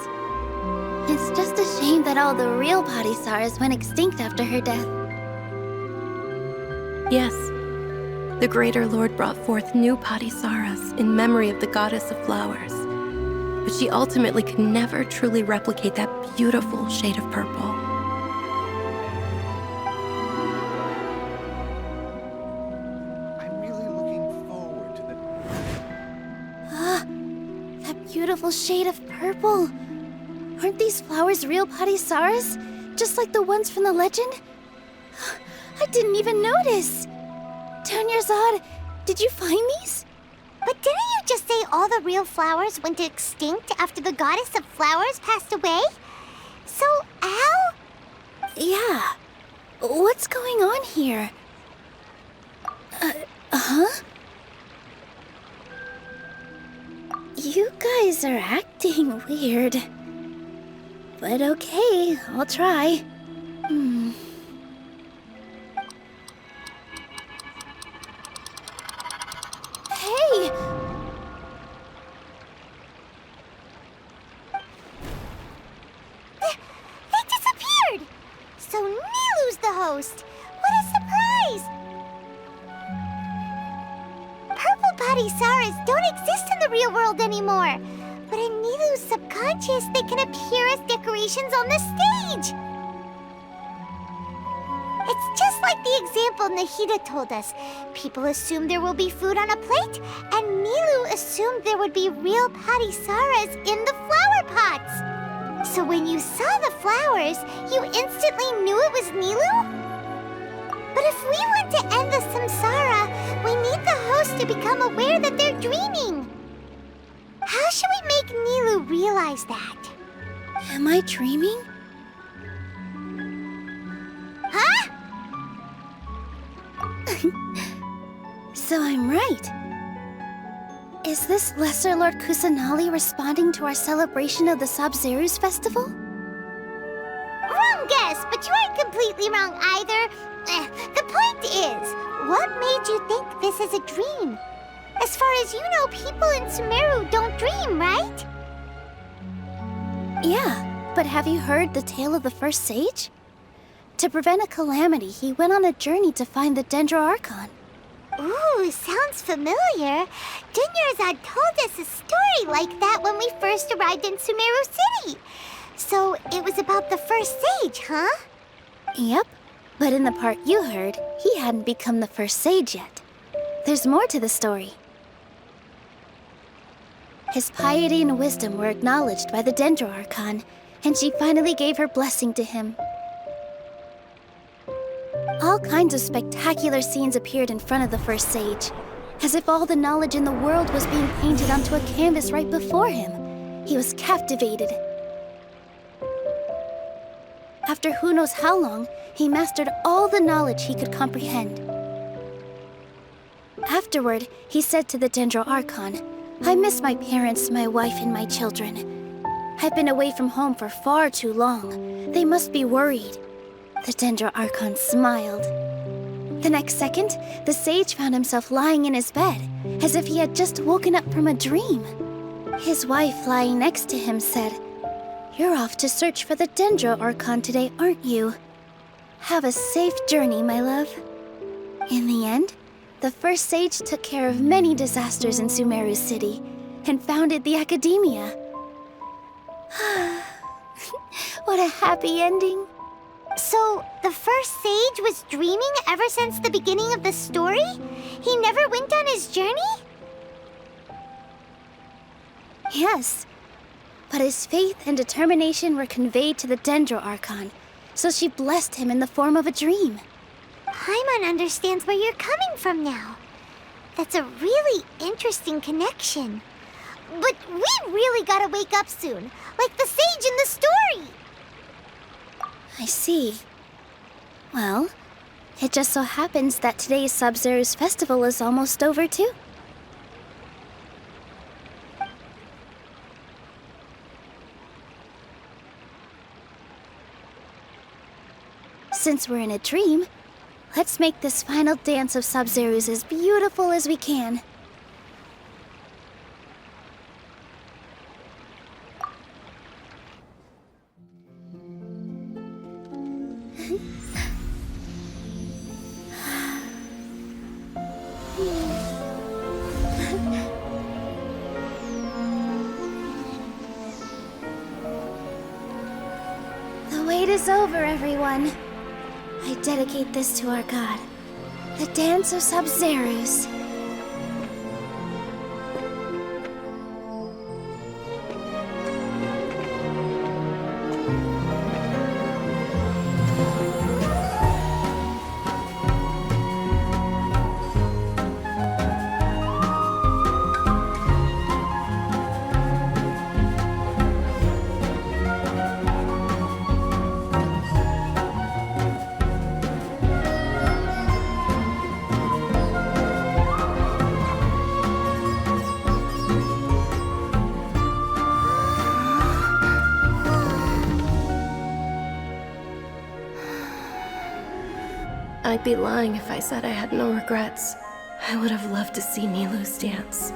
It's just a shame that all the real Padisaras went extinct after her death.
Yes, the Greater Lord brought forth new Padisaras in memory of the goddess of flowers. But she ultimately could never truly replicate that beautiful shade of purple.
I'm really looking forward to the...
That beautiful shade of purple. Aren't these flowers real Padisaras? Just like the ones from the legend? I didn't even notice. Dunyarzad, did you find these?
But didn't you just say all the real flowers went extinct after the goddess of flowers passed away? So, Al?
Yeah. What's going on here? Huh? You guys are acting weird. But okay, I'll try. Hey!
They disappeared! So Nilu's the host! What a surprise! Purple Padisaras don't exist in the real world anymore. But in Nilu's subconscious, they can appear as decorations on the stage! It's just like the example Nahida told us. People assume there will be food on a plate, and Nilu assumed there would be real Padisaras in the flower pots. So when you saw the flowers, you instantly knew it was Nilu? But if we want to end the samsara, we need the host to become aware that they're dreaming. How should we make Nilu realize that?
Am I dreaming?
Huh?
So I'm right. Is this Lesser Lord Kusanali responding to our celebration of the Sabzeruz festival?
Wrong guess, but you aren't completely wrong either. The point is, what made you think this is a dream? As far as you know, people in Sumeru don't dream, right?
Yeah, but have you heard the tale of the first sage? To prevent a calamity, he went on a journey to find the Dendro Archon.
Ooh, sounds familiar. Dunyarzad told us a story like that when we first arrived in Sumeru City. So it was about the first sage, huh?
Yep, but in the part you heard, he hadn't become the first sage yet. There's more to the story. His piety and wisdom were acknowledged by the Dendro Archon, and she finally gave her blessing to him. All kinds of spectacular scenes appeared in front of the first sage, as if all the knowledge in the world was being painted onto a canvas right before him. He was captivated. After who knows how long, he mastered all the knowledge he could comprehend. Afterward, he said to the Dendro Archon, "I miss my parents, my wife, and my children. I've been away from home for far too long. They must be worried." The Dendro Archon smiled. The next second, the sage found himself lying in his bed, as if he had just woken up from a dream. His wife, lying next to him, said, "You're off to search for the Dendro Archon today, aren't you? Have a safe journey, my love." In the end, the first sage took care of many disasters in Sumeru City and founded the Academia. What a happy ending.
So, the first sage was dreaming ever since the beginning of the story? He never went on his journey?
Yes, but his faith and determination were conveyed to the Dendro Archon, so she blessed him in the form of a dream.
Paimon understands where you're coming from now. That's a really interesting connection. But we really gotta wake up soon, like the sage in the story!
I see. Well, it just so happens that today's Sabzeruz festival is almost over too. Since we're in a dream, let's make this final dance of Sabzeruz as beautiful as we can. The wait is over, everyone. I dedicate this to our god, the dance of Sub-Zerus.
I'd be lying if I said I had no regrets. I would have loved to see Nilou's dance.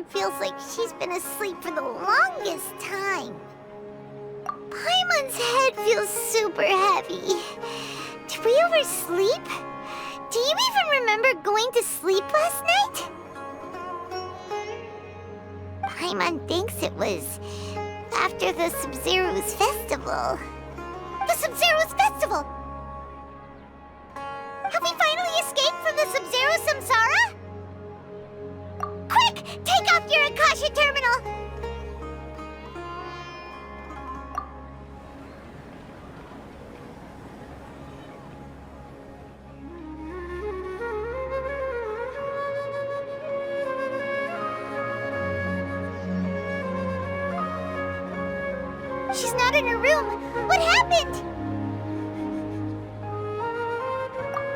Feels like she's been asleep for the longest time. Paimon's head feels super heavy. Did we oversleep? Do you even remember going to sleep last night? Paimon thinks it was after the Sub-Zero's festival. The Sub-Zero's festival! Have we finally escaped from the Sub-Zero samsara? Quick! Take off your Akasha terminal! She's not in her room. What happened?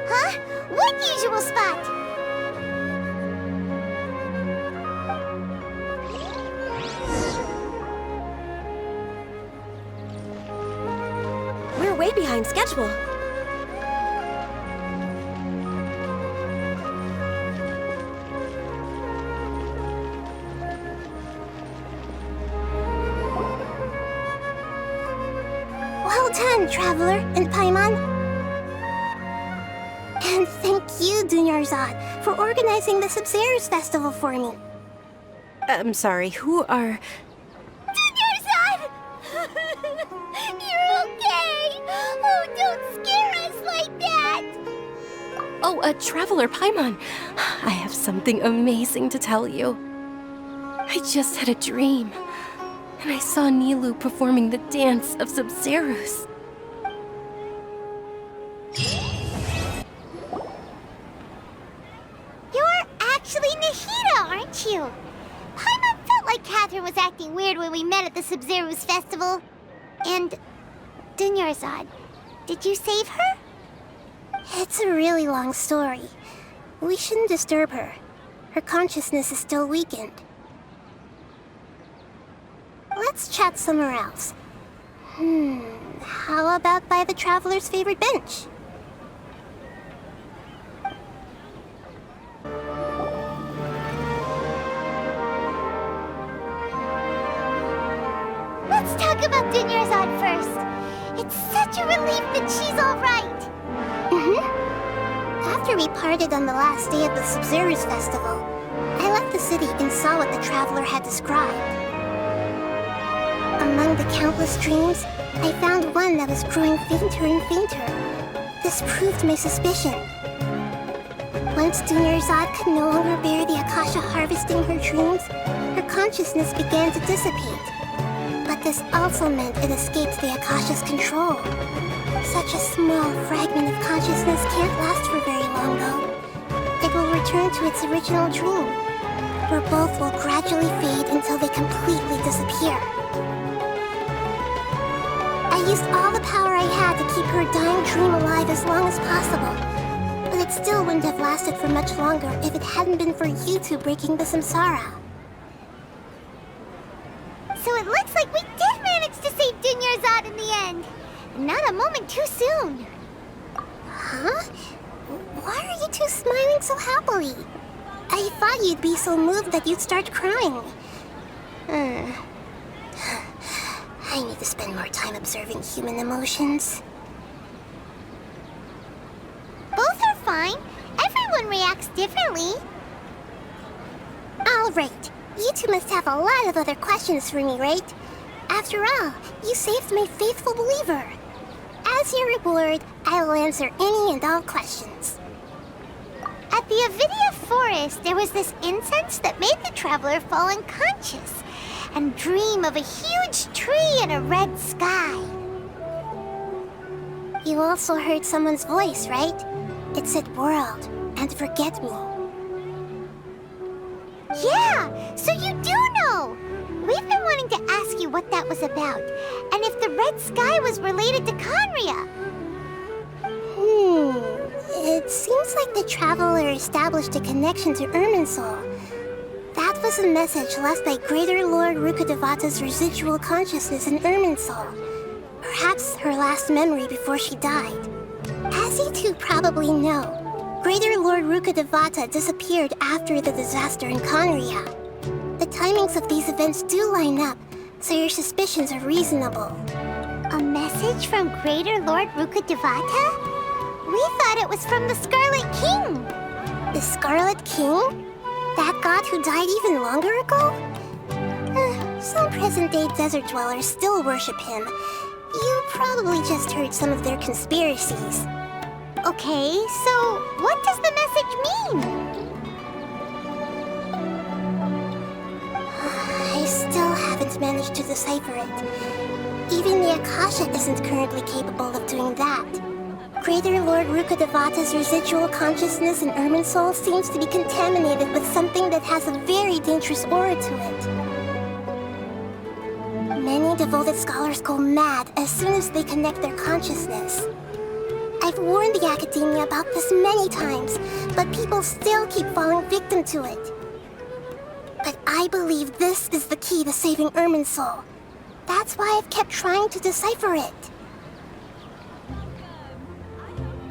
Huh? What usual spot?
We're way behind schedule.
Well done, Traveler and Paimon. And thank you, Dunyarzad, for organizing the Sub-Zero's festival for me.
I'm sorry, who are...
Dunyarzad! You're okay! Oh, don't scare us like that!
Oh, Traveler Paimon. I have something amazing to tell you. I just had a dream, and I saw Nilou performing the dance of Sub-Zerus.
You're actually Nahida, aren't you? Paimon felt like Catherine was acting weird when we met at the Sub-Zero's festival. And... Dunyarzad, did you save her?
It's a really long story. We shouldn't disturb her. Her consciousness is still weakened. Let's chat somewhere else. How about by the Traveler's favorite bench?
Let's talk about Dunyarzad first. It's such a relief that she's all right.
After we parted on the last day of the Sub-Zero's festival, I left the city and saw what the Traveler had described. Among the countless dreams, I found one that was growing fainter and fainter. This proved my suspicion. Once Dunyarzad could no longer bear the Akasha harvesting her dreams, her consciousness began to dissipate. But this also meant it escaped the Akasha's control. Such a small fragment of consciousness can't last for very long, though. It will return to its original dream, where both will gradually fade until they completely disappear. I used all the power I had to keep her dying dream alive as long as possible, but it still wouldn't have lasted for much longer if it hadn't been for you two breaking the samsara.
So it looks like we did manage to save Dunyarzad in the end. Not a moment too soon.
Huh? Why are you two smiling so happily? I thought you'd be so moved that you'd start crying. I need to spend more time observing human emotions.
Both are fine. Everyone reacts differently.
All right. You two must have a lot of other questions for me, right? After all, you saved my faithful believer. As your reward, I will answer any and all questions.
At the Avidia forest, there was this incense that made the traveler fall unconscious and dream of a huge tree and a red sky.
You also heard someone's voice, right? It said world and forget me.
Yeah, so you do know! We've been wanting to ask you what that was about, and if the red sky was related to Conria.
It seems like the traveler established a connection to Irminsul. That was a message left by Greater Lord Rukkhadevata's residual consciousness in Irminsul. Perhaps her last memory before she died. As you two probably know, Greater Lord Rukkhadevata disappeared after the disaster in Conria. The timings of these events do line up, so your suspicions are reasonable.
A message from Greater Lord Rukkhadevata? We thought it was from the Scarlet King.
The Scarlet King? That god who died even longer ago? Some present-day desert dwellers still worship him. You probably just heard some of their conspiracies.
Okay, so what does the message mean?
I still haven't managed to decipher it. Even the Akasha isn't currently capable of doing that. Greater Lord Rukkhadevata's residual consciousness in Irminsul seems to be contaminated with something that has a very dangerous aura to it. Many devoted scholars go mad as soon as they connect their consciousness. I've warned the academia about this many times, but people still keep falling victim to it. But I believe this is the key to saving Irminsul. That's why I've kept trying to decipher it.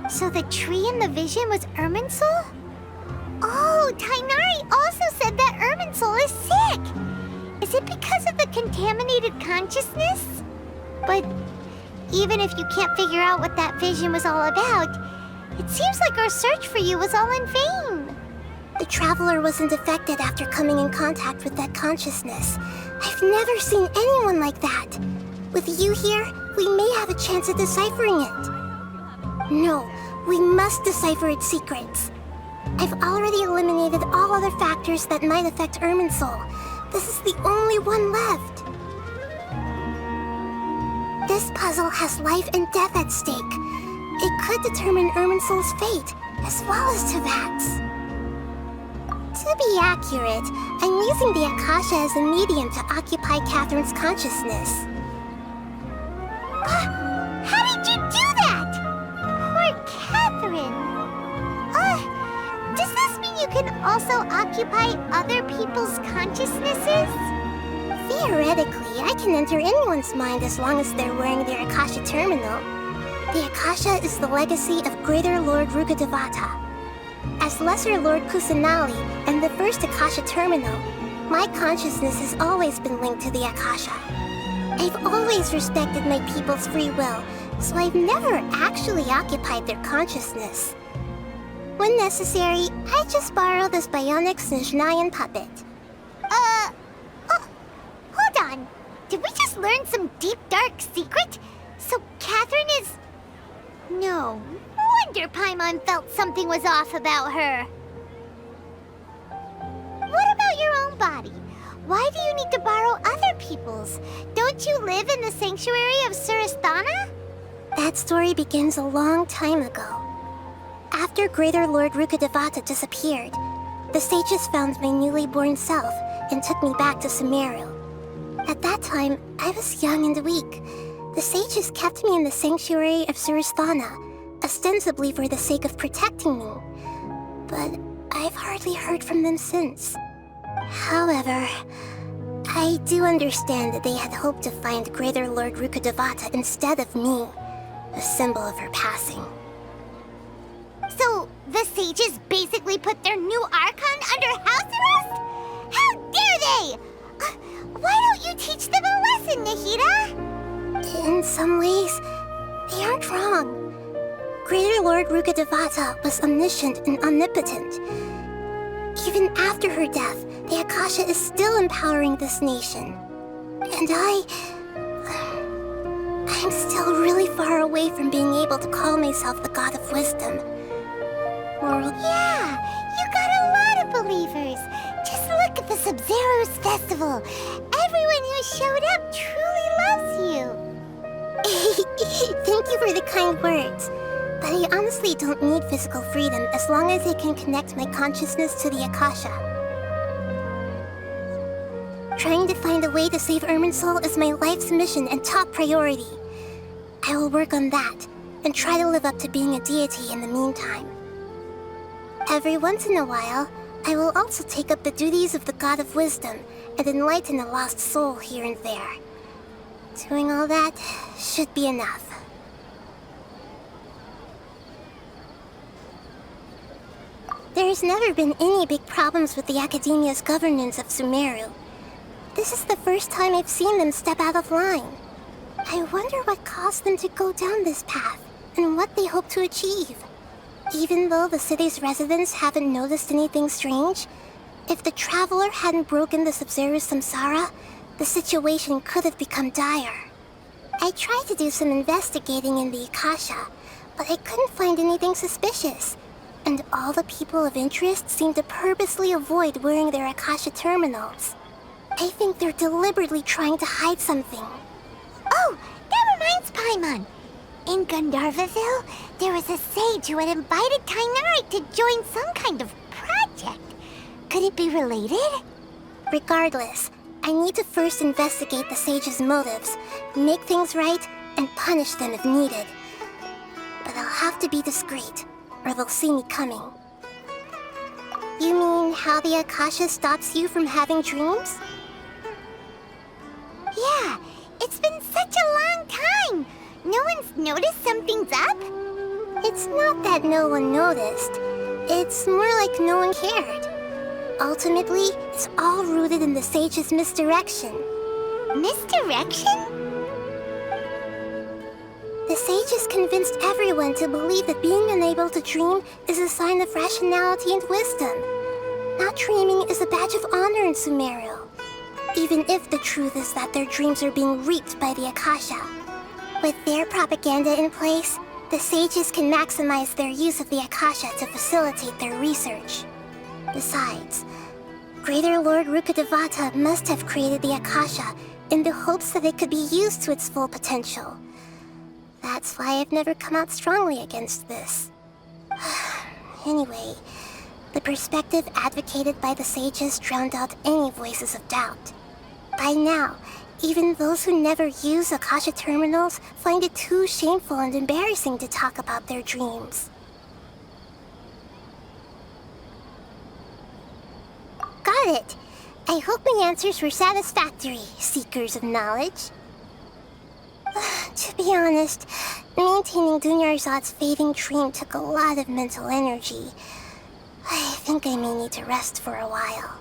So the tree in the vision was Irminsul? Oh, Tainari also said that Irminsul is sick! Is it because of the contaminated consciousness? But even if you can't figure out what that vision was all about, it seems like our search for you was all in vain.
The traveler wasn't affected after coming in contact with that consciousness. I've never seen anyone like that. With you here, we may have a chance at deciphering it. No, we must decipher its secrets. I've already eliminated all other factors that might affect Irminsul. This is the only one left. This puzzle has life and death at stake. It could determine Irminsul's fate, as well as Tevat's. To be accurate, I'm using the Akasha as a medium to occupy Catherine's consciousness.
How did you do that? Poor Catherine. Does this mean you can also occupy other people's consciousnesses?
Theoretically, I can enter anyone's mind as long as they're wearing their Akasha terminal. The Akasha is the legacy of Greater Lord Rukkhadevata. As Lesser Lord Kusanali and the first Akasha terminal, my consciousness has always been linked to the Akasha. I've always respected my people's free will, so I've never actually occupied their consciousness. When necessary, I just borrow this bionic Snezhnayan puppet.
Hold on. Did we just learn some deep, dark secret? So Catherine is... No wonder Paimon felt something was off about her. What about your own body? Why do you need to borrow other people's? Don't you live in the sanctuary of Surasthana?
That story begins a long time ago. After Greater Lord Rukkhadevata disappeared, the sages found my newly born self and took me back to Sumeru. At that time, I was young and weak. The sages kept me in the sanctuary of Surasthana, ostensibly for the sake of protecting me. But I've hardly heard from them since. However, I do understand that they had hoped to find Greater Lord Rukkhadevata instead of me, a symbol of her passing.
So, the sages basically put their new Archon under house arrest? How dare they! Why don't you teach them a lesson, Nahida?
In some ways, they aren't wrong. Greater Lord Rukkhadevata was omniscient and omnipotent. Even after her death, the Akasha is still empowering this nation. And I'm still really far away from being able to call myself the God of Wisdom.
Yeah, you got a lot of believers. Just look at the Sub-Zero's festival. Everyone who showed up truly loves you.
Thank you for the kind words. But I honestly don't need physical freedom as long as I can connect my consciousness to the Akasha. Trying to find a way to save Irminsul is my life's mission and top priority. I will work on that, and try to live up to being a deity in the meantime. Every once in a while, I will also take up the duties of the God of Wisdom and enlighten a lost soul here and there. Doing all that should be enough. There's never been any big problems with the Academia's governance of Sumeru. This is the first time I've seen them step out of line. I wonder what caused them to go down this path, and what they hope to achieve. Even though the city's residents haven't noticed anything strange, if the Traveler hadn't broken the Sub-Zero's samsara, the situation could have become dire. I tried to do some investigating in the Akasha, but I couldn't find anything suspicious. And all the people of interest seem to purposely avoid wearing their Akasha terminals. I think they're deliberately trying to hide something.
Oh, that reminds Paimon. In Gandharvaville, there was a sage who had invited Kainari to join some kind of project. Could it be related?
Regardless, I need to first investigate the sage's motives, make things right, and punish them if needed. But I'll have to be discreet, or they'll see me coming. You mean how the Akasha stops you from having dreams?
Yeah, it's been such a long time. No one's noticed something's up?
It's not that no one noticed. It's more like no one cared. Ultimately, it's all rooted in the sage's misdirection.
Misdirection?
The sages convinced everyone to believe that being unable to dream is a sign of rationality and wisdom. Not dreaming is a badge of honor in Sumeru, even if the truth is that their dreams are being reaped by the Akasha. With their propaganda in place, the sages can maximize their use of the Akasha to facilitate their research. Besides, Greater Lord Rukkhadevata must have created the Akasha in the hopes that it could be used to its full potential. That's why I've never come out strongly against this. Anyway, the perspective advocated by the sages drowned out any voices of doubt. By now, even those who never use Akasha terminals find it too shameful and embarrassing to talk about their dreams. Got it! I hope my answers were satisfactory, seekers of knowledge. To be honest, maintaining Dunyarzad's fading dream took a lot of mental energy. I think I may need to rest for a while.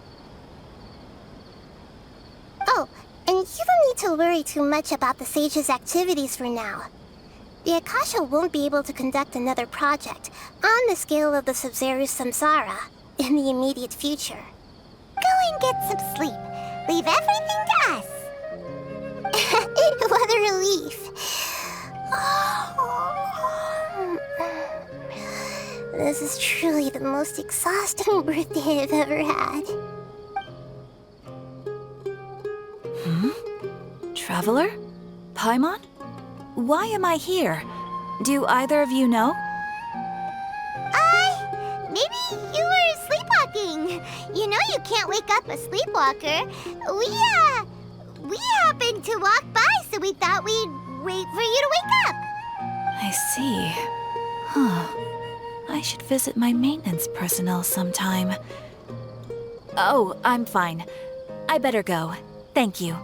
Oh, and you don't need to worry too much about the sage's activities for now. The Akasha won't be able to conduct another project on the scale of the Sub-Zero's samsara in the immediate future.
Go and get some sleep. Leave everything to us.
belief. This is truly the most exhausting birthday I've ever had.
Traveler? Paimon? Why am I here? Do either of you know?
Maybe you were sleepwalking. You know you can't wake up a sleepwalker. We happened to walk by, so we thought we'd wait for you to wake up.
I see. Huh. I should visit my maintenance personnel sometime. Oh, I'm fine. I better go. Thank you.